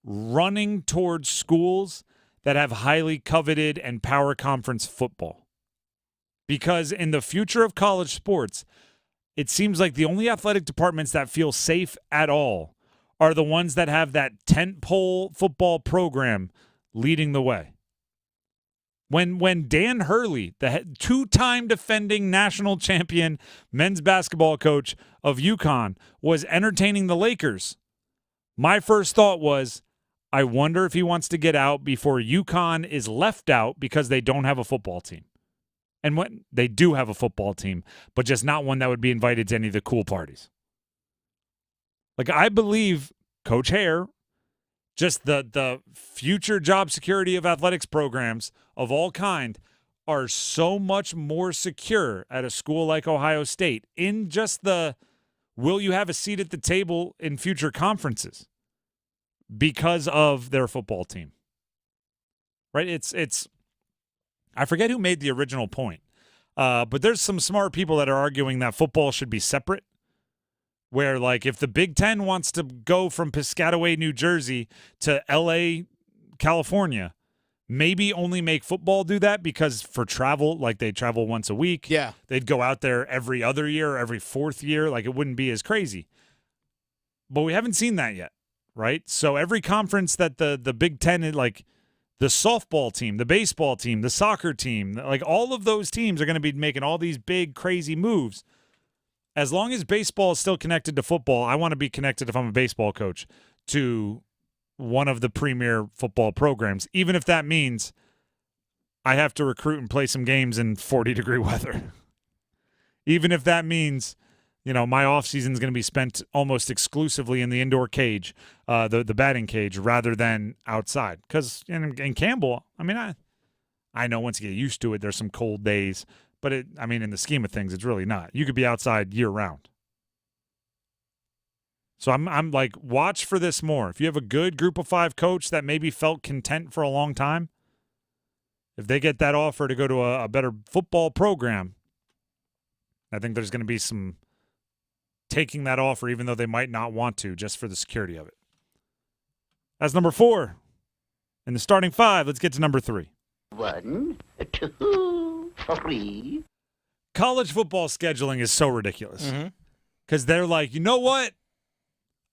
running towards schools that have highly coveted and power conference football. Because in the future of college sports, it seems like the only athletic departments that feel safe at all are the ones that have that tentpole football program leading the way. When Dan Hurley, the 2-time defending national champion men's basketball coach of UConn, was entertaining the Lakers, my first thought was, I wonder if he wants to get out before UConn is left out because they don't have a football team. And when they do have a football team, but just not one that would be invited to any of the cool parties. I believe Coach Hare, just the future job security of athletics programs of all kind, are so much more secure at a school like Ohio State in just the will you have a seat at the table in future conferences because of their football team. Right? It's I forget who made the original point, but there's some smart people that are arguing that football should be separate, where if the Big Ten wants to go from Piscataway, New Jersey to L.A., California, maybe only make football do that because for travel, like they travel once a week. Yeah. They'd go out there every other year or every fourth year. Like it wouldn't be as crazy. But we haven't seen that yet, right? So every conference that the Big Ten, like the softball team, the baseball team, the soccer team, like all of those teams are going to be making all these big, crazy moves. As long as baseball is still connected to football, I want to be connected, if I'm a baseball coach, to one of the premier football programs, even if that means I have to recruit and play some games in 40-degree weather. Even if that means, my offseason is going to be spent almost exclusively in the indoor cage, the batting cage, rather than outside. Because in Campbell, I know once you get used to it, there's some cold days. But, in the scheme of things, it's really not. You could be outside year-round. So I'm like, watch for this more. If you have a good group of 5 coach that maybe felt content for a long time, if they get that offer to go to a better football program, I think there's going to be some taking that offer even though they might not want to just for the security of it. That's number 4. In the starting 5, let's get to number 3. 1, 2, 3. College football scheduling is so ridiculous because they're like, you know what?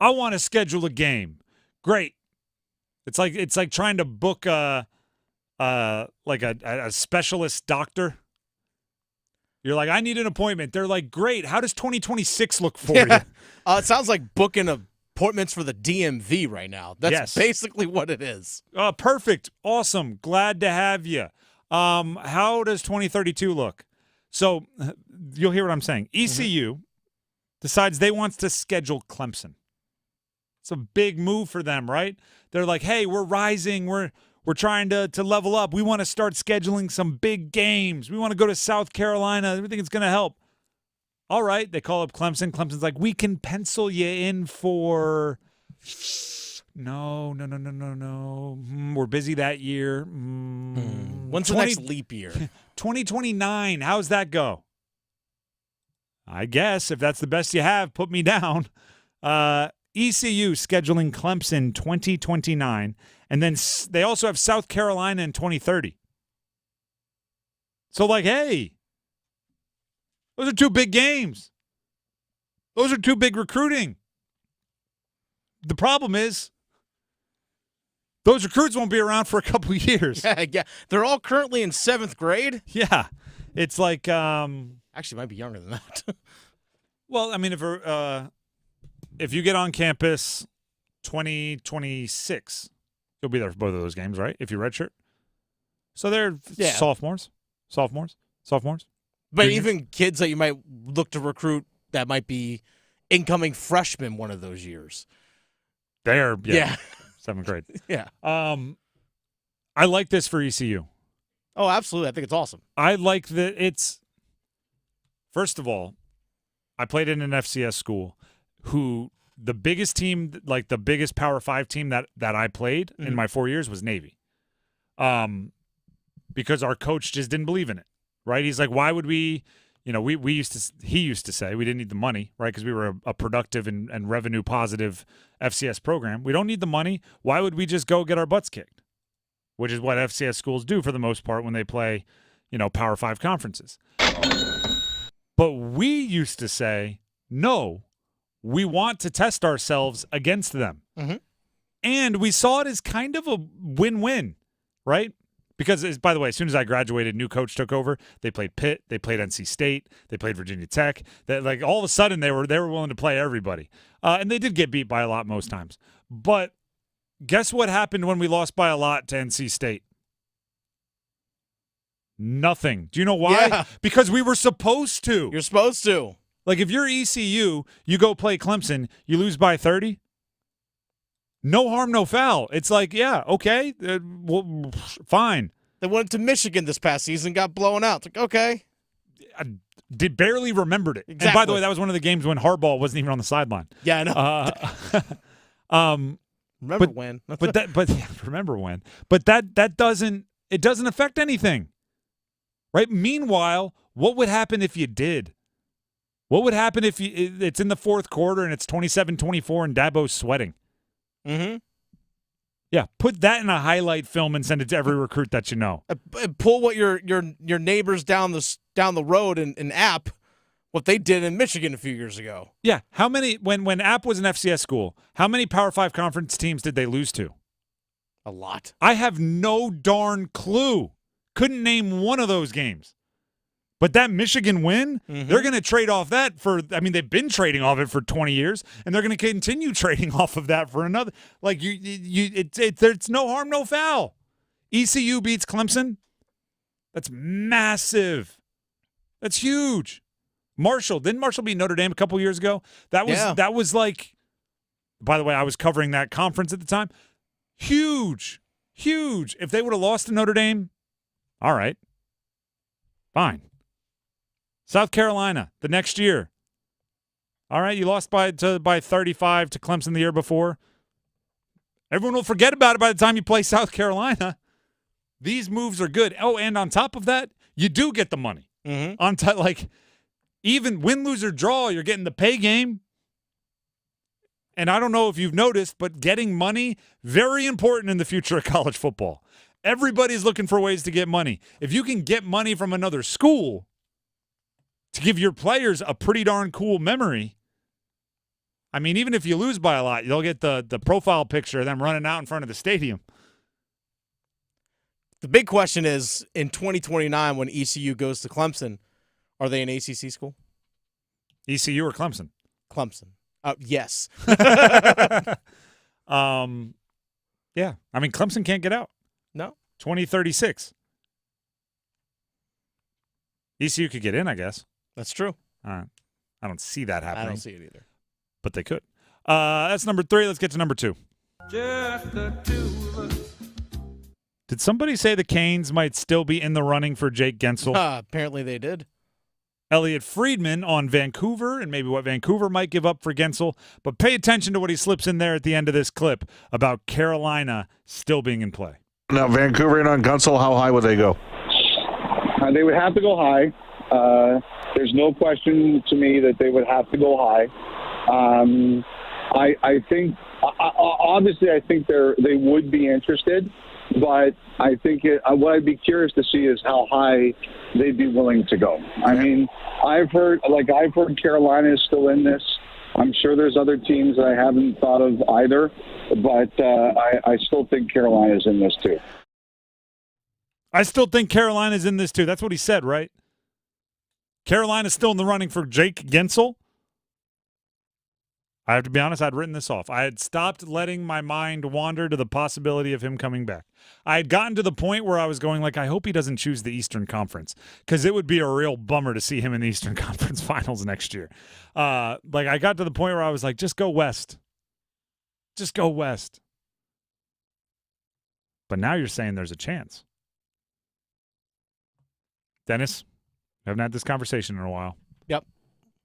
I want to schedule a game. Great. It's like trying to book a specialist doctor. You're like, I need an appointment. They're like, great. How does 2026 look for you? It sounds like booking appointments for the DMV right now. That's basically what it is. Perfect. Awesome. Glad to have you. How does 2032 look? So you'll hear what I'm saying. ECU decides they want to schedule Clemson. It's a big move for them, right? They're like, hey, we're rising. We're trying to level up. We want to start scheduling some big games. We want to go to South Carolina. We think it's going to help. All right. They call up Clemson. Clemson's like, we can pencil you in for no. We're busy that year. When's the next leap year? 2029. How's that go? I guess if that's the best you have, put me down. ECU scheduling Clemson 2029, and then they also have South Carolina in 2030. So, hey, those are 2 big games. Those are 2 big recruiting. The problem is those recruits won't be around for a couple of years. Yeah. They're all currently in 7th grade. Yeah. It's like actually might be younger than that. Well, if you get on campus 2026, you'll be there for both of those games, right? If you redshirt. So they're sophomores. But even kids that you might look to recruit that might be incoming freshmen one of those years. They're 7th grade. Yeah. I like this for ECU. Oh, absolutely. I think it's awesome. I like that it's first of all, I played in an FCS school who the biggest team, like the biggest Power 5 team that I played in my 4 years was Navy. Because our coach just didn't believe in it, right? He's like, why would we, he used to say we didn't need the money, right? Because we were a productive and revenue positive FCS program. We don't need the money. Why would we just go get our butts kicked? Which is what FCS schools do for the most part when they play, Power 5 conferences. But we used to say, no, we want to test ourselves against them. And we saw it as kind of a win-win, right? Because, by the way, as soon as I graduated, new coach took over. They played Pitt. They played NC State. They played Virginia Tech. That all of a sudden, they were willing to play everybody. And they did get beat by a lot most times. But guess what happened when we lost by a lot to NC State? Nothing. Do you know why? Yeah. Because we were supposed to. You're supposed to. Like, if you're ECU, you go play Clemson, you lose by 30. No harm, no foul. It's like, yeah, okay, well, fine. They went to Michigan this past season, got blown out. It's like, okay. I barely remembered it. Exactly. And by the way, that was one of the games when Harbaugh wasn't even on the sideline. Yeah, I know. Remember when? Remember when? But that doesn't affect anything, right? Meanwhile, what would happen if you did? What would happen if it's in the fourth quarter and it's 27-24 and Dabo's sweating? Yeah, put that in a highlight film and send it to every recruit that you know. Pull what your neighbors down the road in App, what they did in Michigan a few years ago. Yeah, how many when App was an FCS school, how many Power 5 conference teams did they lose to? A lot. I have no darn clue. Couldn't name one of those games. But that Michigan win, they're going to trade off that they've been trading off it for 20 years, and they're going to continue trading off of that for another. Like, it's no harm, no foul. ECU beats Clemson. That's massive. That's huge. Didn't Marshall beat Notre Dame a couple years ago? That was like, by the way, I was covering that conference at the time. Huge. If they would have lost to Notre Dame, all right, fine. South Carolina the next year. All right, you lost by 35 to Clemson the year before. Everyone will forget about it by the time you play South Carolina. These moves are good. Oh, and on top of that, you do get the money. Even win, lose, or draw, you're getting the pay game. And I don't know if you've noticed, but getting money, very important in the future of college football. Everybody's looking for ways to get money. If you can get money from another school to give your players a pretty darn cool memory, I mean, even if you lose by a lot, you'll get the profile picture of them running out in front of the stadium. The big question is, in 2029, when ECU goes to Clemson, are they an ACC school? ECU or Clemson? Clemson. Yes. Yeah. I mean, Clemson can't get out. No. 2036. ECU could get in, I guess. That's true. All right. I don't see that happening. I don't see it either. But they could. That's number 3. Let's get to number 2. Just the two of us. Did somebody say the Canes might still be in the running for Jake Guentzel? Apparently they did. Elliot Friedman on Vancouver and maybe what Vancouver might give up for Guentzel. But pay attention to what he slips in there at the end of this clip about Carolina still being in play. Now, Vancouver in on Guentzel, how high would they go? They would have to go high. There's no question to me that they would have to go high. I think, obviously, I think they would be interested, but I think what I'd be curious to see is how high they'd be willing to go. I mean, I've heard Carolina is still in this. I'm sure there's other teams that I haven't thought of either, but I still think Carolina's in this too. I still think Carolina's in this too. That's what he said, right? Carolina's still in the running for Jake Guentzel. I have to be honest, I'd written this off. I had stopped letting my mind wander to the possibility of him coming back. I had gotten to the point where I was going like, I hope he doesn't choose the Eastern Conference, because it would be a real bummer to see him in the Eastern Conference Finals next year. I got to the point where I was like, just go West. Just go West. But now you're saying there's a chance. Dennis, we haven't had this conversation in a while. Yep.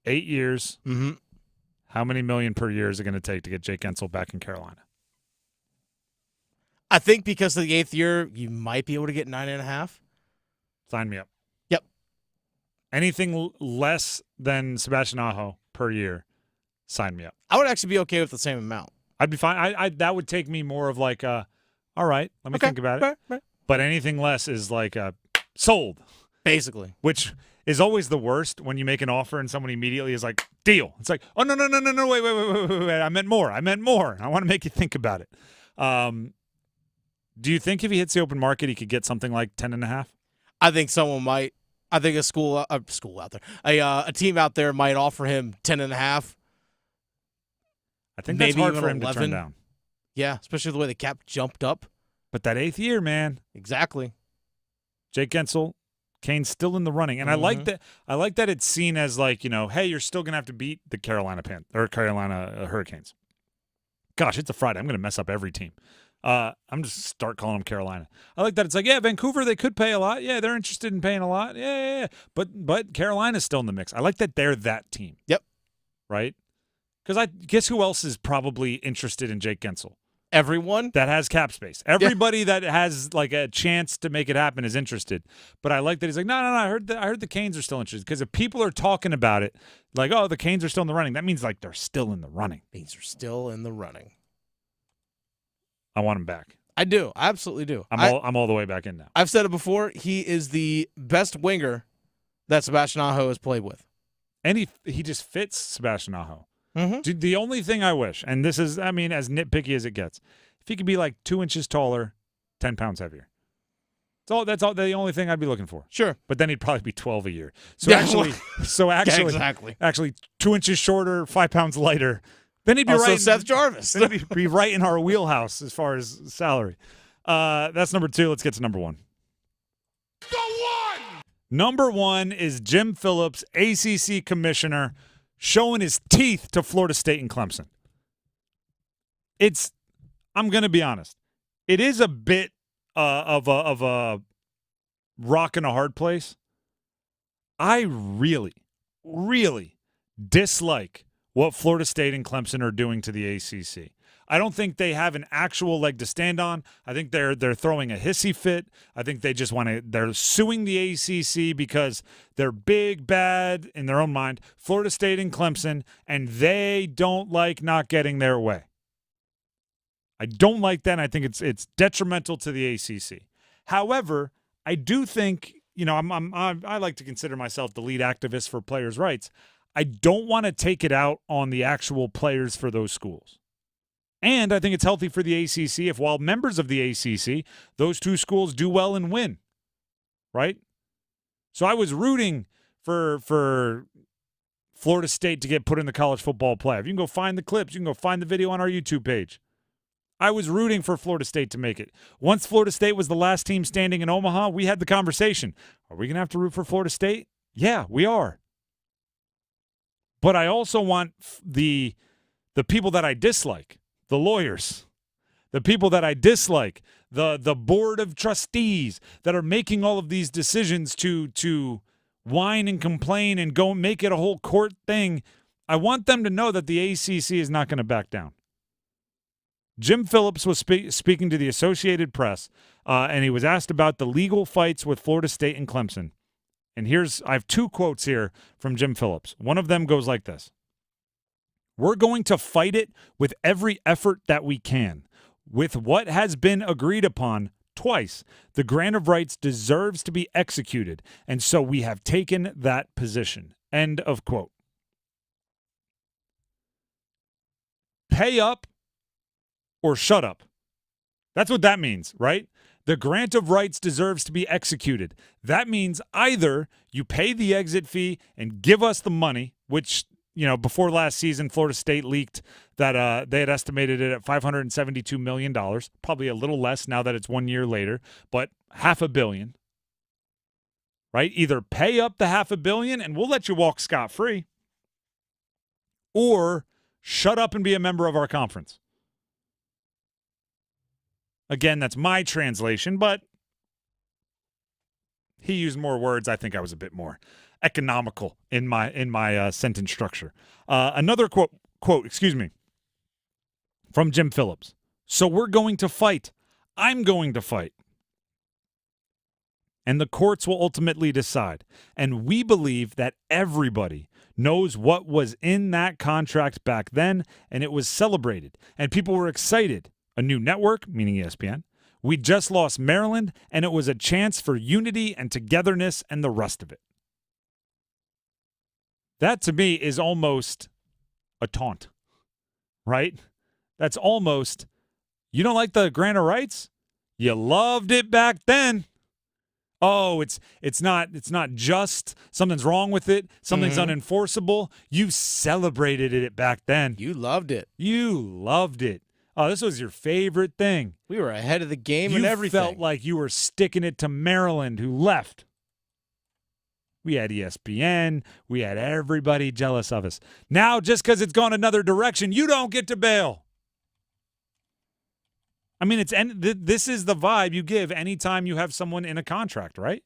8 years. Mm-hmm. How many million per year is it going to take to get Jake Guentzel back in Carolina? I think because of the 8th year, you might be able to get 9.5. Sign me up. Yep. Anything less than Sebastian Aho per year, sign me up. I would actually be okay with the same amount. I'd be fine. That would take me more of like all right, let me think about it. Right. But anything less is like sold. Basically. Which is always the worst when you make an offer and someone immediately is like, deal. It's like, oh, no, wait. I meant more. I want to make you think about it. Do you think if he hits the open market, he could get something like 10.5? I think someone might. I think a school out there, a team out there might offer him 10.5. I think that's hard for him 11. to turn down. Yeah, especially the way the cap jumped up. But that 8th year, man. Exactly. Jake Guentzel. Kane's still in the running, and I like that. I like that it's seen as like, hey, you're still gonna have to beat the Carolina Hurricanes. Gosh, it's a Friday. I'm gonna mess up every team. I'm just start calling them Carolina. I like that it's like, yeah, Vancouver, they could pay a lot. Yeah, they're interested in paying a lot. Yeah. But Carolina's still in the mix. I like that they're that team. Yep. Right? Because I guess who else is probably interested in Jake Guentzel? Everyone that has cap space. Everybody that has like a chance to make it happen is interested. But I like that he's like, no. I heard the Canes are still interested, because if people are talking about it, like, oh, the Canes are still in the running, that means like they're still in the running. Canes are still in the running. I want him back. I do. I absolutely do. I'm all the way back in now. I've said it before. He is the best winger that Sebastian Aho has played with. And he just fits Sebastian Aho. Mm-hmm. The only thing I wish, and this is, I mean, as nitpicky as it gets, if he could be like 2 inches taller, 10 pounds heavier. That's all. The only thing I'd be looking for. Sure. But then he'd probably be 12 a year. So Yeah, actually 2 inches shorter, 5 pounds lighter. Then he'd be also right. Seth Jarvis. Then he'd be right in our wheelhouse as far as salary. That's number 2. Let's get to number 1. Number 1 is Jim Phillips, ACC commissioner, showing his teeth to Florida State and Clemson. I'm going to be honest, it is a bit of a rock and a hard place. I really, really dislike what Florida State and Clemson are doing to the ACC. I don't think they have an actual leg to stand on. I think they're throwing a hissy fit. I think they just they're suing the ACC because they're big, bad in their own mind, Florida State and Clemson, and they don't like not getting their way. I don't like that, and I think it's detrimental to the ACC. However, I do think, I like to consider myself the lead activist for players' rights. I don't want to take it out on the actual players for those schools. And I think it's healthy for the ACC if, while members of the ACC, those two schools do well and win, right? So I was rooting for Florida State to get put in the college football playoff. You can go find the clips. You can go find the video on our YouTube page. I was rooting for Florida State to make it. Once Florida State was the last team standing in Omaha, we had the conversation. Are we going to have to root for Florida State? Yeah, we are. But I also want the people that I dislike, the lawyers, the people that I dislike, the board of trustees that are making all of these decisions to whine and complain and go make it a whole court thing. I want them to know that the ACC is not going to back down. Jim Phillips was speaking to the Associated Press, and he was asked about the legal fights with Florida State and Clemson. And I have 2 quotes here from Jim Phillips. One of them goes like this. We're going to fight it with every effort that we can. With what has been agreed upon twice, the grant of rights deserves to be executed, and so we have taken that position. End of quote. Pay up or shut up. That's what that means, right? The grant of rights deserves to be executed. That means either you pay the exit fee and give us the money, which, before last season, Florida State leaked that they had estimated it at $572 million, probably a little less now that it's 1 year later, but $500 million, right? Either pay up the $500 million and we'll let you walk scot-free, or shut up and be a member of our conference. Again, that's my translation, but he used more words. I think I was a bit more economical in my sentence structure. Another quote, from Jim Phillips. So we're going to fight. I'm going to fight. And the courts will ultimately decide. And we believe that everybody knows what was in that contract back then, and it was celebrated. And people were excited. A new network, meaning ESPN. We just lost Maryland, and it was a chance for unity and togetherness and the rest of it. That, to me, is almost a taunt, right? That's almost, you don't like the grant of rights? You loved it back then. Oh, it's not just something's wrong with it. Something's unenforceable. You celebrated it back then. You loved it. You loved it. Oh, this was your favorite thing. We were ahead of the game and everything. You felt like you were sticking it to Maryland, who left. We had ESPN. We had everybody jealous of us. Now, just because it's gone another direction, you don't get to bail. I mean, this is the vibe you give anytime you have someone in a contract, right?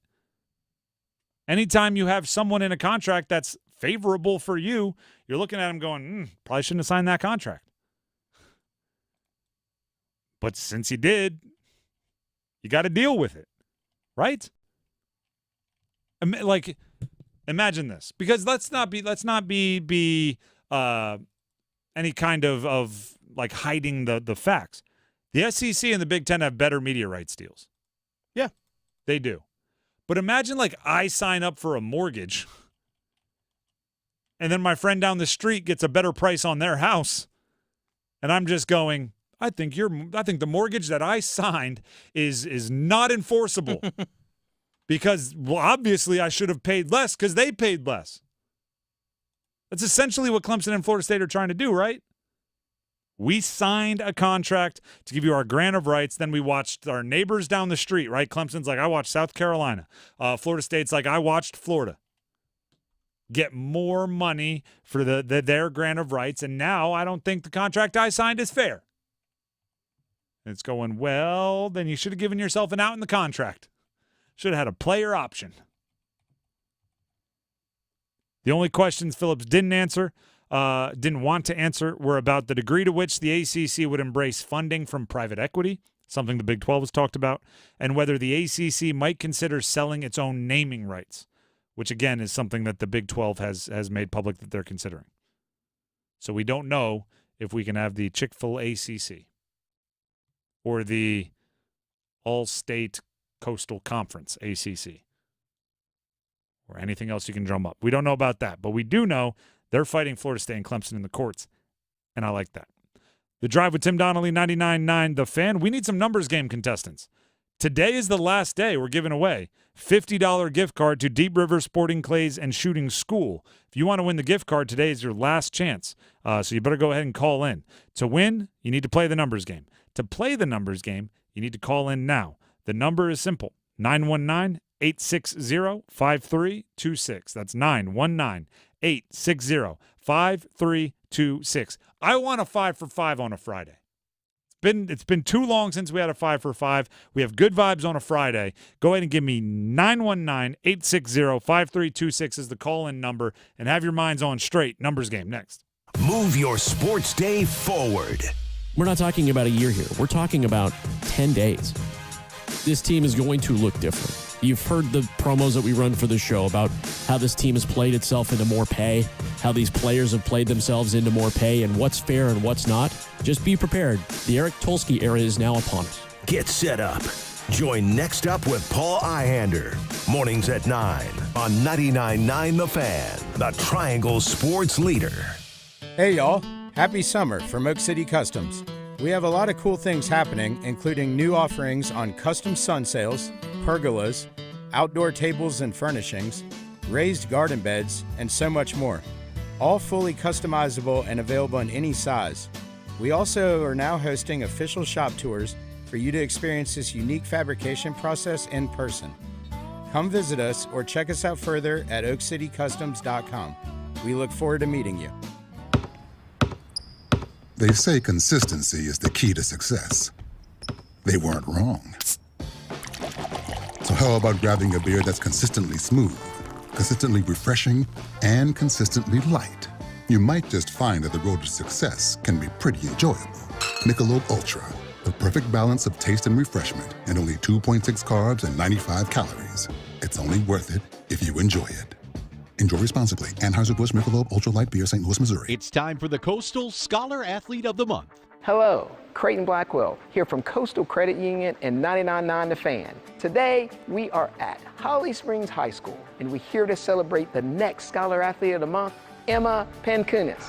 Anytime you have someone in a contract that's favorable for you, you're looking at them going, probably shouldn't have signed that contract. But since you did, you got to deal with it, right? Like, imagine this, because let's not be any kind of like hiding the facts. The SEC and the Big Ten have better media rights deals. Yeah. They do. But imagine, like, I sign up for a mortgage, and then my friend down the street gets a better price on their house, and I'm just going, I think the mortgage that I signed is not enforceable because, well, obviously I should have paid less because they paid less. That's essentially what Clemson and Florida State are trying to do, right? We signed a contract to give you our grant of rights. Then we watched our neighbors down the street, right? Clemson's like, I watched South Carolina. Florida State's like, I watched Florida get more money for their grant of rights. And now I don't think the contract I signed is fair. It's going, well, then you should have given yourself an out in the contract. Should have had a player option. The only questions Phillips didn't want to answer, were about the degree to which the ACC would embrace funding from private equity, something the Big 12 has talked about, and whether the ACC might consider selling its own naming rights, which, again, is something that the Big 12 has made public that they're considering. So we don't know if we can have the Chick-fil-ACC or the All-State Coastal Conference, ACC, or anything else you can drum up. We don't know about that, but we do know they're fighting Florida State and Clemson in the courts, and I like that. The Drive with Tim Donnelly, 99.9 The Fan. We need some numbers game contestants. Today is the last day. We're giving away $50 gift card to Deep River Sporting Clays and Shooting School. If you want to win the gift card, today is your last chance, so you better go ahead and call in. To win, you need to play the numbers game. To play the numbers game, you need to call in now. The number is simple, 919-860-5326. That's 919-860-5326. I want a 5 for 5 on a Friday. It's been too long since we had a 5 for 5. We have good vibes on a Friday. Go ahead and give me 919-860-5326 as the call-in number, and have your minds on straight. Numbers game next. Move your sports day forward. We're not talking about a year here. We're talking about 10 days. This team is going to look different. You've heard the promos that we run for the show about how this team has played itself into more pay, how these players have played themselves into more pay, and what's fair and what's not. Just be prepared. The Eric Tulsky era is now upon us. Get set up. Join Next Up with Paul Ihander. Mornings at 9 on 99.9 The Fan, the Triangle Sports Leader. Hey, y'all. Happy summer from Oak City Customs. We have a lot of cool things happening, including new offerings on custom sun sails, pergolas, outdoor tables and furnishings, raised garden beds, and so much more. All fully customizable and available in any size. We also are now hosting official shop tours for you to experience this unique fabrication process in person. Come visit us or check us out further at oakcitycustoms.com. We look forward to meeting you. They say consistency is the key to success. They weren't wrong. So how about grabbing a beer that's consistently smooth, consistently refreshing, and consistently light? You might just find that the road to success can be pretty enjoyable. Michelob Ultra, the perfect balance of taste and refreshment, and only 2.6 carbs and 95 calories. It's only worth it if you enjoy it. Enjoy responsibly. Anheuser-Busch Michelob Ultra Light Beer, St. Louis, Missouri. It's time for the Coastal Scholar Athlete of the Month. Hello, Creighton Blackwell here from Coastal Credit Union and 99.9 The Fan. Today, we are at Holly Springs High School, and we're here to celebrate the next Scholar Athlete of the Month, Emma Pankunis.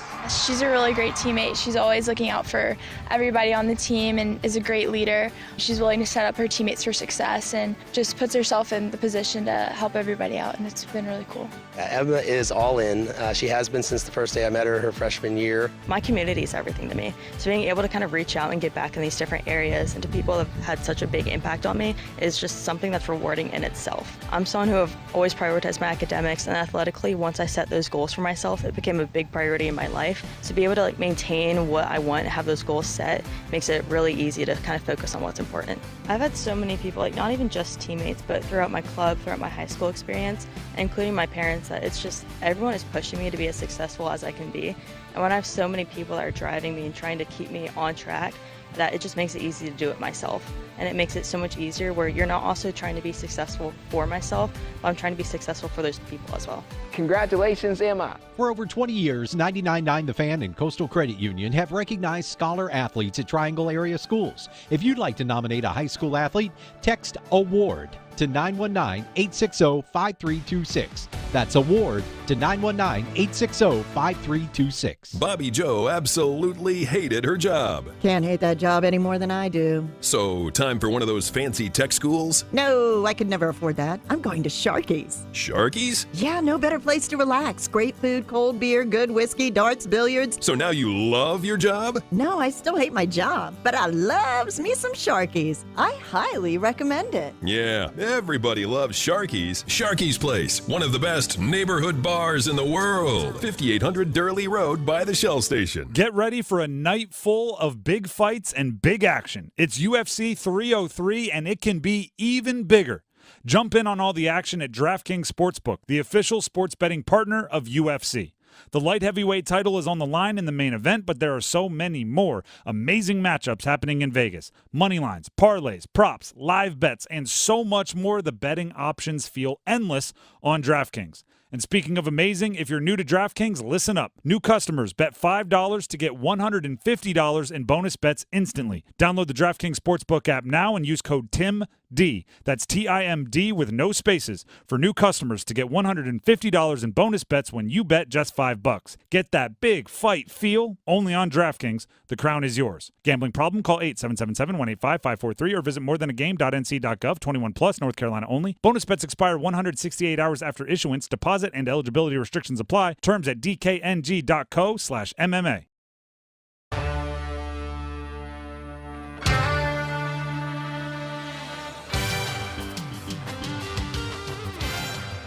She's a really great teammate. She's always looking out for everybody on the team and is a great leader. She's willing to set up her teammates for success and just puts herself in the position to help everybody out, and it's been really cool. Emma is all in. She has been since the first day I met her freshman year. My community is everything to me. So being able to kind of reach out and get back in these different areas and to people that have had such a big impact on me is just something that's rewarding in itself. I'm someone who have always prioritized my academics, and athletically, once I set those goals for myself, it became a big priority in my life. So be able to maintain what I want, have those goals set, makes it really easy to kind of focus on what's important. I've had so many people, not even just teammates, but throughout my club, throughout my high school experience, including my parents, that it's just everyone is pushing me to be as successful as I can be. And when I have so many people that are driving me and trying to keep me on track, that it just makes it easy to do it myself. And it makes it so much easier where you're not also trying to be successful for myself, but I'm trying to be successful for those people as well. Congratulations, Emma. For over 20 years, 99.9 The Fan and Coastal Credit Union have recognized scholar athletes at Triangle area schools. If you'd like to nominate a high school athlete, text AWARD to 919-860-5326. That's AWARD to 919-860-5326. Bobby Joe absolutely hated her job. Can't hate that job any more than I do. So, time for one of those fancy tech schools? No, I could never afford that. I'm going to Sharky's. Sharky's? Yeah, no better place to relax. Great food, cold beer, good whiskey, darts, billiards. So now you love your job? No, I still hate my job, but I loves me some Sharky's. I highly recommend it. Yeah, everybody loves Sharky's. Sharky's Place, one of the best neighborhood bars in the world. 5800 Durley Road by the Shell Station. Get ready for a night full of big fights and big action. It's UFC 303, and it can be even bigger. Jump in on all the action at DraftKings Sportsbook, the official sports betting partner of UFC. The light heavyweight title is on the line in the main event, but there are so many more amazing matchups happening in Vegas. Money lines, parlays, props, live bets, and so much more. The betting options feel endless on DraftKings. And speaking of amazing, if you're new to DraftKings, listen up. New customers bet $5 to get $150 in bonus bets instantly. Download the DraftKings Sportsbook app now and use code TIMD. That's TIMD with no spaces for new customers to get $150 in bonus bets when you bet just $5. Get that big fight feel only on DraftKings. The crown is yours. Gambling problem? Call 877-185-543 or visit morethanagame.nc.gov. 21 plus, North Carolina only. Bonus bets expire 168 hours after issuance. Deposit and eligibility restrictions apply. Terms at dkng.co/MMA.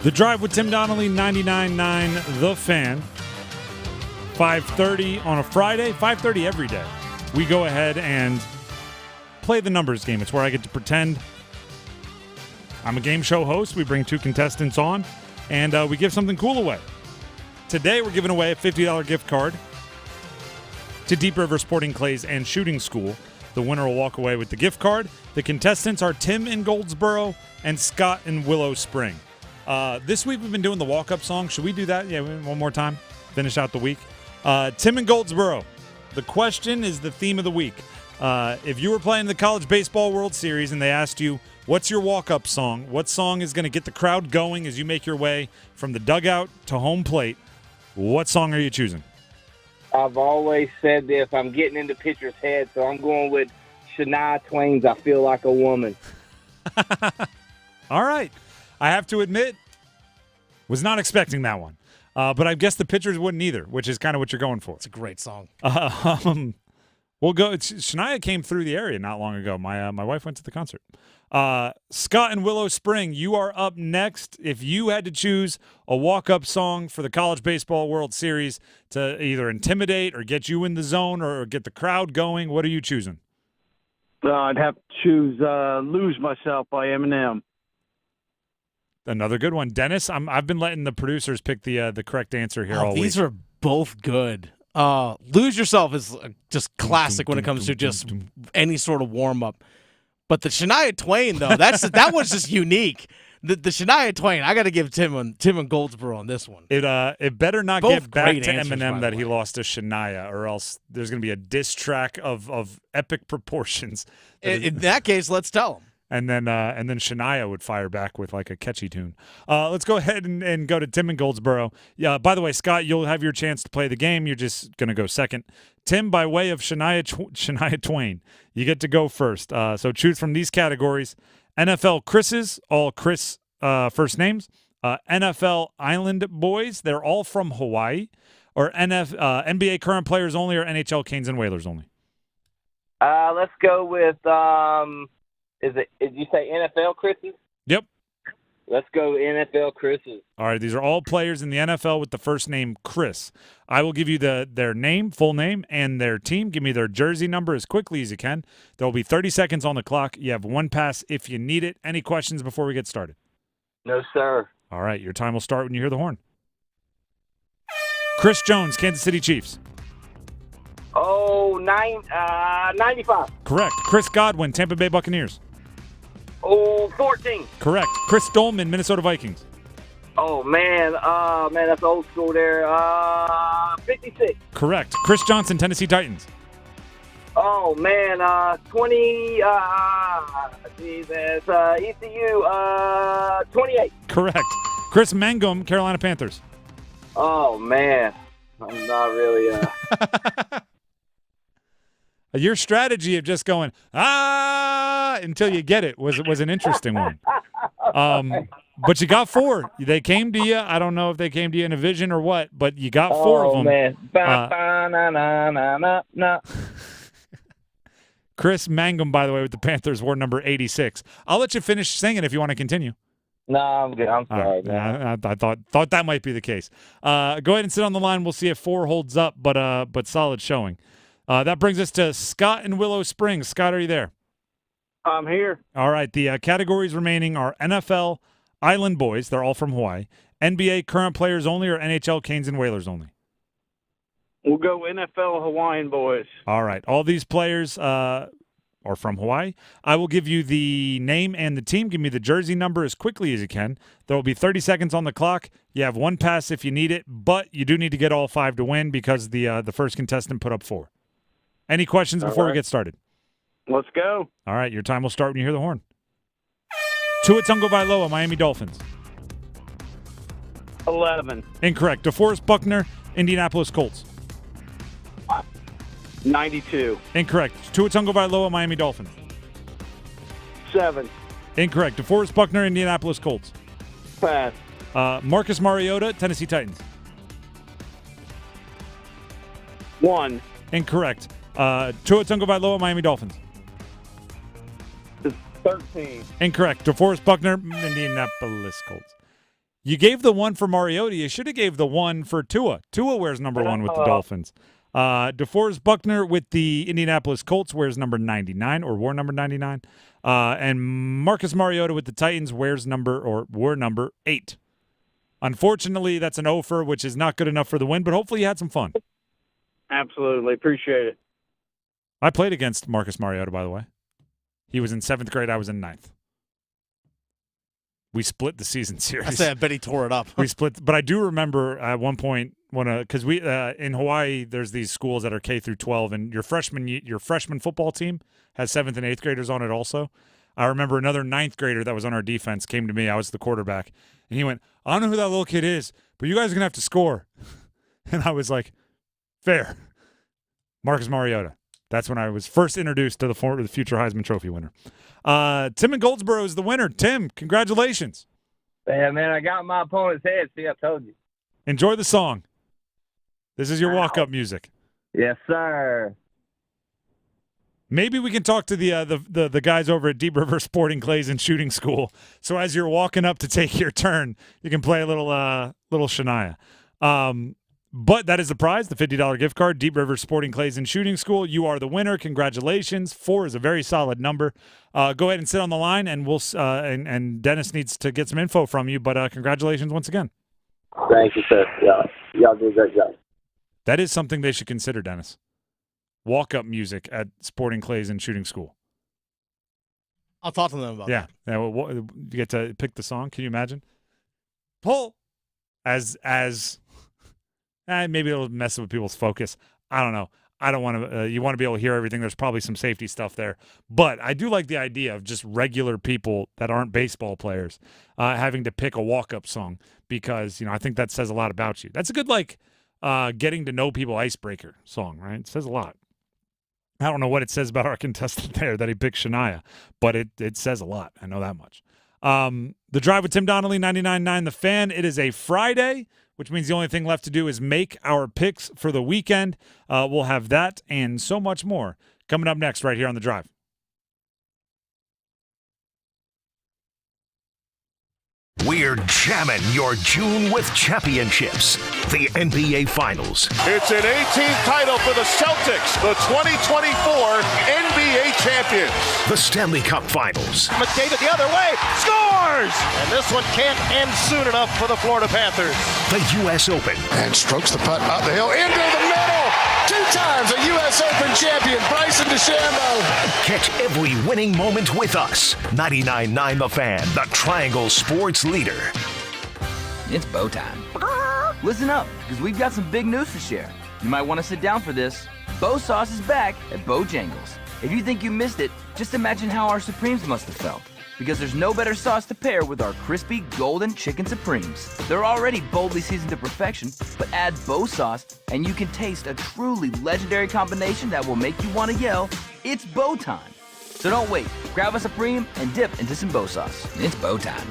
The Drive with Tim Donnelly, 99.9 The Fan. 5:30 on a Friday, 5:30 every day. We go ahead and play the numbers game. It's where I get to pretend I'm a game show host. We bring two contestants on, and we give something cool away. Today, we're giving away a $50 gift card to Deep River Sporting Clays and Shooting School. The winner will walk away with the gift card. The contestants are Tim in Goldsboro and Scott in Willow Spring. This week, we've been doing the walk-up song. Should we do that? Yeah, one more time. Finish out the week. Tim in Goldsboro. The question is the theme of the week. If you were playing the College Baseball World Series and they asked you, what's your walk-up song? What song is going to get the crowd going as you make your way from the dugout to home plate? What song are you choosing? I've always said this. I'm getting into pitcher's head, so I'm going with Shania Twain's I Feel Like a Woman. All right. I have to admit, was not expecting that one. But I guess the pitchers wouldn't either, which is kind of what you're going for. It's a great song. We'll go. Shania came through the area not long ago. My wife went to the concert. Scott in Willow Spring, you are up next. If you had to choose a walk-up song for the College Baseball World Series to either intimidate or get you in the zone or get the crowd going, what are you choosing? I'd have to choose Lose Myself by Eminem. Another good one. Dennis, I've been letting the producers pick the correct answer here all week. These are both good. Lose Yourself is just classic when it comes to just any sort of warm-up. But the Shania Twain, though, that one's just unique. The Shania Twain, I got to give Tim and Goldsboro on this one. It better not Both get back great to answers, Eminem by that the he way. lost to Shania, or else there's going to be a diss track of epic proportions. In that case, let's tell him. And then Shania would fire back with like a catchy tune. Let's go ahead and go to Tim in Goldsboro. Yeah. By the way, Scott, you'll have your chance to play the game. You're just gonna go second. Tim, by way of Shania Twain, you get to go first. So choose from these categories: NFL Chris's, all Chris first names; NFL Island Boys, they're all from Hawaii; or NBA current players only, or NHL Canes and Whalers only. Let's go with did you say NFL Chris's? Yep. Let's go NFL Chris's. All right, these are all players in the NFL with the first name Chris. I will give you their name, full name, and their team. Give me their jersey number as quickly as you can. There will be 30 seconds on the clock. You have one pass if you need it. Any questions before we get started? No, sir. All right, your time will start when you hear the horn. Chris Jones, Kansas City Chiefs. 95. Correct. Chris Godwin, Tampa Bay Buccaneers. 14. Correct. Chris Dolman, Minnesota Vikings. Oh, man, that's old school there. 56. Correct. Chris Johnson, Tennessee Titans. Oh, man, 20, Jesus, ECU, 28. Correct. Chris Mangum, Carolina Panthers. Oh, man, I'm not really, Your strategy of just going, until you get it was an interesting one. But you got 4. They came to you. I don't know if they came to you in a vision or what, but you got 4 of them. Man. Na. Chris Mangum, by the way, with the Panthers, wore number 86. I'll let you finish singing if you want to continue. No, I'm good. I'm sorry, man. I thought that might be the case. Go ahead and sit on the line. We'll see if 4 holds up, but solid showing. That brings us to Scott in Willow Springs. Scott, are you there? I'm here. All right. The categories remaining are NFL, Island Boys. They're all from Hawaii. NBA, current players only, or NHL, Canes and Whalers only? We'll go NFL Hawaiian Boys. All right. All these players are from Hawaii. I will give you the name and the team. Give me the jersey number as quickly as you can. There will be 30 seconds on the clock. You have 1 pass if you need it, but you do need to get all 5 to win because the first contestant put up 4. Any questions before we get started? Let's go. All right. Your time will start when you hear the horn. Tua Tagovailoa, Miami Dolphins. 11. Incorrect. DeForest Buckner, Indianapolis Colts. 92. Incorrect. Tua Tagovailoa, Miami Dolphins. 7. Incorrect. DeForest Buckner, Indianapolis Colts. Pass. Marcus Mariota, Tennessee Titans. 1. Incorrect. Tua Tagovailoa, Miami Dolphins. 13. Incorrect. DeForest Buckner, Indianapolis Colts. You gave the 1 for Mariota. You should have gave the 1 for Tua. Tua wears number 1 with the Dolphins. DeForest Buckner with the Indianapolis Colts wears number 99 or wore number 99. And Marcus Mariota with the Titans wore number 8. Unfortunately, that's an offer, which is not good enough for the win, but hopefully you had some fun. Absolutely. Appreciate it. I played against Marcus Mariota, by the way. He was in 7th grade. I was in 9th. We split the season series. I bet he tore it up. We split, but I do remember at one point because we in Hawaii there's these schools that are K through 12, and your freshman football team has 7th and 8th graders on it also. I remember another 9th grader that was on our defense came to me. I was the quarterback, and he went, "I don't know who that little kid is, but you guys are gonna have to score." And I was like, "Fair." Marcus Mariota. That's when I was first introduced to the future Heisman Trophy winner. Tim in Goldsboro is the winner. Tim, congratulations. Yeah, man, I got my opponent's head. See, I told you. Enjoy the song. This is your walk-up music. Yes, sir. Maybe we can talk to the guys over at Deep River Sporting Clays and Shooting School. So as you're walking up to take your turn, you can play a little Shania. But that is the prize, the $50 gift card, Deep River Sporting Clays and Shooting School. You are the winner. Congratulations. 4 is a very solid number. Go ahead and sit on the line, and we'll and Dennis needs to get some info from you. But congratulations once again. Thank you, sir. Yeah, y'all do a great job. That is something they should consider, Dennis. Walk-up music at Sporting Clays and Shooting School. I'll talk to them about that. Yeah, you get to pick the song. Can you imagine? Pull as. Maybe it'll mess with people's focus. I don't know. I don't want to. You want to be able to hear everything. There's probably some safety stuff there, but I do like the idea of just regular people that aren't baseball players having to pick a walk-up song because I think that says a lot about you. That's a good getting to know people icebreaker song, right? It says a lot. I don't know what it says about our contestant there that he picked Shania, but it says a lot. I know that much. The Drive with Tim Donnelly, 99.9 The Fan. It is a Friday, which means the only thing left to do is make our picks for the weekend. We'll have that and so much more coming up next right here on The Drive. We're jamming your June with championships. The NBA Finals. It's an 18th title for the Celtics, the 2024 NBA champions. The Stanley Cup Finals. McDavid the other way, scores! And this one can't end soon enough for the Florida Panthers. The U.S. Open. And strokes the putt up the hill, into the middle, 2 times a U.S. Open champion, Bryce DeChambeau. Catch every winning moment with us. 99.9 The Fan, the Triangle Sports Leader. It's bow time. Listen up, because we've got some big news to share. You might want to sit down for this. Bow Sauce is back at Bojangles. If you think you missed it, just imagine how our Supremes must have felt. Because there's no better sauce to pair with our crispy golden chicken Supremes. They're already boldly seasoned to perfection, but add Bow Sauce and you can taste a truly legendary combination that will make you want to yell, it's bow time. So don't wait, grab a Supreme and dip into some Bow Sauce. It's bow time.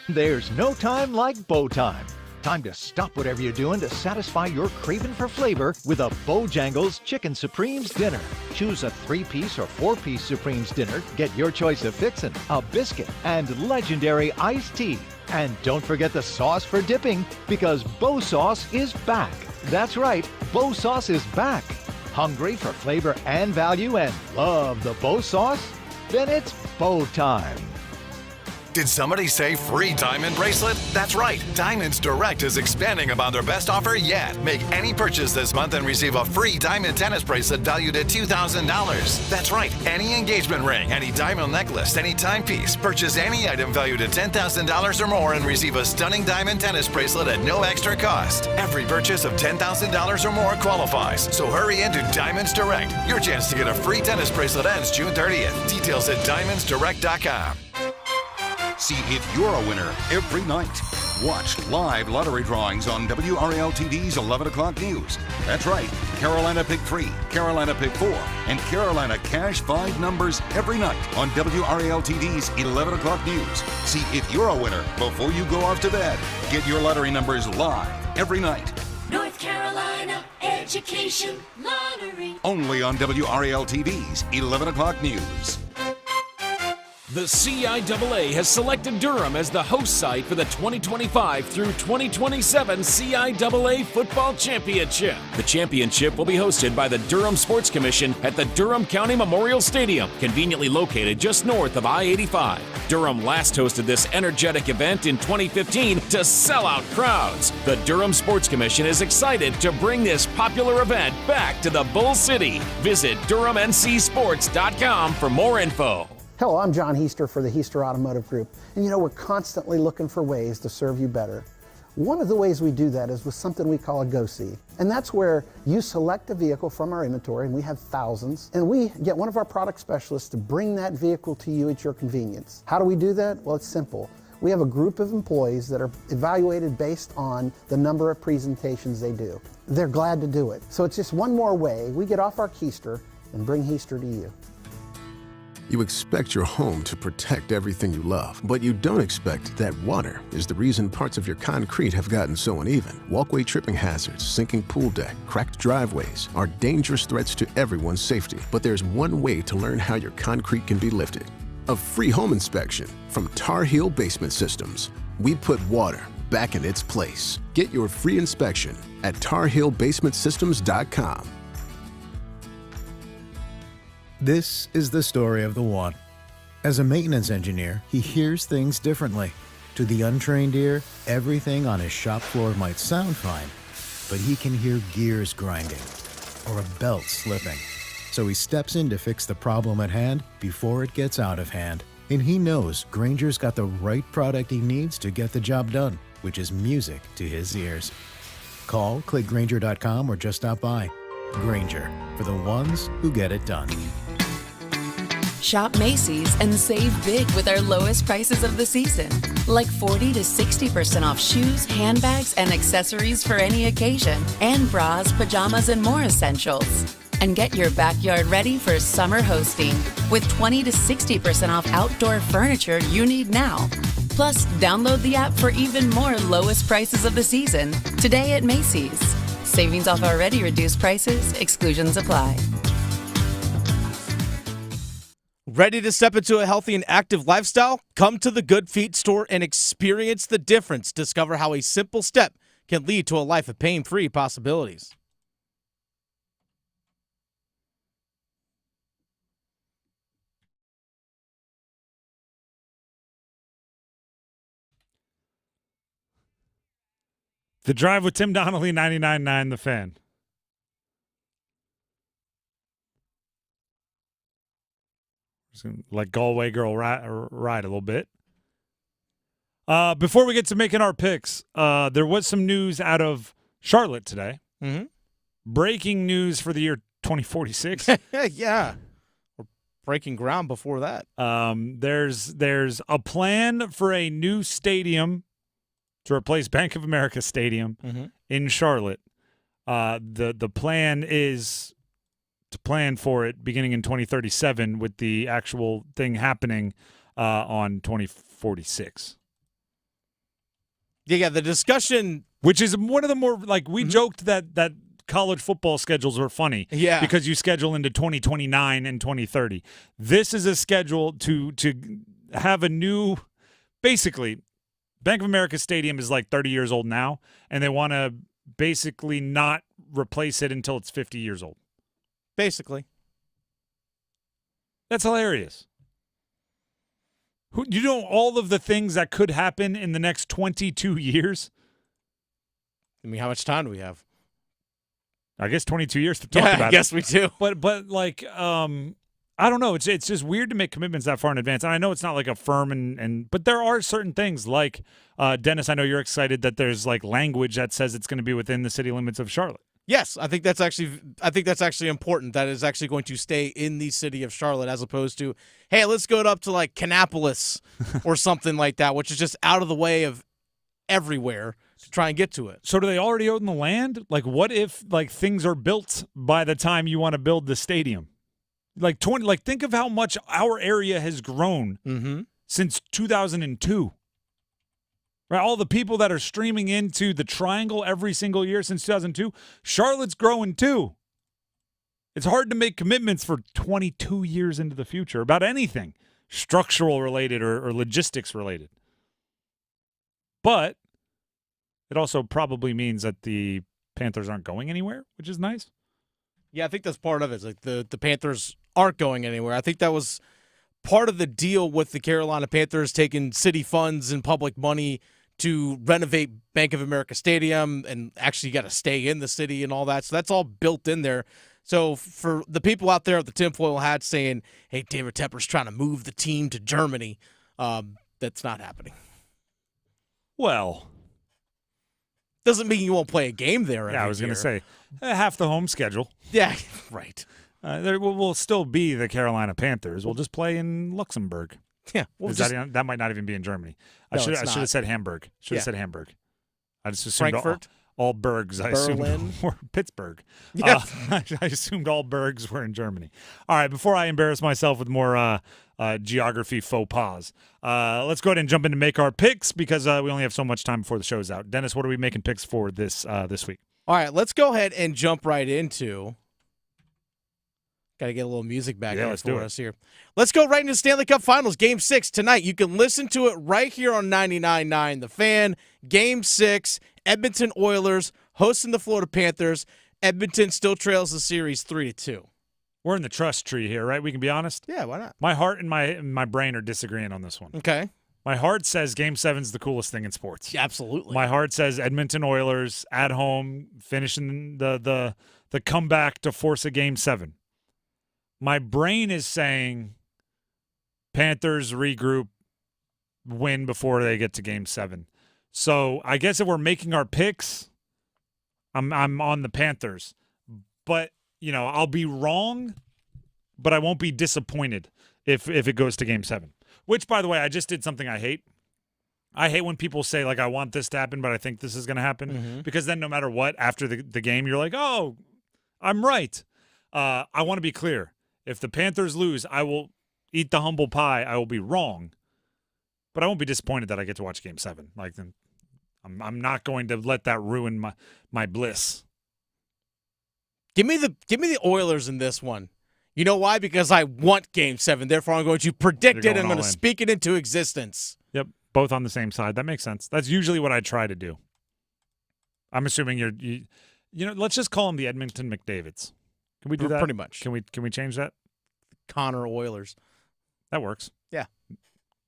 There's no time like bow time. Time to stop whatever you're doing to satisfy your craving for flavor with a Bojangles Chicken Supremes dinner. Choose a 3-piece or 4-piece Supremes dinner. Get your choice of fixin', a biscuit, and legendary iced tea. And don't forget the sauce for dipping, because Bow Sauce is back. That's right, Bow Sauce is back. Hungry for flavor and value and love the Bow Sauce? Then it's bow time. Did somebody say free diamond bracelet? That's right. Diamonds Direct is expanding upon their best offer yet. Make any purchase this month and receive a free diamond tennis bracelet valued at $2,000. That's right. Any engagement ring, any diamond necklace, any timepiece. Purchase any item valued at $10,000 or more and receive a stunning diamond tennis bracelet at no extra cost. Every purchase of $10,000 or more qualifies. So hurry into Diamonds Direct. Your chance to get a free tennis bracelet ends June 30th. Details at diamondsdirect.com. See if you're a winner every night. Watch live lottery drawings on WRAL-TV's 11 o'clock news. That's right, Carolina Pick 3, Carolina Pick 4, and Carolina Cash 5 numbers every night on WRAL-TV's 11 o'clock news. See if you're a winner before you go off to bed. Get your lottery numbers live every night. North Carolina Education Lottery. Only on WRAL-TV's 11 o'clock news. The CIAA has selected Durham as the host site for the 2025 through 2027 CIAA Football Championship. The championship will be hosted by the Durham Sports Commission at the Durham County Memorial Stadium, conveniently located just north of I-85. Durham last hosted this energetic event in 2015 to sell out crowds. The Durham Sports Commission is excited to bring this popular event back to the Bull City. Visit DurhamNCSports.com for more info. Hello, I'm John Heister for the Heister Automotive Group. And we're constantly looking for ways to serve you better. One of the ways we do that is with something we call a Go-See. And that's where you select a vehicle from our inventory, and we have thousands, and we get one of our product specialists to bring that vehicle to you at your convenience. How do we do that? Well, it's simple. We have a group of employees that are evaluated based on the number of presentations they do. They're glad to do it. So it's just one more way we get off our keister and bring Heister to you. You expect your home to protect everything you love, but you don't expect that water is the reason parts of your concrete have gotten so uneven. Walkway tripping hazards, sinking pool deck, cracked driveways are dangerous threats to everyone's safety. But there's one way to learn how your concrete can be lifted. A free home inspection from Tar Heel Basement Systems. We put water back in its place. Get your free inspection at tarheelbasementsystems.com. This is the story of the one. As a maintenance engineer, he hears things differently. To the untrained ear, everything on his shop floor might sound fine, but he can hear gears grinding or a belt slipping. So he steps in to fix the problem at hand before it gets out of hand. And he knows Grainger's got the right product he needs to get the job done, which is music to his ears. Call, click Grainger.com, or just stop by. Grainger, for the ones who get it done. Shop Macy's and save big with our lowest prices of the season. Like 40 to 60% off shoes, handbags, and accessories for any occasion. And bras, pajamas, and more essentials. And get your backyard ready for summer hosting with 20 to 60% off outdoor furniture you need now. Plus, download the app for even more lowest prices of the season today at Macy's. Savings off already reduced prices. Exclusions apply. Ready to step into a healthy and active lifestyle? Come to the Good Feet store and experience the difference. Discover how a simple step can lead to a life of pain-free possibilities. The Drive with Tim Donnelly, 99.9 The Fan. Let Galway girl ride a little bit. Before we get to making our picks, there was some news out of Charlotte today. Mm-hmm. Breaking news for the year 2046. Yeah. We're breaking ground before that. There's a plan for a new stadium to replace Bank of America Stadium in Charlotte. The plan is to plan for it beginning in 2037 with the actual thing happening on 2046. Yeah, the discussion, which is one of the more like we joked that college football schedules were funny, because you schedule into 2029 and 2030. This is a schedule to have a new, basically, Bank of America Stadium is like 30 years old now, and they want to basically not replace it until it's 50 years old. Basically. That's hilarious. You know all of the things that could happen in the next 22 years? I mean, how much time do we have? I guess 22 years to talk about it. I guess we do. But like, I don't know. It's just weird to make commitments that far in advance. And I know it's not like a firm, but there are certain things like, Dennis, I know you're excited that there's like language that says it's going to be within the city limits of Charlotte. Yes, I think that's actually important. That is actually going to stay in the city of Charlotte as opposed to, hey, let's go up to like Canales or something like that, which is just out of the way of everywhere to try and get to it. So do they already own the land? Like, what if like things are built by the time you want to build the stadium? Like think of how much our area has grown since 2002. Right, all the people that are streaming into the Triangle every single year since 2002, Charlotte's growing too. It's hard to make commitments for 22 years into the future about anything structural related or logistics related. But it also probably means that the Panthers aren't going anywhere, which is nice. Yeah, I think that's part of it. It's like the Panthers aren't going anywhere. I think that was part of the deal with the Carolina Panthers taking city funds and public money to renovate Bank of America Stadium, and actually got to stay in the city and all that. So that's all built in there. So for the people out there with the tinfoil hat saying, hey, David Tepper's trying to move the team to Germany, that's not happening. Well, doesn't mean you won't play a game there. Yeah, I was going to say half the home schedule. Yeah, right. There will still be the Carolina Panthers. We'll just play in Luxembourg. Yeah, that might not even be in Germany. I should have said Hamburg. Said Hamburg. I just assumed Frankfurt, all Bergs. I Berlin, assumed were Pittsburgh. Yeah. I assumed all Bergs were in Germany. All right, before I embarrass myself with more geography faux pas, let's go ahead and jump in to make our picks because we only have so much time before the show's out. Dennis, what are we making picks for this week? All right, let's go ahead and jump right into. Got to get a little music back for us here. Let's go right into Stanley Cup Finals, Game 6 tonight. You can listen to it right here on 99.9 The Fan. Game 6, Edmonton Oilers hosting the Florida Panthers. Edmonton still trails the series 3-2. We're in the trust tree here, right? We can be honest? Yeah, why not? My heart and my brain are disagreeing on this one. Okay. My heart says Game 7's the coolest thing in sports. Yeah, absolutely. My heart says Edmonton Oilers at home finishing the comeback to force a Game 7. My brain is saying Panthers regroup, win before they get to Game 7. So I guess if we're making our picks, I'm on the Panthers. But, I'll be wrong, but I won't be disappointed if it goes to Game 7. Which, by the way, I just did something I hate. I hate when people say, like, I want this to happen, but I think this is going to happen. Because then no matter what, after the game, you're like, oh, I'm right. I want to be clear. If the Panthers lose, I will eat the humble pie. I will be wrong, but I won't be disappointed that I get to watch Game 7. Like, I'm not going to let that ruin my bliss. Give me the Oilers in this one. You know why? Because I want Game 7. Therefore, I'm going to predict it and I'm going to speak it into existence. Yep, both on the same side. That makes sense. That's usually what I try to do. I'm assuming you let's just call them the Edmonton McDavids. Can we do that? Pretty much. Can we change that? Connor Oilers. That works. Yeah.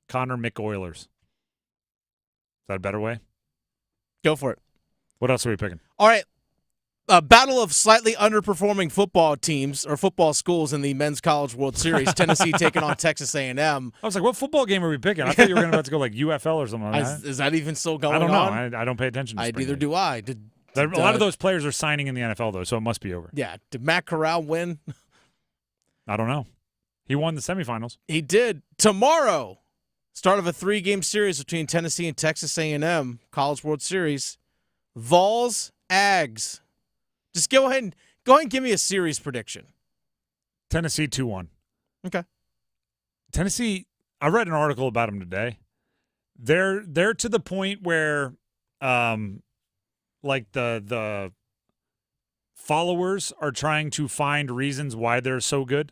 Connor McOilers. Is that a better way? Go for it. What else are we picking? All right. A battle of slightly underperforming football teams or football schools in the Men's College World Series. Tennessee taking on Texas A&M. I was like, what football game are we picking? I thought you were about to go like UFL or something like that. Is that even still going on? I don't know. I don't pay attention to Neither do I. A lot of those players are signing in the NFL, though, so it must be over. Yeah. Did Matt Corral win? I don't know. He won the semifinals. He did. Tomorrow, start of a 3-game series between Tennessee and Texas A&M, College World Series. Vols, Ags. Just go ahead and give me a series prediction. Tennessee 2-1. Okay. Tennessee, I read an article about them today. They're to the point where like the followers are trying to find reasons why they're so good,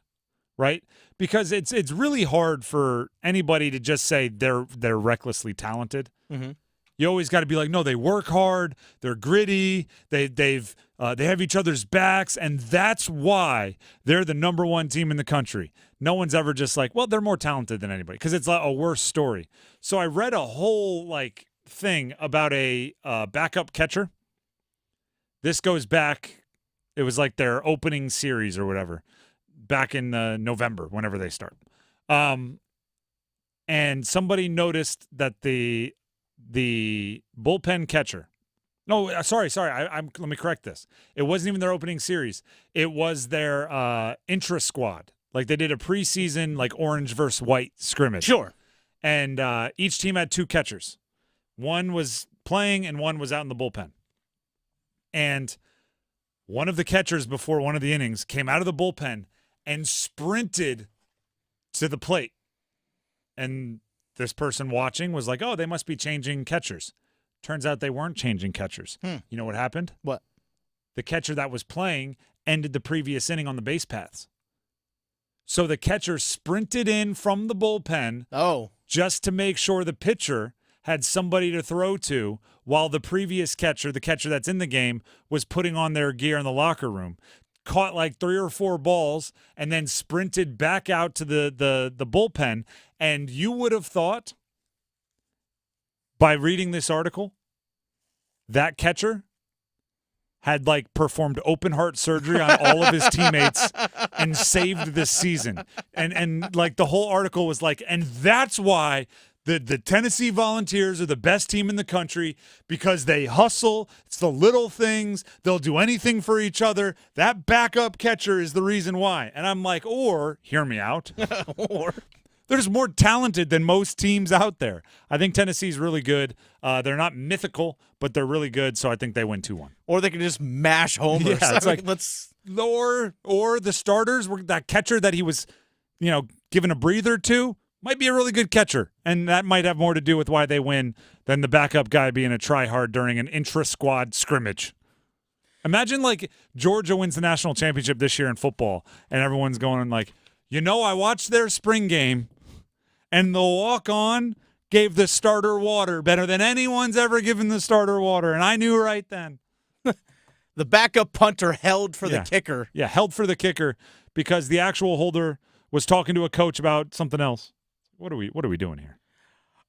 right? Because it's really hard for anybody to just say they're recklessly talented. Mm-hmm. You always got to be like, no, they work hard, they're gritty, they have each other's backs, and that's why they're the number one team in the country. No one's ever just like, well, they're more talented than anybody, because it's a worse story. So I read a whole thing about a backup catcher. This goes back, it was like their opening series or whatever, back in November, whenever they start. And somebody noticed that the bullpen catcher. No, sorry. Let me correct this. It wasn't even their opening series. It was their intra-squad. Like they did a preseason orange versus white scrimmage. Sure. And each team had 2 catchers. One was playing and one was out in the bullpen. And one of the catchers before one of the innings came out of the bullpen and sprinted to the plate. And this person watching was like, oh, they must be changing catchers. Turns out they weren't changing catchers. You know what happened? What? The catcher that was playing ended the previous inning on the base paths. So the catcher sprinted in from the bullpen just to make sure the pitcher had somebody to throw to while the previous catcher, the catcher that's in the game, was putting on their gear in the locker room. Caught 3 or 4 balls and then sprinted back out to the bullpen. And you would have thought, by reading this article, that catcher had performed open heart surgery on all of his teammates and saved this season. And the whole article was and that's why the Tennessee Volunteers are the best team in the country, because they hustle. It's the little things. They'll do anything for each other. That backup catcher is the reason why. And I'm like, or, hear me out, or they're just more talented than most teams out there. I think Tennessee's really good. They're not mythical, but they're really good, so I think they win 2-1. Or they can just mash homers. Yeah, it's or the starters, that catcher that he was, given a breather to, might be a really good catcher, and that might have more to do with why they win than the backup guy being a try-hard during an intra-squad scrimmage. Imagine, Georgia wins the national championship this year in football, and everyone's going I watched their spring game, and the walk-on gave the starter water better than anyone's ever given the starter water, and I knew right then. The backup punter held for the kicker. Yeah, held for the kicker because the actual holder was talking to a coach about something else. What are we doing here?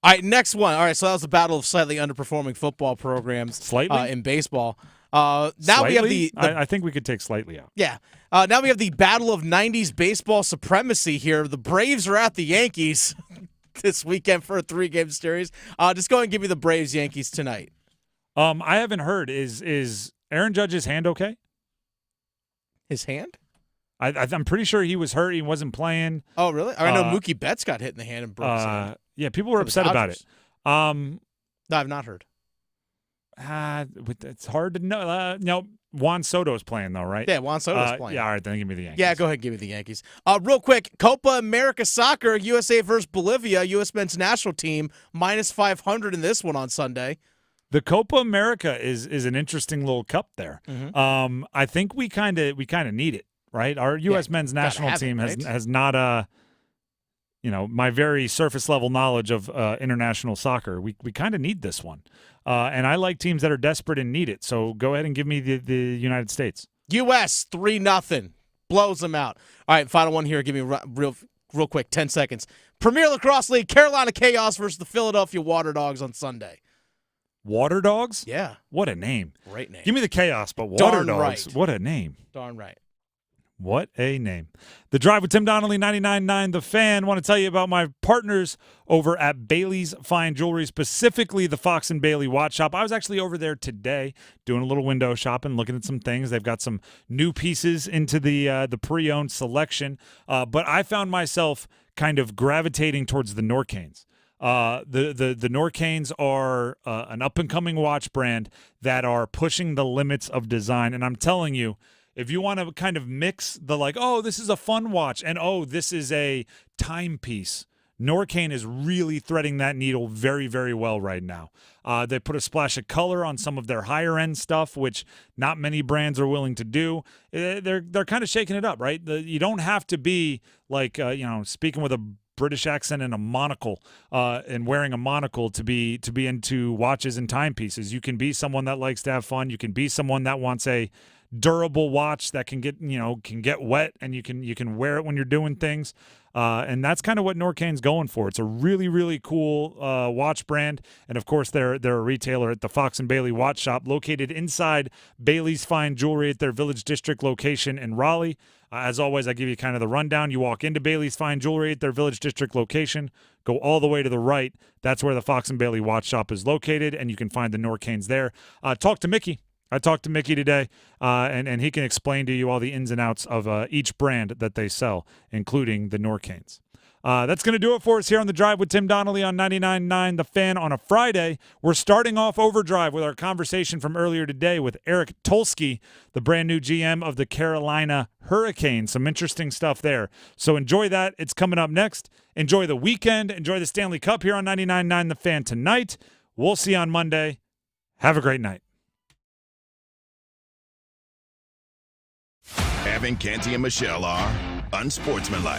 All right, next one. All right, so that was the battle of slightly underperforming football programs in baseball. Now slightly? We have the I think we could take slightly out. Yeah. Now we have the battle of 90s baseball supremacy here. The Braves are at the Yankees this weekend for a 3-game series. Just go ahead and give me the Braves-Yankees tonight. I haven't heard. Is Aaron Judge's hand okay? His hand? I'm pretty sure he was hurt. He wasn't playing. Oh, really? I know Mookie Betts got hit in the hand and broke his hand. Yeah, people were upset about it. No, I've not heard. It's hard to know. No, Juan Soto's playing, though, right? Yeah, Juan Soto's playing. Yeah, all right, then give me the Yankees. Yeah, go ahead, give me the Yankees. Real quick, Copa America Soccer, USA versus Bolivia, U.S. men's national team, -500 in this one on Sunday. The Copa America is an interesting little cup there. Mm-hmm. I think we kind of need it. Right, our U.S. men's national team has not my very surface level knowledge of international soccer. We kind of need this one, and I like teams that are desperate and need it. So go ahead and give me the United States. U.S. 3-0 blows them out. All right, final one here. Give me real quick, 10 seconds. Premier Lacrosse League, Carolina Chaos versus the Philadelphia Water Dogs on Sunday. Water Dogs? Yeah. What a name. Great name. Give me the chaos, but Water Darn Dogs. right. What a name. Darn right. What a name. The Drive with Tim Donnelly, 99.9 The Fan. Want to tell you about my partners over at Bailey's Fine Jewelry, specifically the Fox and Bailey Watch Shop. I was actually over there today doing a little window shopping, looking at some things. They've got some new pieces into the pre-owned selection, but I found myself kind of gravitating towards the Norcanes. The Norcanes are an up-and-coming watch brand that are pushing the limits of design, and I'm telling you, if you want to kind of mix the this is a fun watch and this is a timepiece, Norcane is really threading that needle very, very well right now. They put a splash of color on some of their higher-end stuff, which not many brands are willing to do. They're kind of shaking it up, right? You don't have to be speaking with a British accent and a monocle and wearing a monocle to be into watches and timepieces. You can be someone that likes to have fun. You can be someone that wants a durable watch that can get wet and you can wear it when you're doing things, and that's kind of what Norcane's going for. It's a really, really cool watch brand, and of course they're a retailer at the Fox and Bailey Watch Shop, located inside Bailey's Fine Jewelry at their Village District location in Raleigh. As always, I give you kind of the rundown. You walk into Bailey's Fine Jewelry at their Village District location, go all the way to the right. That's where the Fox and Bailey Watch Shop is located, and you can find the Norcanes there. Talk to Mickey. I talked to Mickey today, and he can explain to you all the ins and outs of each brand that they sell, including the Norcanes. That's going to do it for us here on The Drive with Tim Donnelly on 99.9 The Fan on a Friday. We're starting off Overdrive with our conversation from earlier today with Eric Tulsky, the brand new GM of the Carolina Hurricanes. Some interesting stuff there. So enjoy that. It's coming up next. Enjoy the weekend. Enjoy the Stanley Cup here on 99.9 The Fan tonight. We'll see you on Monday. Have a great night. Evan, Canty, and Michelle are unsportsmanlike.